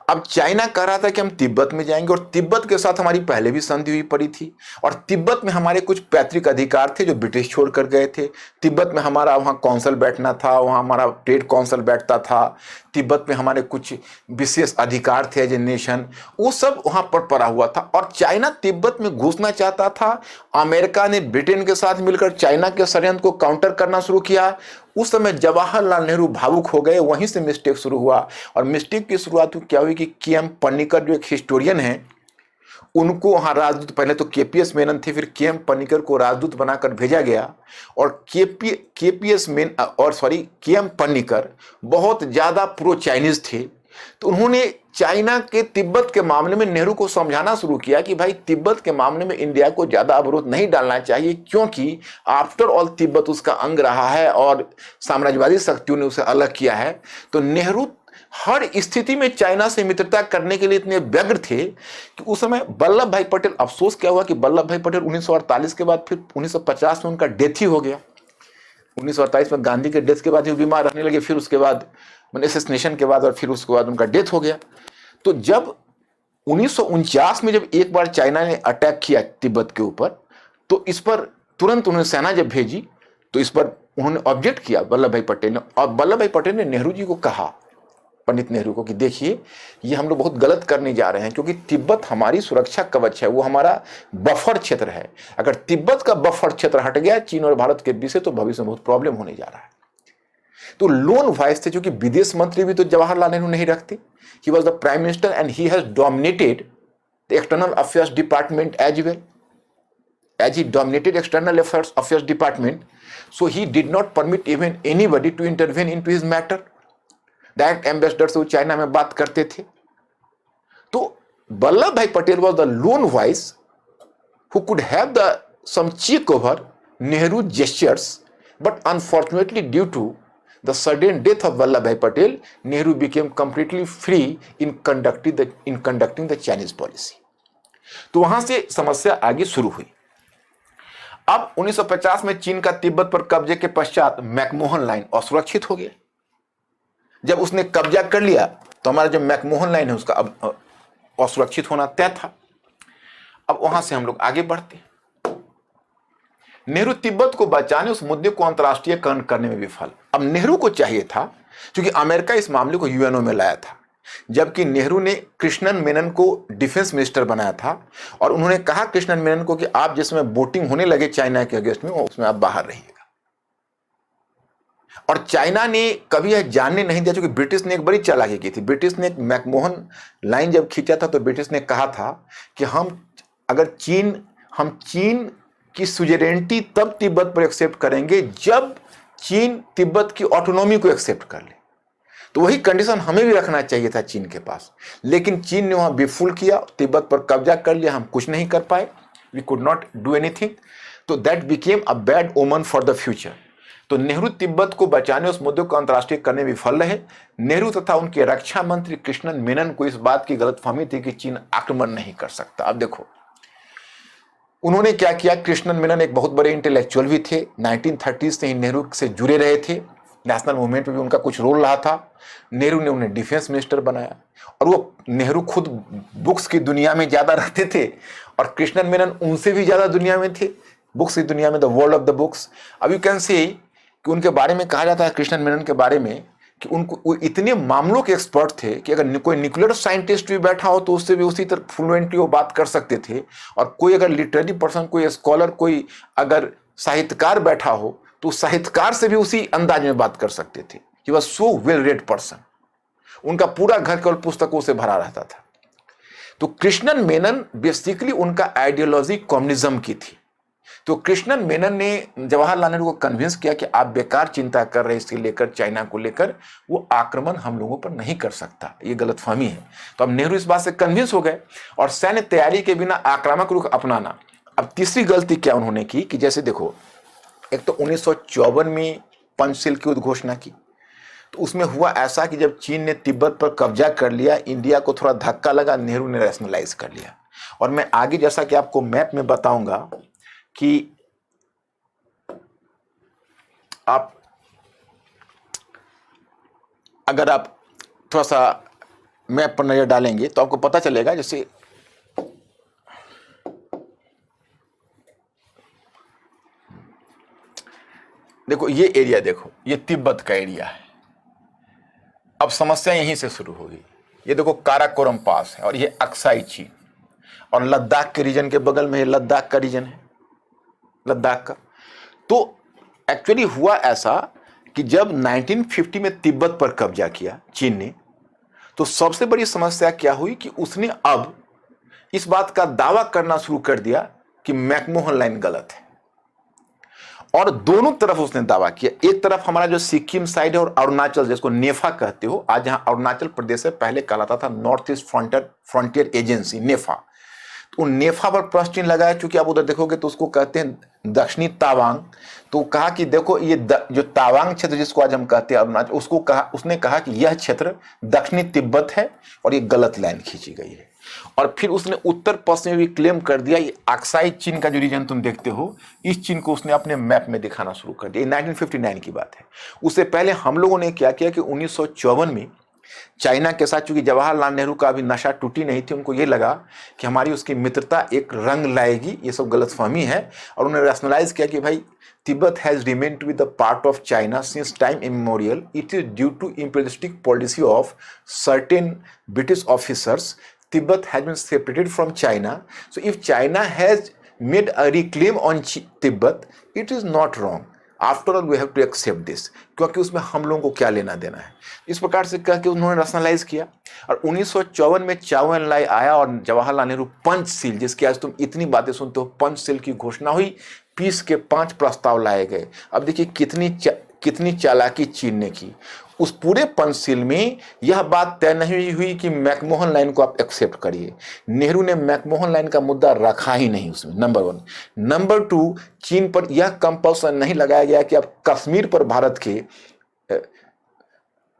अब चाइना कह रहा था कि हम तिब्बत में जाएंगे, और तिब्बत के साथ हमारी पहले भी संधि हुई पड़ी थी, और तिब्बत में हमारे कुछ पैतृक अधिकार थे जो ब्रिटिश छोड़ कर गए थे। तिब्बत में हमारा वहाँ कौंसल बैठना था, वहाँ हमारा ट्रेड कौंसल बैठता था, तिब्बत में हमारे कुछ विशेष अधिकार थे एज ए नेशन, वो सब वहाँ पर पड़ा हुआ था। और चाइना तिब्बत में घुसना चाहता था। अमेरिका ने ब्रिटेन के साथ मिलकर चाइना के षड्यंत्र को काउंटर करना शुरू किया। उस समय जवाहरलाल नेहरू भावुक हो गए, वहीं से मिस्टेक शुरू हुआ। और मिस्टेक की शुरुआत क्या हुई कि के.एम. पन्नीकर जो एक हिस्टोरियन है, उनको वहां राजदूत, पहले तो के.पी.एस. मेनन थे, फिर के.एम. पन्नीकर को राजदूत बनाकर भेजा गया। और के.एम. पन्नीकर बहुत ज्यादा प्रो चाइनीज थे, तो उन्होंने चाइना के तिब्बत के मामले में नेहरू को समझाना शुरू किया कि भाई तिब्बत के मामले में इंडिया को ज्यादा अवरोध नहीं डालना चाहिए, क्योंकि आफ्टर ऑल तिब्बत उसका अंग रहा है और साम्राज्यवादी शक्तियों ने उसे अलग किया है। तो नेहरू हर स्थिति में चाइना से मित्रता करने के लिए इतने व्यग्र थे कि उस समय वल्लभ भाई पटेल, अफसोस क्या हुआ कि वल्लभ भाई पटेल 1948 के बाद फिर 1950 में उनका डेथ ही हो गया। 1948 में गांधी के डेथ के बाद ही बीमार रहने लगे, फिर उसके बाद एसेसिनेशन के बाद, और फिर उसके बाद उनका डेथ हो गया। तो जब 1949 में जब एक बार चाइना ने अटैक किया तिब्बत के ऊपर, तो इस पर तुरंत उन्होंने सेना जब भेजी, तो इस पर उन्होंने ऑब्जेक्ट किया वल्लभ भाई पटेल ने। और वल्लभ भाई पटेल ने नेहरू जी को कहा, पंडित नेहरू को, कि देखिए ये हम लोग बहुत गलत करने जा रहे हैं, क्योंकि तिब्बत हमारी सुरक्षा कवच है, वो हमारा बफर क्षेत्र है। अगर तिब्बत का बफर क्षेत्र हट गया चीन और भारत के बीच से, तो भविष्य में बहुत प्रॉब्लम होने जा रहा है। तो लोन वॉइस थे, क्योंकि विदेश मंत्री भी तो जवाहरलाल नेहरू नहीं रखते। He was the prime minister and he has dominated the external affairs department as well as he dominated external affairs department, so he did not permit even anybody to intervene into his matter. Direct ambassador से वो China में बात करते थे। तो वल्लभ भाई Patel was the lone voice who could have the some cheek over Nehru gestures, but unfortunately due to the sudden death of Vallabhbhai Patel, Nehru became completely free in conducting the Chinese policy. तो वहां से समस्या आगे शुरू हुई। अब 1950 में चीन का तिब्बत पर कब्जे के पश्चात मैकमोहन लाइन असुरक्षित हो गया। जब उसने कब्जा कर लिया तो हमारा जो मैकमोहन लाइन है उसका अब असुरक्षित होना तय था। अब वहां से हम लोग आगे बढ़ते हैं। नेहरू तिब्बत को बचाने उस मुद्दे को अंतर्राष्ट्रीयकरण करने में विफल। अब नेहरू को चाहिए था, क्योंकि अमेरिका इस मामले को यूएनओ में लाया था, जबकि नेहरू ने कृष्णन मेनन को डिफेंस मिनिस्टर बनाया था और उन्होंने कहा कृष्णन मेनन को कि आप जिसमें वोटिंग होने लगे चाइना के अगेंस्ट में, उसमें आप बाहर रहिएगा। और चाइना ने कभी यह जानने नहीं दिया, क्योंकि ब्रिटिश ने एक बड़ी चालाकी की थी। ब्रिटिश ने मैकमोहन लाइन जब खींचा था तो ब्रिटिश ने कहा था कि हम चीन की सुजेरेनिटी तब तिब्बत पर एक्सेप्ट करेंगे जब चीन तिब्बत की ऑटोनॉमी को एक्सेप्ट कर ले। तो वही कंडीशन हमें भी रखना चाहिए था चीन के पास, लेकिन चीन ने वहां बेफुल किया, तिब्बत पर कब्जा कर लिया, हम कुछ नहीं कर पाए, we could not do anything. तो that became a bad omen for the future. तो नेहरू तिब्बत को बचाने, उस मुद्दे को अंतर्राष्ट्रीय करने में विफल रहे। नेहरू तथा उनके रक्षा मंत्री कृष्णन मेनन को इस बात की गलतफहमी थी कि चीन आक्रमण नहीं कर सकता। अब देखो उन्होंने क्या किया। कृष्णन मेनन एक बहुत बड़े इंटेलेक्चुअल भी थे, 1930 से ही नेहरू से जुड़े रहे थे, नेशनल मूवमेंट में भी उनका कुछ रोल रहा था। नेहरू ने उन्हें डिफेंस मिनिस्टर बनाया और वो नेहरू खुद बुक्स की दुनिया में ज्यादा रहते थे और कृष्णन मेनन उनसे भी ज्यादा दुनिया में थे, बुक्स की दुनिया में, the world of the books. अब यू कैन से कि उनके बारे में कहा जाता है, कृष्णन मेनन के बारे में, कि उनको वो इतने मामलों के एक्सपर्ट थे कि अगर कोई न्यूक्लियर साइंटिस्ट भी बैठा हो तो उससे भी उसी तरह फ्लुएंटली वो बात कर सकते थे। और कोई अगर लिटरेरी पर्सन, कोई स्कॉलर, कोई अगर साहित्यकार बैठा हो तो साहित्यकार से भी उसी अंदाज में बात कर सकते थे। He was so well read person. उनका पूरा घर केवल पुस्तकों से भरा रहता था। तो कृष्णन मेनन बेसिकली उनका आइडियोलॉजी कम्युनिज्म की थी। तो कृष्णन मेनन ने जवाहरलाल नेहरू को कन्विंस किया कि आप बेकार चिंता कर रहे इसके लेकर, चाइना को लेकर, वो आक्रमण हम लोगों पर नहीं कर सकता, ये गलतफहमी है। तो अब नेहरू इस बात से कन्विंस हो गए और सैन्य तैयारी के बिना आक्रामक रुख अपनाना। अब तीसरी गलती क्या उन्होंने की कि जैसे देखो, एक तो 1954 में पंचशील की उद्घोषणा की। तो उसमें हुआ ऐसा कि जब चीन ने तिब्बत पर कब्जा कर लिया, इंडिया को थोड़ा धक्का लगा, नेहरू ने रैशनलाइज कर लिया। और मैं आगे जैसा कि आपको मैप में बताऊंगा कि अगर आप थोड़ा सा मैप पर नजर डालेंगे तो आपको पता चलेगा। जैसे देखो ये एरिया, देखो ये तिब्बत का एरिया है। अब समस्या यहीं से शुरू होगी। ये देखो काराकोरम पास है और ये अक्साई चीन, और लद्दाख के रीजन के बगल में लद्दाख का रीजन है, लद्दाख का। तो एक्चुअली हुआ ऐसा कि जब 1950 में तिब्बत पर कब्जा किया चीन ने, तो सबसे बड़ी समस्या क्या हुई कि उसने अब इस बात का दावा करना शुरू कर दिया कि मैकमोहन लाइन गलत है। और दोनों तरफ उसने दावा किया। एक तरफ हमारा जो सिक्किम साइड है और अरुणाचल, जिसको नेफा कहते हो, आज यहाँ अरुणाचल प्रदेश से पहले कहलाता था नॉर्थ ईस्ट फ्रंटियर एजेंसी, नेफा। तो नेफा पर प्रश्न चिन्ह लगाया, चूंकि आप उधर देखोगे तो उसको कहते हैं दक्षिणी तावांग। तो कहा कि देखो ये जो तावांग क्षेत्र जिसको आज हम कहते हैं अरुणाचल, उसने कहा कि यह क्षेत्र दक्षिणी तिब्बत है और ये गलत लाइन खींची गई है। और फिर उसने उत्तर पश्चिम में भी क्लेम कर दिया। ये अक्साई चीन का जो रीजन तुम देखते हो, इस चीन को उसने अपने मैप में दिखाना शुरू कर दिया। 1959 की बात है। उससे पहले हम लोगों ने क्या किया कि 1954 में चाइना के साथ, चूंकि जवाहरलाल नेहरू का अभी नशा टूटी नहीं थी, उनको ये लगा कि हमारी उसकी मित्रता एक रंग लाएगी, ये सब गलतफहमी है। और उन्होंने रैशनलाइज किया कि भाई Tibet has remained to be the part of China since time immemorial. It is due to imperialistic policy of certain British officers. Tibet has been separated from China. So if China has made a reclaim on Tibet, it is not wrong. After all, we have to accept this. क्योंकि उसमें हम लोगों को क्या लेना देना है। इस प्रकार से कह के उन्होंने रैशनलाइज किया। और 1954 में चाओ एन लाई आया और जवाहरलाल नेहरू पंचशील, जिसकी आज तुम इतनी बातें सुनते हो, पंचशील की घोषणा हुई। पीस के 5 प्रस्ताव लाए गए। अब देखिए कितनी चालाकी चीन ने की। उस पूरे पंचशील में यह बात तय नहीं हुई कि मैकमोहन लाइन को आप एक्सेप्ट करिए। नेहरू ने मैकमोहन लाइन का मुद्दा रखा ही नहीं उसमें, नंबर 1। नंबर 2, चीन पर यह कंपल्सन नहीं लगाया गया कि आप कश्मीर पर भारत के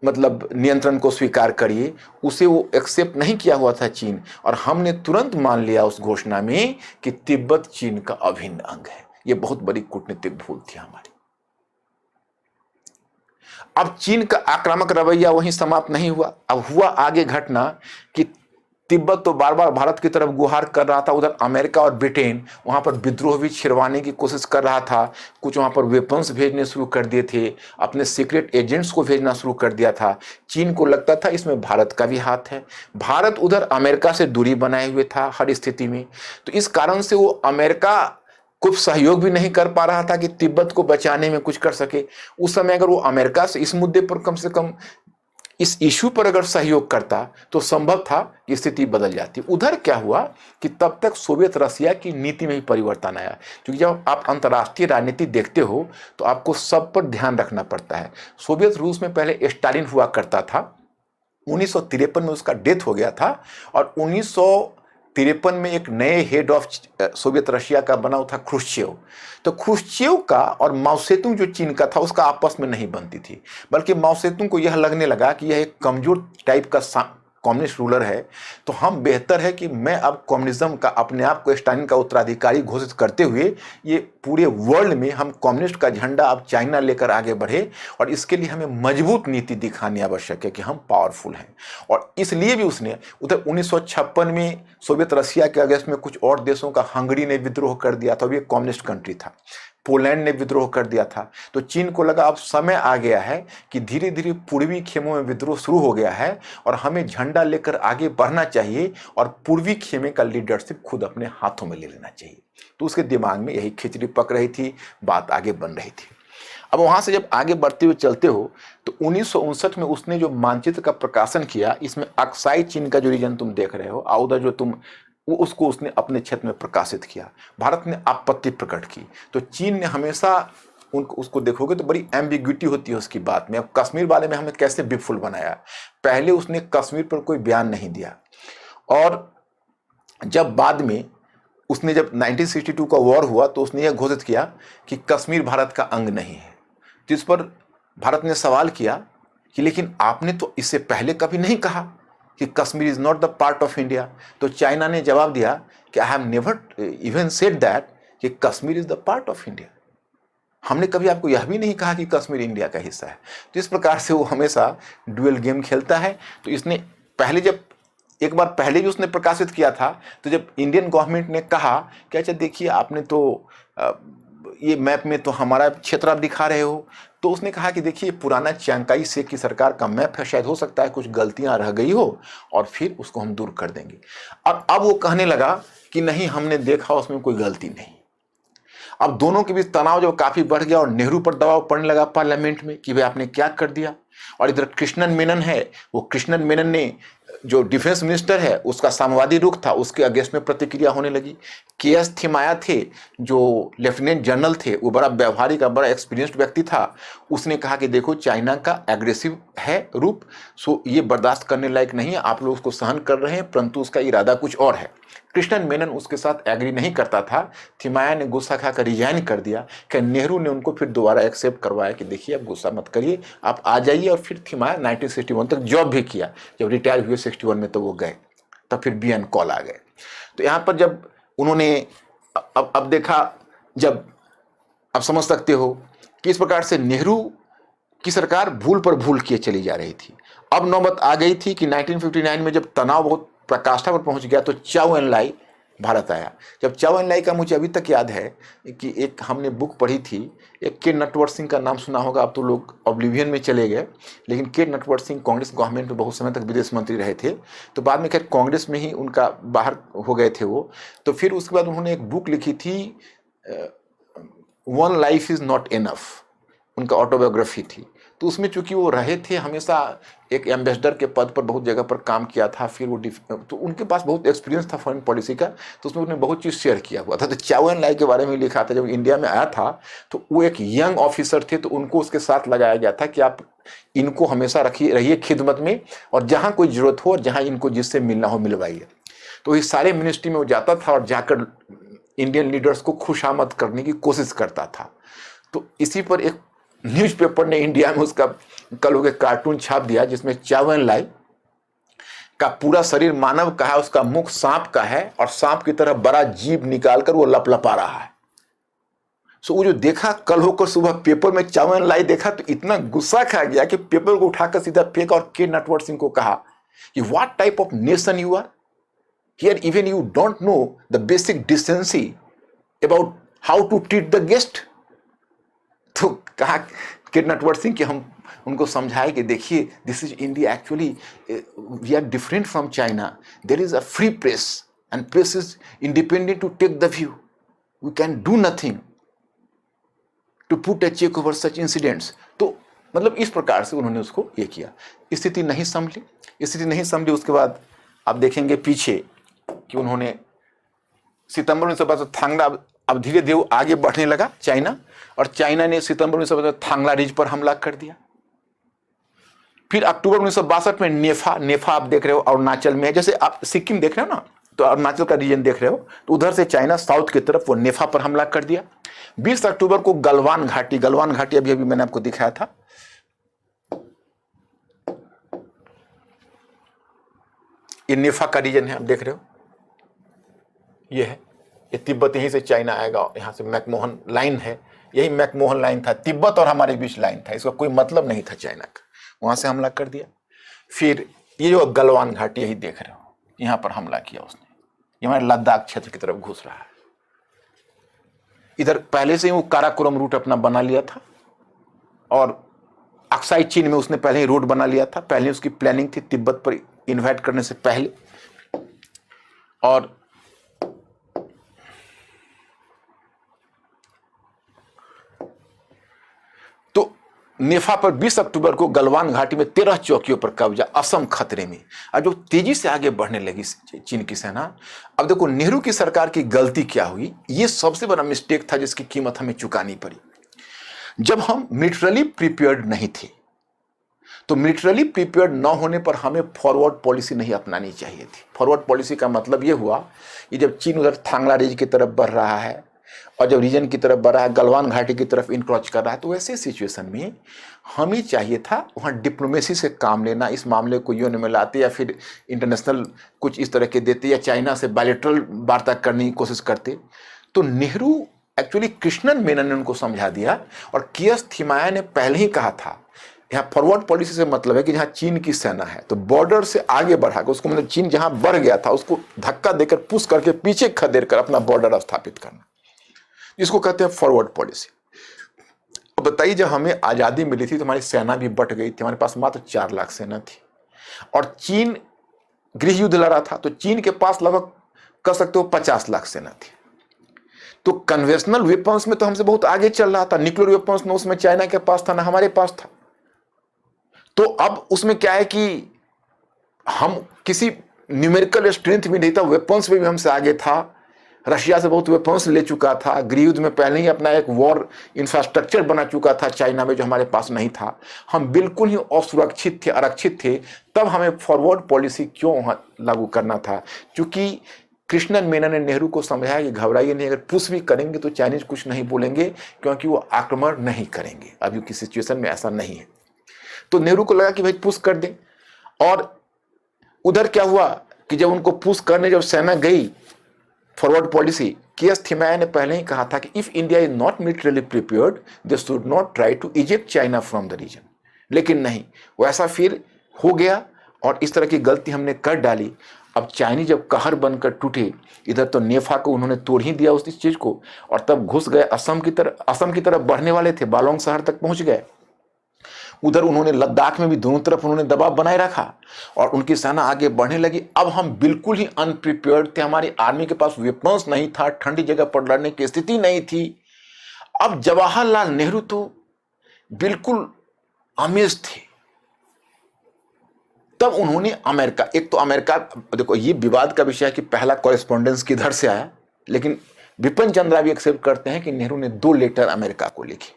मतलब नियंत्रण को स्वीकार करिए। उसे वो एक्सेप्ट नहीं किया हुआ था चीन, और हमने तुरंत मान लिया उस घोषणा में कि तिब्बत चीन का अभिन्न अंग है। ये बहुत बड़ी कूटनीतिक भूल थी हमारी। अब चीन का आक्रामक रवैया वहीं समाप्त नहीं हुआ। अब हुआ आगे घटना कि तिब्बत तो बार बार भारत की तरफ गुहार कर रहा था, उधर अमेरिका और ब्रिटेन वहाँ पर विद्रोह भी छिड़वाने की कोशिश कर रहा था, कुछ वहाँ पर वेपन्स भेजने शुरू कर दिए थे, अपने सीक्रेट एजेंट्स को भेजना शुरू कर दिया था। चीन को लगता था इसमें भारत का भी हाथ है, भारत उधर अमेरिका से दूरी बनाए हुए था हर स्थिति में, तो इस कारण से वो अमेरिका कुछ सहयोग भी नहीं कर पा रहा था कि तिब्बत को बचाने में कुछ कर सके। उस समय अगर वो अमेरिका से इस मुद्दे पर कम से कम इस इशू पर अगर सहयोग करता तो संभव था कि स्थिति बदल जाती। उधर क्या हुआ कि तब तक सोवियत रसिया की नीति में ही परिवर्तन आया, क्योंकि जब आप अंतर्राष्ट्रीय राजनीति देखते हो तो आपको सब पर ध्यान रखना पड़ता है। सोवियत रूस में पहले स्टालिन हुआ करता था, 1953 में उसका डेथ हो गया था, और 1953 में एक नए हेड ऑफ सोवियत रशिया का बना था क्रुश्चेव। तो क्रुश्चेव का और माओ सेतुंग जो चीन का था उसका आपस में नहीं बनती थी, बल्कि माओ सेतुंग को यह लगने लगा कि यह एक कमजोर टाइप का कम्युनिस्ट रूलर है, तो हम बेहतर है कि मैं अब कम्युनिज्म का अपने आप को स्टालिन का उत्तराधिकारी घोषित करते हुए ये पूरे वर्ल्ड में हम कम्युनिस्ट का झंडा अब चाइना लेकर आगे बढ़े, और इसके लिए हमें मजबूत नीति दिखानी आवश्यक है कि हम पावरफुल हैं। और इसलिए भी उसने उधर 1956 में सोवियत रशिया के अगेंस्ट में कुछ और देशों का, हंगरी ने विद्रोह कर दिया था, वो एक कम्युनिस्ट कंट्री था, पोलैंड ने विद्रोह कर दिया था। तो चीन को लगा अब समय आ गया है कि धीरे धीरे पूर्वी खेमों में विद्रोह शुरू हो गया है और हमें झंडा लेकर आगे बढ़ना चाहिए और पूर्वी खेमे का लीडरशिप खुद अपने हाथों में ले लेना चाहिए। तो उसके दिमाग में यही खिचड़ी पक रही थी, बात आगे बन रही थी। अब वहां से जब आगे बढ़ते हुए चलते हो तो 1959 में उसने जो मानचित्र का प्रकाशन किया, इसमें अक्साई चीन का जो रीजन तुम देख रहे हो, आउदा जो तुम, वो उसको उसने अपने क्षेत्र में प्रकाशित किया। भारत ने आपत्ति प्रकट की, तो चीन ने हमेशा उनको, उसको देखोगे तो बड़ी एम्बिग्विटी होती है उसकी बात में। अब कश्मीर वाले में हमें कैसे विफुल बनाया, पहले उसने कश्मीर पर कोई बयान नहीं दिया, और जब बाद में उसने जब 1962 का वॉर हुआ तो उसने यह घोषित किया कि कश्मीर भारत का अंग नहीं है। जिस पर भारत ने सवाल किया कि लेकिन आपने तो इससे पहले कभी नहीं कहा कि Kashmir is not the part of India. तो चाइना ने जवाब दिया कि I have never even said that कि Kashmir is the part of India, हमने कभी आपको यह भी नहीं कहा कि कश्मीर इंडिया का हिस्सा है। तो इस प्रकार से वो हमेशा डुअल गेम खेलता है। तो इसने पहले, जब एक बार पहले भी उसने प्रकाशित किया था, तो जब इंडियन गवर्नमेंट ने कहा कि अच्छा देखिए आपने तो ये मैप में तो हमारा क्षेत्र आप दिखा रहे हो, तो उसने कहा कि देखिए पुराना चियांकाई शेख की सरकार का मैप है, शायद हो सकता है कुछ गलतियां रह गई हो और फिर उसको हम दूर कर देंगे। और अब वो कहने लगा कि नहीं, हमने देखा उसमें कोई गलती नहीं। अब दोनों के बीच तनाव जब काफी बढ़ गया और नेहरू पर दबाव पड़ने लगा पार्लियामेंट में कि भाई आपने क्या कर दिया। और इधर कृष्णन मेनन है, वो कृष्णन मेनन ने जो डिफेंस मिनिस्टर है उसका साम्यवादी रुख था, उसके अगेंस्ट में प्रतिक्रिया होने लगी। के.एस. थिमाया थे जो लेफ्टिनेंट जनरल थे, वो बड़ा व्यवहारिक, बड़ा एक्सपीरियंस्ड व्यक्ति था। उसने कहा कि देखो चाइना का एग्रेसिव है रूप, सो ये बर्दाश्त करने लायक नहीं है, आप लोग उसको सहन कर रहे हैं परंतु उसका इरादा कुछ और है। कृष्णन मेनन उसके साथ एग्री नहीं करता था। थिमाया ने गुस्सा खाकर रिजाइन कर दिया कि नेहरू ने उनको फिर दोबारा एक्सेप्ट करवाया कि देखिए आप गुस्सा मत करिए, आप आ जाइए। और फिर थिमाया 1961 तक जॉब भी किया, जब रिटायर हुए 61 में तो वो गए, तब फिर बी एन कॉल आ गए। तो यहाँ पर जब उन्होंने अब देखा, जब आप समझ सकते हो कि इस प्रकार से नेहरू की सरकार भूल पर भूल किए चली जा रही थी। अब नौबत आ गई थी कि 1959 में जब तनाव बहुत प्रकाष्ठा पर पहुंच गया तो चाओ एन लाई भारत आया। जब चाओ एन लाई का मुझे अभी तक याद है कि एक हमने बुक पढ़ी थी, एक के नटवर सिंह का नाम सुना होगा, अब तो लोग ऑब्लिवियन में चले गए, लेकिन के नटवर सिंह कांग्रेस गवर्नमेंट में बहुत समय तक विदेश मंत्री रहे थे। तो बाद में खैर कांग्रेस में ही उनका बाहर हो गए थे वो। तो फिर उसके बाद उन्होंने एक बुक लिखी थी, one life is not enough, उनका ऑटोबायोग्राफी थी। तो उसमें चूंकि वो रहे थे, हमेशा एक एम्बेसडर के पद पर बहुत जगह पर काम किया था, फिर वो तो उनके पास बहुत एक्सपीरियंस था फॉरेन पॉलिसी का, तो उसमें उन्होंने बहुत चीज़ शेयर किया हुआ था। तो चाओ एन लाई के बारे में लिखा था, जब इंडिया में आया था तो वो एक यंग ऑफिसर थे, तो उनको उसके साथ लगाया गया था कि आप इनको हमेशा रहिए खिदमत में, और जहाँ कोई ज़रूरत हो और जहाँ इनको जिससे मिलना हो मिलवाइए। तो इस सारे मिनिस्ट्री में वो जाता था और जाकर इंडियन लीडर्स को खुशामद करने की कोशिश करता था। तो इसी पर एक न्यूज़पेपर ने इंडिया में उसका कल हो गया कार्टून छाप दिया, जिसमें चाओ एन लाई का पूरा शरीर मानव का है, उसका मुख सांप का है और सांप की तरह बड़ा जीभ निकालकर वो लपलपा रहा है। सो वो जो देखा कल होकर सुबह पेपर में चाओ एन लाई देखा तो इतना गुस्सा खा गया कि पेपर को उठाकर सीधा फेंका और के नटवर सिंह को कहा कि what type of nation you are, Here even you don't know the basic decency about how to treat the guest. तो कहा कि नटवर सिंह कि हम उनको समझाए कि देखिए this is India, actually we are different from China, there is a free press and press is independent to take the view, we can do nothing to put a check over such incidents. तो मतलब इस प्रकार से उन्होंने उसको ये किया। स्थिति नहीं संभली। उसके बाद आप देखेंगे पीछे कि उन्होंने सितंबर 1952 थांगला, अब धीरे धीरे आगे बढ़ने लगा चाइना, और चाइना ने सितंबर 1952 थांगला रिज पर हमला कर दिया। फिर अक्टूबर 1962 में नेफा आप देख रहे हो अरुणाचल में, जैसे आप सिक्किम देख रहे हो ना, तो अरुणाचल का रीजन देख रहे हो, तो उधर से चाइना साउथ की तरफ वो नेफा पर हमला कर दिया। 20 अक्टूबर को गलवान घाटी अभी मैंने आपको दिखाया था, ये नेफा का रीजन है, आप देख रहे हो, ये है, ये तिब्बत, यहीं से चाइना आएगा, यहां से मैकमोहन लाइन है, यही मैकमोहन लाइन था, तिब्बत और हमारे बीच लाइन था, इसका कोई मतलब नहीं था चाइना का, वहां से हमला कर दिया। फिर ये जो गलवान घाटी यही देख रहे हो, यहां पर हमला किया उसने, ये हमारे लद्दाख क्षेत्र की तरफ घुस रहा है। इधर पहले से ही वो काराकोरम रूट अपना बना लिया था, और अक्साई चीन में उसने पहले ही रोड बना लिया था, पहले उसकी प्लानिंग थी तिब्बत पर इन्वाइट करने से पहले। और तो नेफा पर 20 अक्टूबर को गलवान घाटी में 13 चौकियों पर कब्जा, असम खतरे में। अब जो तेजी से आगे बढ़ने लगी चीन की सेना, अब देखो नेहरू की सरकार की गलती क्या हुई, ये सबसे बड़ा मिस्टेक था जिसकी कीमत हमें चुकानी पड़ी। जब हम मिलिटरली प्रिपेयर्ड नहीं थे, तो मिलिटरली प्रिपेयर्ड न होने पर हमें फॉरवर्ड पॉलिसी नहीं अपनानी चाहिए थी। फॉरवर्ड पॉलिसी का मतलब यह हुआ कि जब चीन उधर थांगला रीज की तरफ बढ़ रहा है और जब रीजन की तरफ बढ़ रहा है, गलवान घाटी की तरफ इनक्रोच कर रहा है, तो ऐसे सिचुएशन में हमें चाहिए था वहाँ डिप्लोमेसी से काम लेना, इस मामले को यूएन में लाते या फिर इंटरनेशनल कुछ इस तरह के देते, या चाइना से बायलैटरल वार्ता करने की कोशिश करते। तो नेहरू एक्चुअली कृष्णन मेनन ने उनको समझा दिया, और के.एस. थिमाया ने पहले ही कहा था, यहाँ फॉरवर्ड पॉलिसी से मतलब है कि जहाँ चीन की सेना है तो बॉर्डर से आगे बढ़ा कर उसको, मतलब चीन जहाँ बढ़ गया था उसको धक्का देकर पुश करके पीछे खदेड़ कर अपना बॉर्डर स्थापित करना, इसको कहते हैं फॉरवर्ड पॉलिसी। तो बताइए, जब हमें आज़ादी मिली थी तो हमारी सेना भी बढ़ गई थी, हमारे पास मात्र 4 लाख सेना थी, और चीन गृह युद्ध लड़ा था, तो चीन के पास लगभग कह सकते हो 50 लाख सेना थी। तो कन्वेंशनल वेपन्स में तो हमसे बहुत आगे चल रहा था, न्यूक्लियर वेपन्स में उसमें चाइना के पास था ना हमारे पास था। तो अब उसमें क्या है कि हम किसी न्यूमेरिकल स्ट्रेंथ भी नहीं था, वेपन्स में भी हमसे आगे था, रशिया से बहुत वेपन्स ले चुका था, गृह युद्ध में पहले ही अपना एक वॉर इंफ्रास्ट्रक्चर बना चुका था चाइना में, जो हमारे पास नहीं था। हम बिल्कुल ही असुरक्षित थे, आरक्षित थे। तब हमें फॉरवर्ड पॉलिसी क्यों वहाँ लागू करना था? क्योंकि कृष्णन मेनन ने नेहरू को समझाया कि घबराइए नहीं, अगर पुश भी करेंगे तो चाइनीज कुछ नहीं बोलेंगे, क्योंकि वो आक्रमण नहीं करेंगे। अभी की सिचुएशन में ऐसा नहीं है। तो नेहरू को लगा कि भाई पुश कर दें। और उधर क्या हुआ कि जब उनको पुश करने जब सेना गई, फॉरवर्ड पॉलिसी, के.एस. थिमाया ने पहले ही कहा था कि if India is not militarily prepared they should not try to eject China from the region. लेकिन नहीं, वैसा फिर हो गया और इस तरह की गलती हमने कर डाली। अब चाइनीज जब कहर बनकर टूटे, इधर तो नेफा को उन्होंने तोड़ ही दिया उस चीज को, और तब घुस गए असम की तरफ बढ़ने वाले थे, बालोंग शहर तक पहुंच गए। उधर उन्होंने लद्दाख में भी दोनों तरफ उन्होंने दबाव बनाए रखा और उनकी सेना आगे बढ़ने लगी। अब हम बिल्कुल ही अनप्रिपेयर्ड थे, हमारी आर्मी के पास वेपन्स नहीं था, ठंडी जगह पर लड़ने की स्थिति नहीं थी। अब जवाहरलाल नेहरू तो बिल्कुल अमेज थे। तब उन्होंने अमेरिका, एक तो अमेरिका, देखो ये विवाद का विषय है कि पहला कॉरेस्पॉन्डेंस किधर से आया, लेकिन बिपिन चंद्रा भी एक्सेप्ट करते हैं कि नेहरू ने 2 लेटर अमेरिका को लिखे।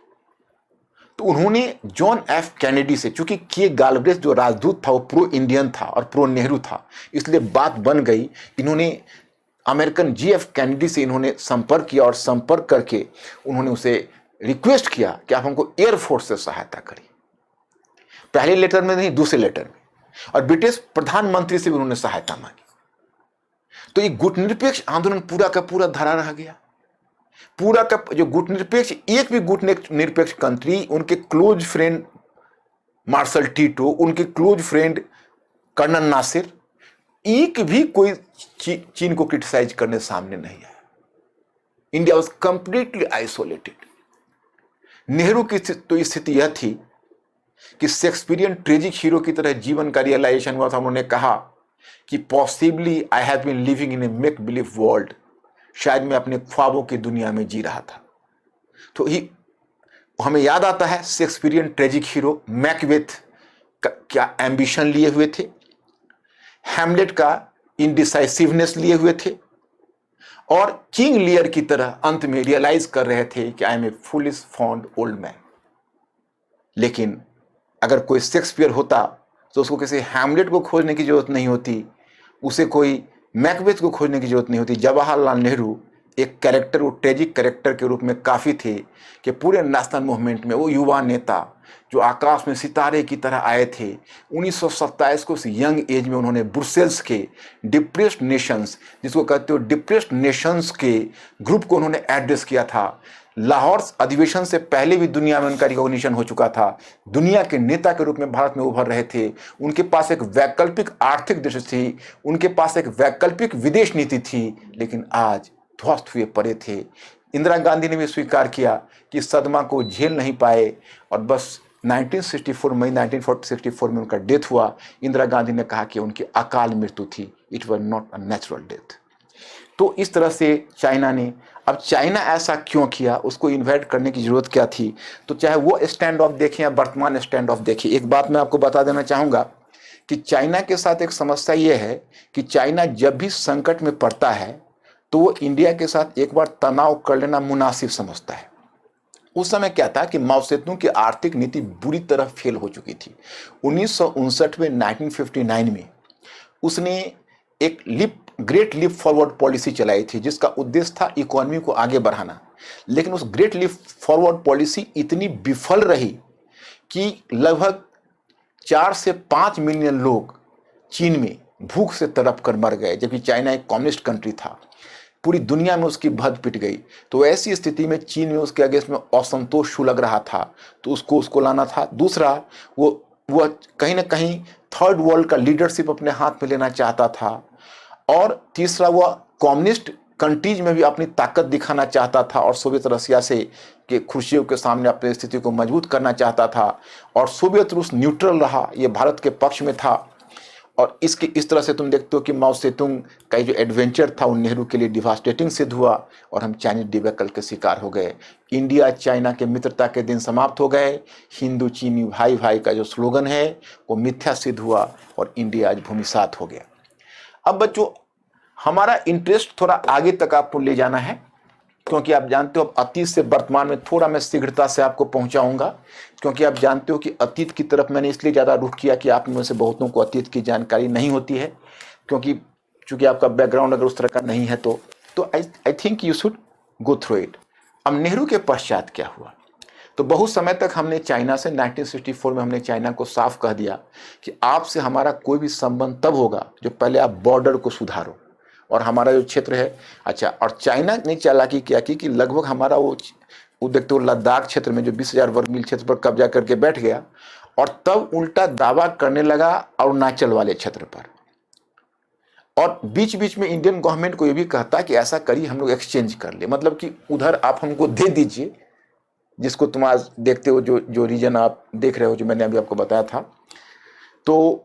तो उन्होंने जॉन एफ कैनेडी से, चूंकि के गालब्रेथ जो राजदूत था वो प्रो इंडियन था और प्रो नेहरू था, इसलिए बात बन गई। इन्होंने अमेरिकन जी.एफ. कैनेडी से इन्होंने संपर्क किया और संपर्क करके उन्होंने उसे रिक्वेस्ट किया कि आप हमको एयरफोर्स से सहायता करिए। पहले लेटर में नहीं, दूसरे लेटर में। और ब्रिटिश प्रधानमंत्री से भी उन्होंने सहायता मांगी। तो ये गुटनिरपेक्ष आंदोलन पूरा का पूरा धरा रह गया। पूरा का जो गुटनिरपेक्ष, एक भी गुटनिरपेक्ष कंट्री, उनके क्लोज फ्रेंड मार्शल टीटो, उनके क्लोज फ्रेंड कर्नल नासिर, एक भी कोई चीन को क्रिटिसाइज करने सामने नहीं आया। India was completely isolated. Nehru की तो स्थिति यह थी कि शेक्सपियरियन ट्रेजिक हीरो की तरह जीवन का रियलाइजेशन हुआ था। उन्होंने कहा कि possibly I have been living in a make believe world, शायद मैं अपने ख्वाबों की दुनिया में जी रहा था। तो ही हमें याद आता है शेक्सपियरियन ट्रेजिक हीरो मैकबेथ क्या एम्बिशन लिए हुए थे, हैमलेट का इनडिसाइसिवनेस लिए हुए थे, और किंग लियर की तरह अंत में रियलाइज कर रहे थे कि I am a foolish fond old man. लेकिन अगर कोई शेक्सपियर होता तो उसको किसी हैमलेट को खोजने की जरूरत नहीं होती, उसे कोई मैकबेथ को खोजने की जरूरत नहीं होती। जवाहरलाल नेहरू एक कैरेक्टर, वो ट्रेजिक कैरेक्टर के रूप में काफ़ी थे कि पूरे नेशनल मूवमेंट में वो युवा नेता जो आकाश में सितारे की तरह आए थे। 1927 को उस यंग एज में उन्होंने ब्रुसेल्स के डिप्रेस्ड नेशंस, जिसको कहते हो डिप्रेस्ड नेशंस के ग्रुप को उन्होंने एड्रेस किया था। लाहौर अधिवेशन से पहले भी दुनिया में उनका रिकॉग्निशन हो चुका था। दुनिया के नेता के रूप में भारत में उभर रहे थे। उनके पास एक वैकल्पिक आर्थिक दृष्टि थी, उनके पास एक वैकल्पिक विदेश नीति थी, लेकिन आज ध्वस्त हुए पड़े थे। इंदिरा गांधी ने भी स्वीकार किया कि सदमा को झेल नहीं पाए और बस 1964 मई 1964 में उनका डेथ हुआ। इंदिरा गांधी ने कहा कि उनकी अकाल मृत्यु थी, it was not a natural death. तो इस तरह से चाइना ने, अब चाइना ऐसा क्यों किया, उसको इन्वाइट करने की जरूरत क्या थी? तो चाहे वो स्टैंड ऑफ देखें या वर्तमान स्टैंड ऑफ देखें, एक बात मैं आपको बता देना चाहूँगा कि चाइना के साथ एक समस्या ये है कि चाइना जब भी संकट में पड़ता है तो वो इंडिया के साथ एक बार तनाव कर लेना मुनासिब समझता है। उस समय क्या था कि माओ सेतुंग की आर्थिक नीति बुरी तरह फेल हो चुकी थी। 1959 में 1959 में उसने एक ग्रेट लीप फॉरवर्ड पॉलिसी चलाई थी, जिसका उद्देश्य था इकोनॉमी को आगे बढ़ाना। लेकिन उस ग्रेट लीप फॉरवर्ड पॉलिसी इतनी विफल रही कि लगभग 4 से 5 मिलियन लोग चीन में भूख से तड़प कर मर गए, जबकि चाइना एक कम्युनिस्ट कंट्री था। पूरी दुनिया में उसकी भद पिट गई। तो ऐसी स्थिति में चीन में उसके अगेंस्ट में असंतोष सुलग रहा था, तो उसको लाना था। दूसरा, वो कहीं ना कहीं थर्ड वर्ल्ड का लीडरशिप अपने हाथ में लेना चाहता था। और तीसरा, वह कम्युनिस्ट कंट्रीज में भी अपनी ताकत दिखाना चाहता था और सोवियत रशिया से के खुर्शियों के सामने अपनी स्थिति को मजबूत करना चाहता था। और सोवियत रूस न्यूट्रल रहा, ये भारत के पक्ष में था। और इस तरह से तुम देखते हो कि माओ सेतुंग का जो एडवेंचर था वो नेहरू के लिए डिवास्टेटिंग सिद्ध हुआ और हम चाइनीज डिबेकल के शिकार हो गए। इंडिया चाइना के मित्रता के दिन समाप्त हो गए। हिंदू चीनी भाई भाई का जो स्लोगन है वो मिथ्या सिद्ध हुआ और इंडिया आज भूमिसात हो गया। अब बच्चों, हमारा इंटरेस्ट थोड़ा आगे तक आपको ले जाना है, क्योंकि आप जानते हो अब अतीत से वर्तमान में थोड़ा मैं शीघ्रता से आपको पहुंचाऊंगा, क्योंकि आप जानते हो कि अतीत की तरफ मैंने इसलिए ज़्यादा रुख किया कि आप में से बहुतों को अतीत की जानकारी नहीं होती है, क्योंकि चूंकि आपका बैकग्राउंड अगर उस तरह का नहीं है तो I think you should go through it. अब नेहरू के पश्चात क्या हुआ? तो बहुत समय तक हमने चाइना से 1964 में हमने चाइना को साफ कह दिया कि आपसे हमारा कोई भी संबंध तब होगा जो पहले आप बॉर्डर को सुधारो और हमारा जो क्षेत्र है। अच्छा, और चाइना ने चालाकी क्या की कि लगभग हमारा वो देखते हो लद्दाख क्षेत्र में जो 20,000 वर्ग मील क्षेत्र पर कब्जा करके बैठ गया, और तब उल्टा दावा करने लगा अरुणाचल वाले क्षेत्र पर। और बीच बीच में इंडियन गवर्नमेंट को ये भी कहता कि ऐसा करिए, हम लोग एक्सचेंज कर ले, मतलब कि उधर आप हमको दे दीजिए, जिसको तुम आज देखते हो, जो रीजन आप देख रहे हो, जो मैंने अभी आपको बताया था, तो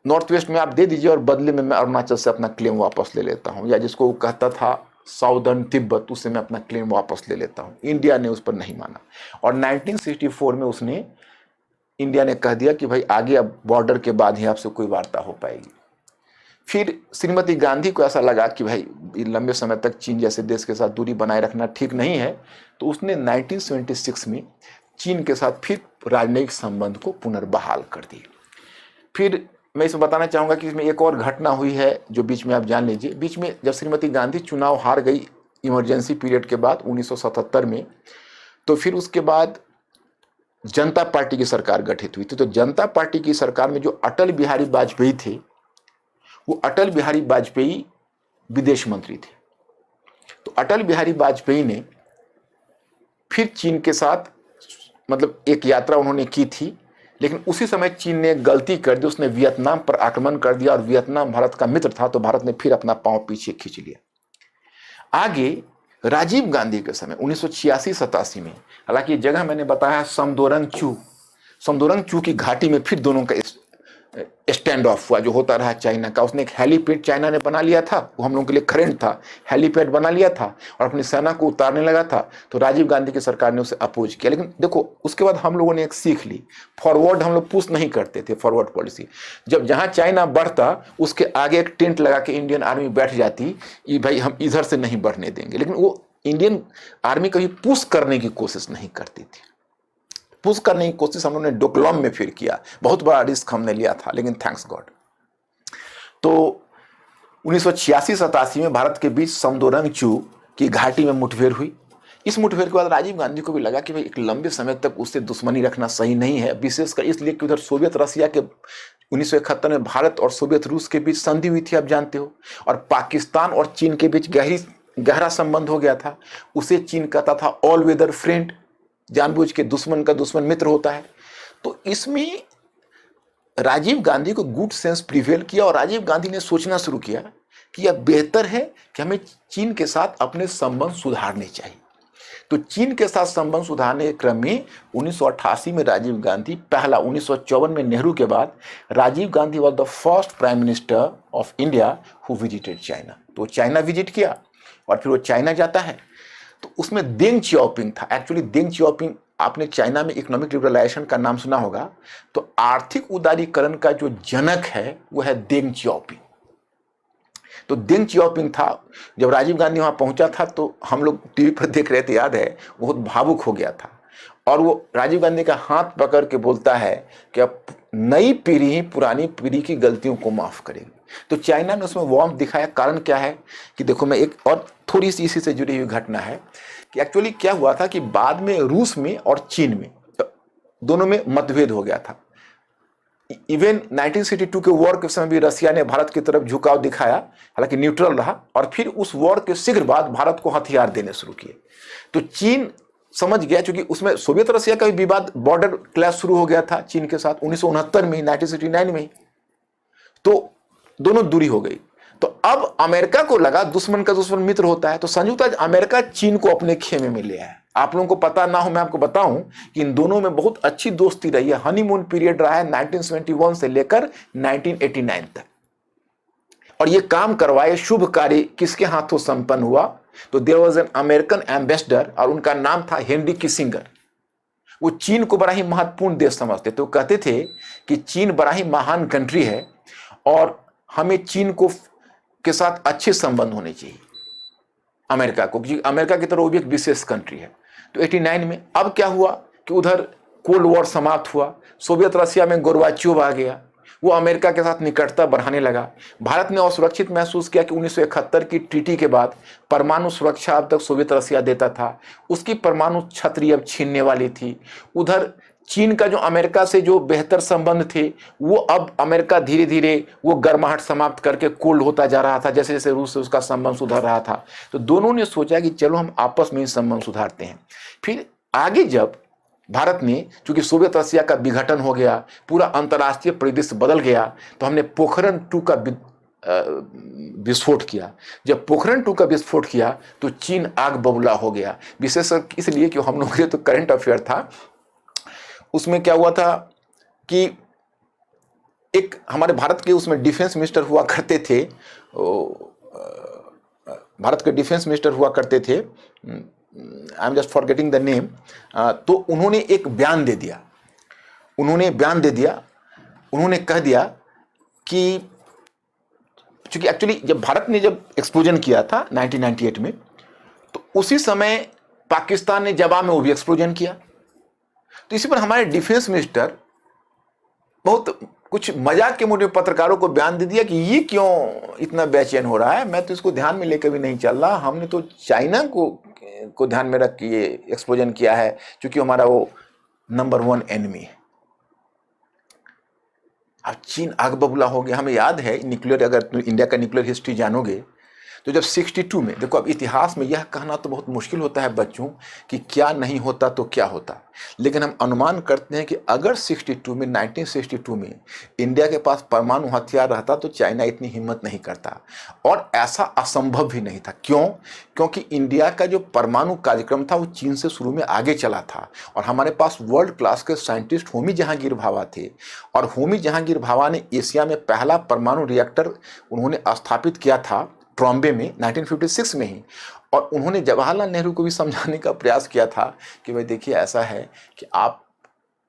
नॉर्थ वेस्ट में आप दे दीजिए और बदले में मैं अरुणाचल से अपना क्लेम वापस ले लेता हूँ, या जिसको वो कहता था साउदर्न तिब्बत, उससे मैं अपना क्लेम वापस ले लेता हूँ। इंडिया ने उस पर नहीं माना और 1964 में इंडिया ने कह दिया कि भाई आगे अब बॉर्डर के बाद ही आपसे कोई वार्ता हो पाएगी। फिर श्रीमती गांधी को ऐसा लगा कि भाई लंबे समय तक चीन जैसे देश के साथ दूरी बनाए रखना ठीक नहीं है, तो उसने 1976 में चीन के साथ फिर राजनयिक संबंध को पुनर्बहाल कर दिए। फिर मैं इसमें बताना चाहूँगा कि इसमें एक और घटना हुई है जो बीच में आप जान लीजिए। बीच में जब श्रीमती गांधी चुनाव हार गई इमरजेंसी पीरियड के बाद 1977 में, तो फिर उसके बाद जनता पार्टी की सरकार गठित हुई थी। तो जनता पार्टी की सरकार में जो अटल बिहारी वाजपेयी थे, वो अटल बिहारी वाजपेयी विदेश मंत्री थे। तो अटल बिहारी वाजपेयी ने फिर चीन के साथ मतलब एक यात्रा उन्होंने की थी लेकिन उसी समय चीन ने गलती कर दी, उसने वियतनाम पर आक्रमण कर दिया और वियतनाम भारत का मित्र था, तो भारत ने फिर अपना पांव पीछे खींच लिया। आगे राजीव गांधी के समय 1986-87 में, हालांकि जगह मैंने बताया समदोरंग चू की घाटी में फिर दोनों का स्टैंड ऑफ हुआ, जो होता रहा चाइना का। उसने एक हेलीपैड चाइना ने बना लिया था, वो हम लोगों के लिए खरेंट था, हेलीपैड बना लिया था और अपनी सेना को उतारने लगा था, तो राजीव गांधी की सरकार ने उसे अपोज किया। लेकिन देखो उसके बाद हम लोगों ने एक सीख ली, फॉरवर्ड हम लोग पुश नहीं करते थे, फॉरवर्ड पॉलिसी। जब जहां चाइना बढ़ता उसके आगे एक टेंट लगा के इंडियन आर्मी बैठ जाती, ये भाई हम इधर से नहीं बढ़ने देंगे। लेकिन वो इंडियन आर्मी कभी पुश करने की कोशिश नहीं करती थी। पुश करने की कोशिश हम लोगों ने डोकलाम में फिर किया, बहुत बड़ा रिस्क हमने लिया था, लेकिन थैंक्स गॉड। तो 1986-87 में भारत के बीच समदोरंग चू की घाटी में मुठभेड़ हुई। इस मुठभेड़ के बाद राजीव गांधी को भी लगा कि भाई एक लंबे समय तक उससे दुश्मनी रखना सही नहीं है, विशेषकर इसलिए कि उधर सोवियत रसिया के 1971 में भारत और सोवियत रूस के बीच संधि हुई थी, आप जानते हो, और पाकिस्तान और चीन के बीच गहरा संबंध हो गया था। उसे चीन कहता था ऑल वेदर फ्रेंड, जानबूझ के दुश्मन का दुश्मन मित्र होता है। तो इसमें राजीव गांधी को गुड सेंस प्रिवेल किया और राजीव गांधी ने सोचना शुरू किया कि यह बेहतर है कि हमें चीन के साथ अपने संबंध सुधारने चाहिए। तो चीन के साथ संबंध सुधारने के क्रम में 1988 में राजीव गांधी पहला, 1954 में नेहरू के बाद Rajiv Gandhi was the first prime minister of India who visited China. तो चाइना विजिट किया और फिर वो चाइना जाता है, तो उसमें देंग चियाओपिंग था। एक्चुअली देंग चियाओपिंग, आपने चाइना में इकोनॉमिक लिबरलाइजेशन का नाम सुना होगा, तो आर्थिक उदारीकरण का जो जनक है वो है देंग चियाओपिंग। तो देंग चियाओपिंग था। जब राजीव गांधी वहां पहुंचा था तो हम लोग टीवी पर देख रहे थे, याद है, बहुत भावुक हो गया था। और वो राजीव गांधी का हाथ पकड़ के बोलता है कि अब नई पीढ़ी ही पुरानी पीढ़ी की गलतियों को माफ करेगी। तो चाइना ने उसमें वार्म दिखाया। कारण क्या है कि देखो, मैं एक और थोड़ी सी इसी से जुड़ी हुई घटना है कि एक्चुअली क्या हुआ था कि बाद में रूस में और चीन में दोनों में मतभेद हो गया था। इवन 1962 के वॉर के समय भी रसिया ने भारत की तरफ झुकाव दिखाया, हालांकि न्यूट्रल रहा, और फिर उस वॉर के शीघ्र बाद भारत को हथियार देने शुरू किए। तो चीन समझ गया, क्योंकि उसमें सोवियत रसिया का भी विवाद, बॉर्डर क्लैश शुरू हो गया था चीन के साथ 1969 में, 1969 में, तो दोनों दूरी हो गई। तो अब अमेरिका को लगा दुश्मन का दुश्मन मित्र होता है, तो संयुक्त राज्य अमेरिका चीन को अपने खेमे में ले आया। आप लोगों को पता ना हो, मैं आपको बताऊं कि इन दोनों में बहुत अच्छी दोस्ती रही है। हनीमून पीरियड रहा है 1971 से लेकर 1989 तक। और ये काम करवाए, शुभ कार्य किसके हाथों संपन्न हुआ? तो there was an American ambassador और उनका नाम था हेनरी किसिंगर। वो चीन को बड़ा ही महत्वपूर्ण देश समझते थे। वो कहते थे कि चीन बड़ा ही महान कंट्री है और हमें चीन को के साथ अच्छे संबंध होने चाहिए अमेरिका को, क्योंकि अमेरिका की तरह वो भी एक विशेष कंट्री है। तो 89 में अब क्या हुआ कि उधर कोल्ड वॉर समाप्त हुआ, सोवियत रसिया में गोर्बाचोव आ गया, वो अमेरिका के साथ निकटता बढ़ाने लगा। भारत ने असुरक्षित महसूस किया कि 1971 की ट्रीटी के बाद परमाणु सुरक्षा अब तक सोवियत रसिया देता था, उसकी परमाणु छतरी अब छीनने वाली थी। उधर चीन का जो अमेरिका से जो बेहतर संबंध थे, वो अब अमेरिका धीरे धीरे वो गर्माहट समाप्त करके कोल्ड होता जा रहा था, जैसे जैसे रूस से उसका संबंध सुधर रहा था। तो दोनों ने सोचा कि चलो हम आपस में ही संबंध सुधारते हैं। फिर आगे जब भारत ने, चूंकि सोवियत रसिया का विघटन हो गया, पूरा अंतर्राष्ट्रीय परिदृश्य बदल गया, तो हमने पोखरण 2 का विस्फोट किया। जब पोखरण 2 का विस्फोट किया तो चीन आग बबूला हो गया, विशेषकर इसलिए कि हम लोगों के तो करंट अफेयर था। उसमें क्या हुआ था कि एक हमारे भारत के उसमें डिफेंस मिनिस्टर हुआ करते थे, भारत के डिफेंस मिनिस्टर हुआ करते थे, I am just forgetting the name. तो उन्होंने एक बयान दे दिया, उन्होंने कह दिया कि चूंकि एक्चुअली जब भारत ने जब एक्सप्लोजन किया था 1998 में, तो उसी समय पाकिस्तान ने जवाब में वो भी एक्सप्लोजन किया। तो इसी पर हमारे डिफेंस मिनिस्टर बहुत कुछ मजाक के मूड में पत्रकारों को बयान दे दिया कि ये क्यों इतना बेचैन हो रहा है, मैं तो इसको ध्यान में लेकर भी नहीं चल रहा, हमने तो चाइना को ध्यान में रख के ये एक्सप्लोजन किया है, क्योंकि हमारा वो नंबर 1 एनिमी है। अब चीन आग बबूला हो गया। हमें याद है न्यूक्लियर, अगर इंडिया का न्यूक्लियर हिस्ट्री जानोगे तो जब 62 में, देखो अब इतिहास में यह कहना तो बहुत मुश्किल होता है बच्चों कि क्या नहीं होता तो क्या होता, लेकिन हम अनुमान करते हैं कि अगर 62 में 1962 में इंडिया के पास परमाणु हथियार रहता तो चाइना इतनी हिम्मत नहीं करता, और ऐसा असंभव भी नहीं था। क्यों? क्योंकि इंडिया का जो परमाणु कार्यक्रम था वो चीन से शुरू में आगे चला था, और हमारे पास वर्ल्ड क्लास के साइंटिस्ट होमी जहांगीर भाभा थे, और होमी जहांगीर भाभा ने एशिया में पहला परमाणु रिएक्टर उन्होंने स्थापित किया था ट्रॉम्बे में 1956 में ही। और उन्होंने जवाहरलाल नेहरू को भी समझाने का प्रयास किया था कि भाई देखिए ऐसा है कि आप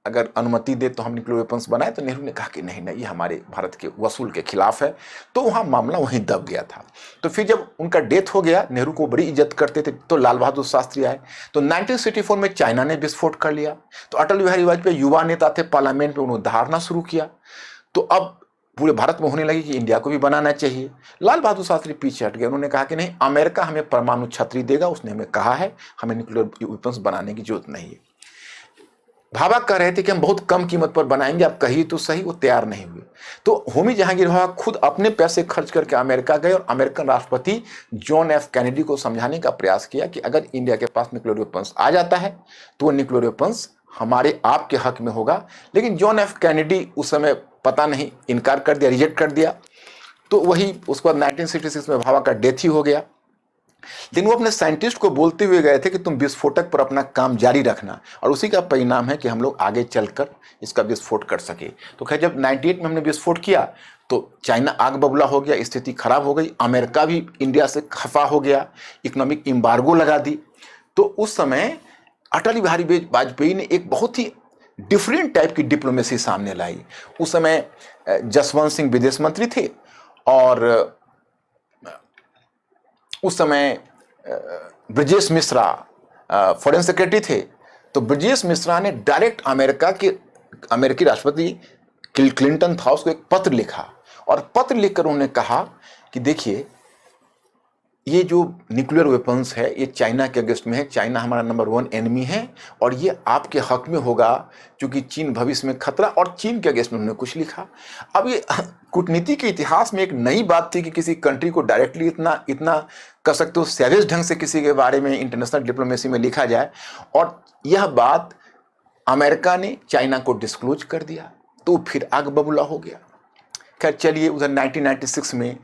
अगर अनुमति दे तो हम न्यूक्लियर वेपन्स बनाए, तो नेहरू ने कहा कि नहीं नहीं, ये हमारे भारत के वसूल के खिलाफ है। तो वहाँ मामला वहीं दब गया था। तो फिर जब उनका डेथ हो गया, नेहरू को बड़ी इज्जत करते थे, तो लाल बहादुर शास्त्री आए, तो 1964 में चाइना ने विस्फोट कर लिया। तो अटल बिहारी वाजपेयी युवा नेता थे, पार्लियामेंट में उन्होंने धारणा शुरू किया। तो अब पूरे भारत में होने लगी कि इंडिया को भी बनाना चाहिए। लाल बहादुर शास्त्री पीछे हट गए, उन्होंने कहा कि नहीं, अमेरिका हमें परमाणु छतरी देगा, उसने हमें कहा है, हमें न्यूक्लियर वेपन्स बनाने की जरूरत नहीं है। भाभा कह रहे थे कि हम बहुत कम कीमत पर बनाएंगे, आप कहिए तो सही, वो तैयार नहीं हुए। तो होमी जहांगीर भाभा खुद अपने पैसे खर्च करके अमेरिका गए और अमेरिकन राष्ट्रपति जॉन एफ कैनेडी को समझाने का प्रयास किया कि अगर इंडिया के पास न्यूक्लियर वेपन्स आ जाता है तो वो न्यूक्लियर वेपन्स हमारे आपके हक में होगा। लेकिन जॉन एफ कैनेडी उस समय पता नहीं इनकार कर दिया, रिजेक्ट कर दिया। तो वही उसके बाद 1966 में भाभा का डेथ ही हो गया। लेकिन वो अपने साइंटिस्ट को बोलते हुए गए थे कि तुम विस्फोटक पर अपना काम जारी रखना, और उसी का परिणाम है कि हम लोग आगे चलकर इसका विस्फोट कर सके। तो खैर जब 98 में हमने विस्फोट किया तो चाइना आग बबूला हो गया, स्थिति खराब हो गई, अमेरिका भी इंडिया से खफा हो गया, इकोनॉमिक एम्बार्गो लगा दी। तो उस समय अटल बिहारी वाजपेयी ने एक बहुत ही डिफरेंट टाइप की डिप्लोमेसी सामने लाई। उस समय जसवंत सिंह विदेश मंत्री थे, और उस समय ब्रजेश मिश्रा फॉरेन सेक्रेटरी थे। तो ब्रजेश मिश्रा ने डायरेक्ट अमेरिकी राष्ट्रपति क्लिंटन था उसको एक पत्र लिखा, और पत्र लिखकर उन्होंने कहा कि देखिए ये जो न्यूक्लियर वेपन्स है ये चाइना के अगेंस्ट में है, चाइना हमारा नंबर 1 एनिमी है, और ये आपके हक में होगा क्योंकि चीन भविष्य में खतरा, और चीन के अगेंस्ट में उन्होंने कुछ लिखा। अब ये कूटनीति के इतिहास में एक नई बात थी कि किसी कंट्री को डायरेक्टली इतना कर सकते हो सैवेज ढंग से किसी के बारे में इंटरनेशनल डिप्लोमेसी में लिखा जाए, और यह बात अमेरिका ने चाइना को डिस्क्लोज कर दिया, तो फिर आग बबूला हो गया। खैर चलिए, उधर 1996 में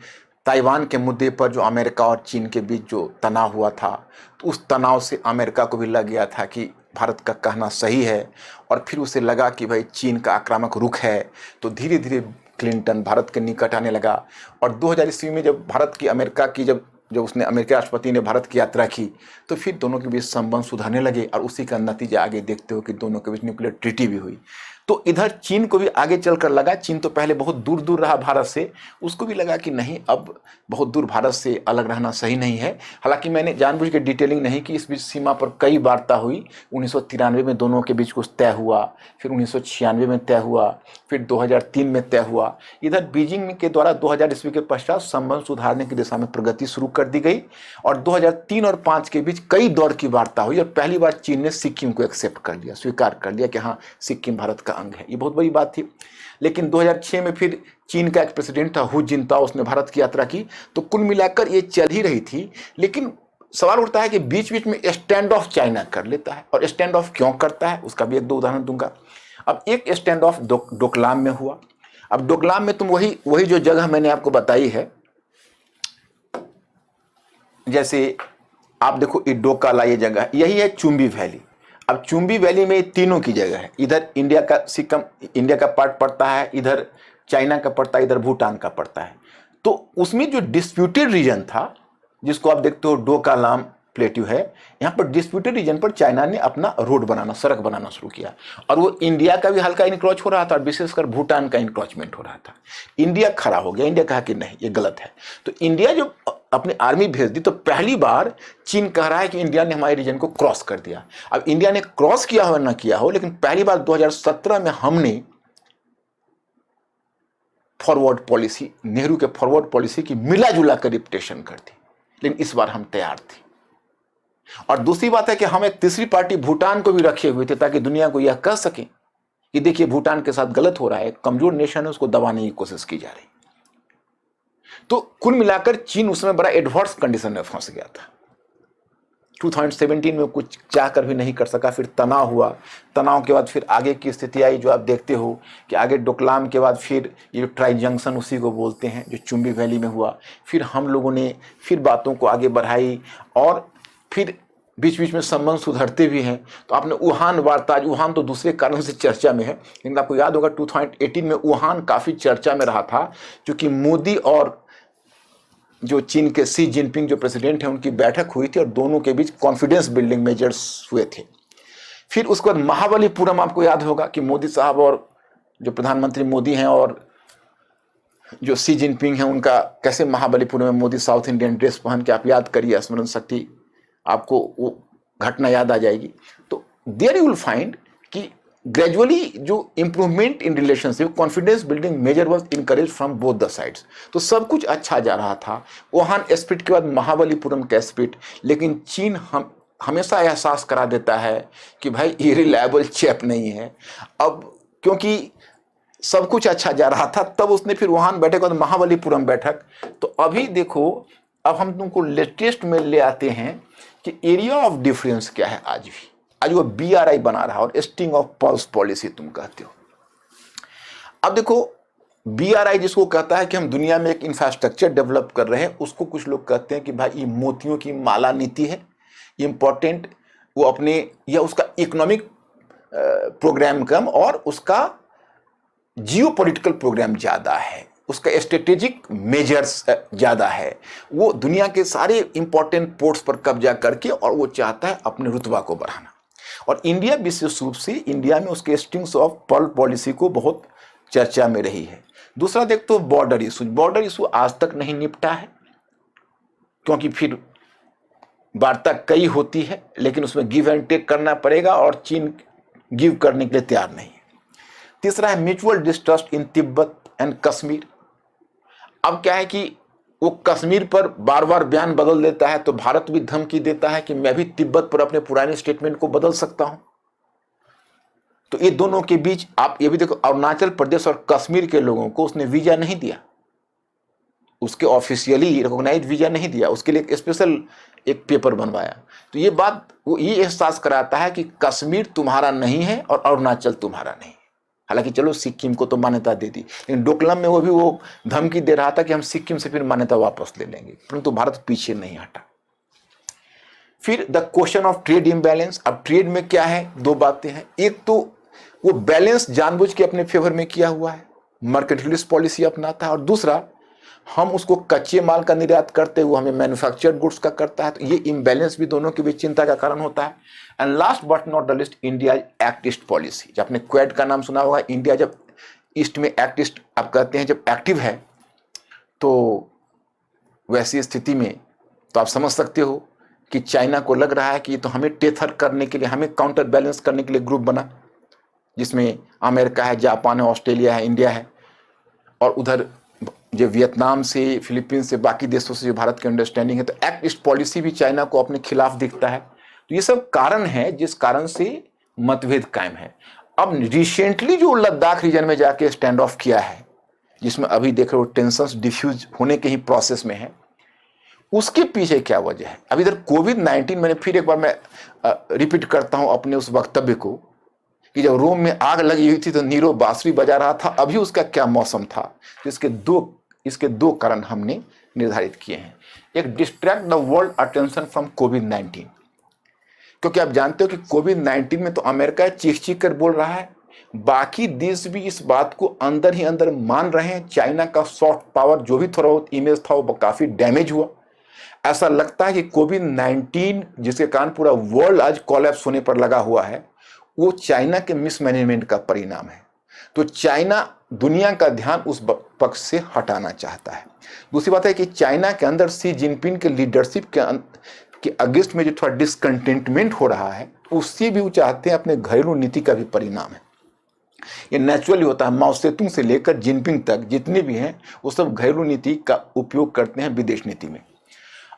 ताइवान के मुद्दे पर जो अमेरिका और चीन के बीच जो तनाव हुआ था, तो उस तनाव से अमेरिका को भी लग गया था कि भारत का कहना सही है, और फिर उसे लगा कि भाई चीन का आक्रामक रुख है। तो धीरे धीरे क्लिंटन भारत के निकट आने लगा, और 2000 ईस्वी में जब भारत की अमेरिका की जब उसने अमेरिकी राष्ट्रपति ने भारत की यात्रा की, तो फिर दोनों के बीच संबंध सुधरने लगे, और उसी का नतीजा आगे देखते हो कि दोनों के बीच न्यूक्लियर ट्रीटी भी हुई। तो इधर चीन को भी आगे चलकर लगा, चीन तो पहले बहुत दूर दूर रहा भारत से, उसको भी लगा कि नहीं, अब बहुत दूर भारत से अलग रहना सही नहीं है। हालांकि मैंने जानबूझ के डिटेलिंग नहीं की, इस बीच सीमा पर कई वार्ता हुई। 1993 में दोनों के बीच कुछ तय हुआ, फिर 1996 में तय हुआ, फिर 2003 में तय हुआ। इधर बीजिंग के द्वारा 2000 ईस्वी के पश्चात संबंध सुधारने की दिशा में प्रगति शुरू कर दी गई, और 2003 और 2005 के बीच कई दौर की वार्ता हुई, और पहली बार चीन ने सिक्किम को एक्सेप्ट कर लिया, स्वीकार कर लिया कि हाँ सिक्किम भारत का अंग है। ये बहुत बड़ी बात थी। लेकिन 2006 में फिर चीन का एक प्रेसिडेंट था हु जिनताओ, उसने भारत की यात्रा की। तो कुल मिलाकर ये चल ही रही थी, लेकिन सवाल उठता है कि बीच बीच में स्टैंड ऑफ चाइना कर लेता है, और स्टैंड ऑफ क्यों करता है उसका भी 1-2 उदाहरण दूंगा। अब एक स्टैंड ऑफ डोकलाम में हुआ। अब डोकलाम में तुम वही जो जगह मैंने आपको बताई है, जैसे आप देखो ये डोकाला, ये जगह यही है चुम्बी वैली। अब चुम्बी वैली में तीनों की जगह है, इधर इंडिया का सिक्किम इंडिया का पार्ट पड़ता है, इधर चाइना का पड़ता है, इधर भूटान का पड़ता है। तो उसमें जो डिस्प्यूटेड रीजन था, जिसको आप देखते हो डोकालाम प्लेट्यू है, यहाँ पर डिस्प्यूटेड रीजन पर चाइना ने अपना रोड बनाना, सड़क बनाना शुरू किया, और वो इंडिया का भी हल्का इंक्रोच हो रहा था, और विशेषकर भूटान का इंक्रोचमेंट हो रहा था। इंडिया खड़ा हो गया, इंडिया कहा कि नहीं ये गलत है। तो इंडिया जो अपनी आर्मी भेज दी, तो पहली बार चीन कह रहा है कि इंडिया ने हमारे रीजन को क्रॉस कर दिया। अब इंडिया ने क्रॉस किया हो ना किया हो, लेकिन पहली बार 2017 में हमने फॉरवर्ड पॉलिसी, नेहरू के फॉरवर्ड पॉलिसी की मिला जुला कर रिपिटेशन कर दी, लेकिन इस बार हम तैयार थे। और दूसरी बात है कि हम एक तीसरी पार्टी भूटान को भी रखे हुए थे, ताकि दुनिया को यह कह सके कि देखिए भूटान के साथ गलत हो रहा है, कमजोर नेशन है, उसको दबाने की कोशिश की जा रही। तो कुल मिलाकर चीन उसमें बड़ा एडवर्स कंडीशन में फंस गया था। 2017 में कुछ चाह कर भी नहीं कर सका, फिर तनाव हुआ, तनाव के बाद फिर आगे की स्थिति आई जो आप देखते हो कि आगे डोकलाम के बाद फिर ये जो ट्राई जंक्शन उसी को बोलते हैं जो चुम्बी वैली में हुआ, फिर हम लोगों ने फिर बातों को आगे बढ़ाई और फिर बीच बीच में संबंध सुधरते भी हैं। तो आपने वुहान वार्ता, वुहान तो दूसरे कारण से चर्चा में है, लेकिन आपको याद होगा 2018 में वुहान काफ़ी चर्चा में रहा था, क्योंकि मोदी और जो चीन के शी जिनपिंग जो प्रेसिडेंट हैं उनकी बैठक हुई थी और दोनों के बीच कॉन्फिडेंस बिल्डिंग मेजर्स हुए थे। फिर उसके बाद महाबलीपुरम, आपको याद होगा कि मोदी साहब और जो प्रधानमंत्री मोदी हैं और जो शी जिनपिंग हैं उनका कैसे महाबलीपुरम में मोदी साउथ इंडियन ड्रेस पहन के, आप याद करिए, स्मरण शक्ति आपको वो घटना याद आ जाएगी। तो देयर यू विल फाइंड कि ग्रेजुअली जो improvement in relationship, confidence building measure was encourage from both the sides. तो सब कुछ अच्छा जा रहा था। वुहान स्प्लिट के बाद महाबलीपुरम का स्प्लिट, लेकिन चीन हमेशा एहसास करा देता है कि भाई ये रिलायबल चैप नहीं है। अब क्योंकि सब कुछ अच्छा जा रहा था, तब उसने फिर वुहान बैठक के बाद महाबलीपुरम बैठक। तो अभी देखो, अब हम तुमको लेटेस्ट में ले आते हैं कि एरिया ऑफ डिफरेंस क्या है। आज वो BRI बना रहा और स्टिंग ऑफ पल्स पॉलिसी तुम कहते हो। अब देखो, BRI जिसको कहता है कि हम दुनिया में एक इंफ्रास्ट्रक्चर डेवलप कर रहे हैं, उसको कुछ लोग कहते हैं कि भाई ये मोतियों की माला नीति है, इम्पोर्टेंट वो अपने, या उसका इकोनॉमिक प्रोग्राम कम और उसका जियो पॉलिटिकल प्रोग्राम ज़्यादा है, उसका स्ट्रेटेजिक मेजर्स ज़्यादा है। वो दुनिया के सारे इंपॉर्टेंट पोर्ट्स पर कब्जा करके और वो चाहता है अपने रुतबा को बढ़ाना। और इंडिया विशेष रूप से, इंडिया में उसके स्ट्रिंग्स ऑफ पर्ल पॉलिसी को बहुत चर्चा में रही है। दूसरा देख तो बॉर्डर इशू आज तक नहीं निपटा है, क्योंकि फिर वार्ता कई होती है लेकिन उसमें गिव एंड टेक करना पड़ेगा और चीन गिव करने के लिए तैयार नहीं है। तीसरा है mutual distrust in Tibet and Kashmir. अब क्या है कि वो कश्मीर पर बार बार बयान बदल देता है, तो भारत भी धमकी देता है कि मैं भी तिब्बत पर अपने पुराने स्टेटमेंट को बदल सकता हूं। तो ये दोनों के बीच आप ये भी देखो, अरुणाचल प्रदेश और कश्मीर के लोगों को उसने वीजा नहीं दिया, उसके ऑफिशियली रिकॉग्नाइज वीजा नहीं दिया, उसके लिए एक स्पेशल एक पेपर बनवाया। तो ये बात वो ये एहसास कराता है कि कश्मीर तुम्हारा नहीं है और अरुणाचल तुम्हारा नहीं है। हालांकि चलो सिक्किम को तो मान्यता दे दी, लेकिन डोकलाम में वो धमकी दे रहा था कि हम सिक्किम से फिर मान्यता वापस ले लेंगे, परंतु भारत पीछे नहीं हटा। फिर the question of trade imbalance. अब ट्रेड में क्या है, दो बातें हैं। एक तो वो बैलेंस जानबूझ के अपने फेवर में किया हुआ है, मर्केंटाइलिस्ट पॉलिसी अपनाता है, और दूसरा हम उसको कच्चे माल का निर्यात करते हुए हमें मैन्युफैक्चर्ड गुड्स का करता है। तो ये इम्बैलेंस भी दोनों के बीच चिंता का कारण होता है। And last but not the list, India act east policy. जब आपने क्वेड का नाम सुना होगा, इंडिया जब ईस्ट में एक्ट ईस्ट आप कहते हैं जब एक्टिव है, तो वैसी स्थिति में तो आप समझ सकते हो कि चाइना को लग रहा है कि तो हमें टेथर करने के लिए, हमें काउंटर बैलेंस करने के लिए ग्रुप बना, जिसमें अमेरिका है, जापान है, ऑस्ट्रेलिया है, इंडिया है, और उधर जो वियतनाम से, फिलीपींस से, बाकी देशों से जो भारत की अंडरस्टैंडिंग है। तो एक्ट ईस्ट पॉलिसी भी चाइना को अपने खिलाफ दिखता है। तो ये सब कारण है जिस कारण से मतभेद कायम है। अब रिसेंटली जो लद्दाख रीजन में जाके स्टैंड ऑफ किया है, जिसमें अभी देख रहे हो टेंशंस डिफ्यूज होने के ही प्रोसेस में है, उसके पीछे क्या वजह है। अब इधर कोविड-19, मैंने फिर एक बार मैं रिपीट करता हूं अपने उस वक्तव्य को कि जब रोम में आग लगी हुई थी तो नीरो बांसुरी बजा रहा था, अभी उसका क्या मौसम था। तो इसके दो कारण हमने निर्धारित किए हैं। एक, distract the world attention from कोविड-19, क्योंकि आप जानते हो कि कोविड-19 में तो अमेरिका चीख चीख कर बोल रहा है, बाकी देश भी इस बात को अंदर ही अंदर मान रहे हैं। चाइना का सॉफ्ट पावर जो भी थोड़ा बहुत इमेज था वो काफी डैमेज हुआ। ऐसा लगता है कि कोविड-19 जिसके कारण पूरा वर्ल्ड आज कोलैप्स होने पर लगा हुआ है, वो चाइना के मिसमैनेजमेंट का परिणाम है। तो चाइना दुनिया का ध्यान उस पक्ष से हटाना चाहता है। दूसरी बात है कि चाइना के अंदर शी जिनपिंग के लीडरशिप के अगेंस्ट में जो थोड़ा डिसकंटेंटमेंट हो रहा है, उससे भी वो चाहते हैं अपने घरेलू नीति का भी परिणाम है। ये नेचुरली होता है, माओ सेतुंग से लेकर जिनपिंग तक जितने भी हैं वो सब घरेलू नीति का उपयोग करते हैं विदेश नीति में।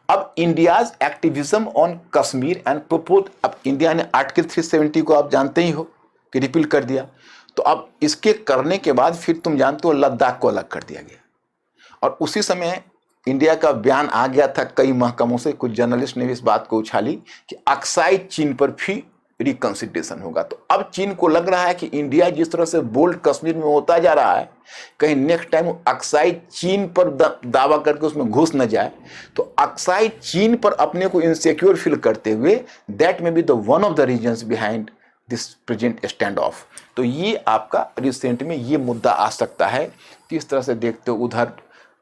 अब India's activism on Kashmir and propose, अब इंडिया ने आर्टिकल 370 को आप जानते ही हो कि रिपील कर दिया। तो अब इसके करने के बाद फिर तुम जानते हो लद्दाख को अलग कर दिया गया, और उसी समय इंडिया का बयान आ गया था कई महकमों से, कुछ जर्नलिस्ट ने भी इस बात को उछाली कि अक्साई चीन पर भी रिकंसिडरेशन होगा। तो अब चीन को लग रहा है कि इंडिया जिस तरह से बोल्ड कश्मीर में होता जा रहा है, कहीं नेक्स्ट टाइम अक्साई चीन पर दावा करके उसमें घुस न जाए। तो अक्साई चीन पर अपने को इनसिक्योर फील करते हुए दैट में be the one of the reasons behind this present stand of. तो ये आपका रिसेंट में ये मुद्दा आ सकता है। तो इस तरह से देखते हो उधर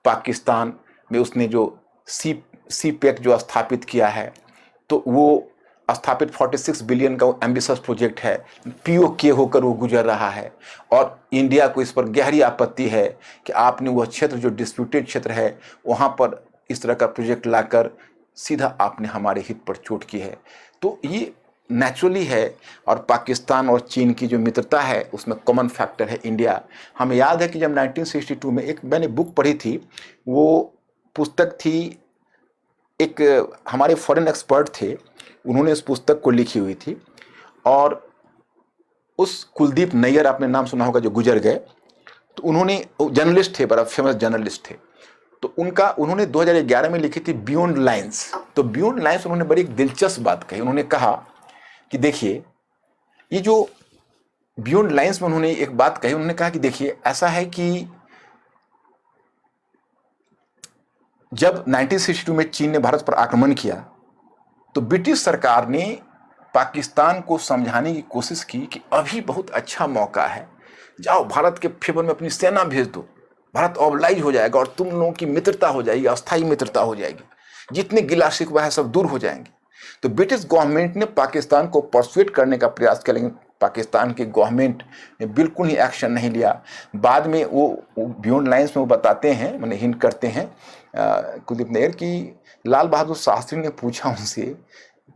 पाकिस्तान में उसने जो सी पैक जो स्थापित किया है, तो वो स्थापित 46 बिलियन का एम्बिशियस प्रोजेक्ट है, पीओके होकर वो गुजर रहा है। और इंडिया को इस पर गहरी आपत्ति है कि आपने वह क्षेत्र जो डिस्प्यूटेड क्षेत्र है वहाँ पर इस तरह का प्रोजेक्ट लाकर सीधा आपने हमारे हित पर चोट की है। तो ये नेचुरली है। और पाकिस्तान और चीन की जो मित्रता है उसमें कॉमन फैक्टर है इंडिया। हमें याद है कि जब 1962 में एक मैंने बुक पढ़ी थी, वो पुस्तक थी, एक हमारे फॉरेन एक्सपर्ट थे, उन्होंने इस पुस्तक को लिखी हुई थी। और उस कुलदीप नैयर, आपने नाम सुना होगा, जो गुजर गए, तो उन्होंने, जर्नलिस्ट थे, बड़ा फेमस जर्नलिस्ट थे, तो उन्होंने 2011 में लिखी थी बियॉन्ड लाइन्स। तो बियॉन्ड लाइन्स उन्होंने बड़ी एक दिलचस्प बात कही। उन्होंने कहा कि देखिए, ये जो बियॉन्ड लाइन्स में उन्होंने एक बात कही, उन्होंने कहा कि देखिए, ऐसा है कि जब 1962 में चीन ने भारत पर आक्रमण किया तो ब्रिटिश सरकार ने पाकिस्तान को समझाने की कोशिश की कि अभी बहुत अच्छा मौका है, जाओ भारत के फेवर में अपनी सेना भेज दो, भारत ऑबलाइज हो जाएगा और तुम लोगों की मित्रता हो जाएगी, अस्थायी मित्रता हो जाएगी, जितने गिला शिकवा है सब दूर हो जाएंगे। तो ब्रिटिश गवर्नमेंट ने पाकिस्तान को परसुएट करने का प्रयास किया, लेकिन पाकिस्तान की गवर्नमेंट ने बिल्कुल ही एक्शन नहीं लिया। बाद में वो बियॉन्ड लाइन्स में वो बताते हैं, मैंने हिंट करते हैं कुलदीप नैयर की, लाल बहादुर शास्त्री ने पूछा उनसे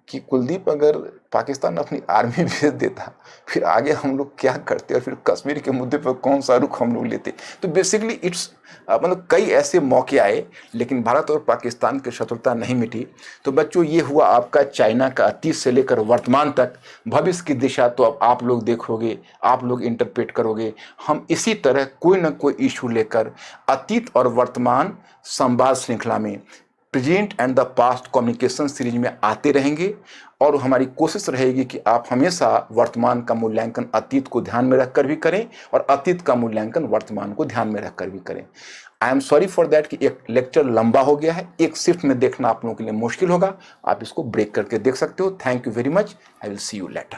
कि कुलदीप, अगर पाकिस्तान अपनी आर्मी भेज देता फिर आगे हम लोग क्या करते और फिर कश्मीर के मुद्दे पर कौन सा रुख हम लोग लेते। तो बेसिकली इट्स मतलब कई ऐसे मौके आए, लेकिन भारत और पाकिस्तान की शत्रुता नहीं मिटी। तो बच्चों, ये हुआ आपका चाइना का अतीत से लेकर वर्तमान तक। भविष्य की दिशा तो अब आप लोग देखोगे, आप लोग इंटरप्रेट करोगे। हम इसी तरह कोई ना कोई इशू लेकर अतीत और वर्तमान संवाद श्रृंखला में present and the past communication series में आते रहेंगे। और हमारी कोशिश रहेगी कि आप हमेशा वर्तमान का मूल्यांकन अतीत को ध्यान में रखकर भी करें और अतीत का मूल्यांकन वर्तमान को ध्यान में रखकर भी करें। I am sorry for that कि एक लेक्चर लंबा हो गया है, एक शिफ्ट में देखना आप लोगों के लिए मुश्किल होगा, आप इसको ब्रेक करके देख सकते हो। Thank you very much, I will see you later.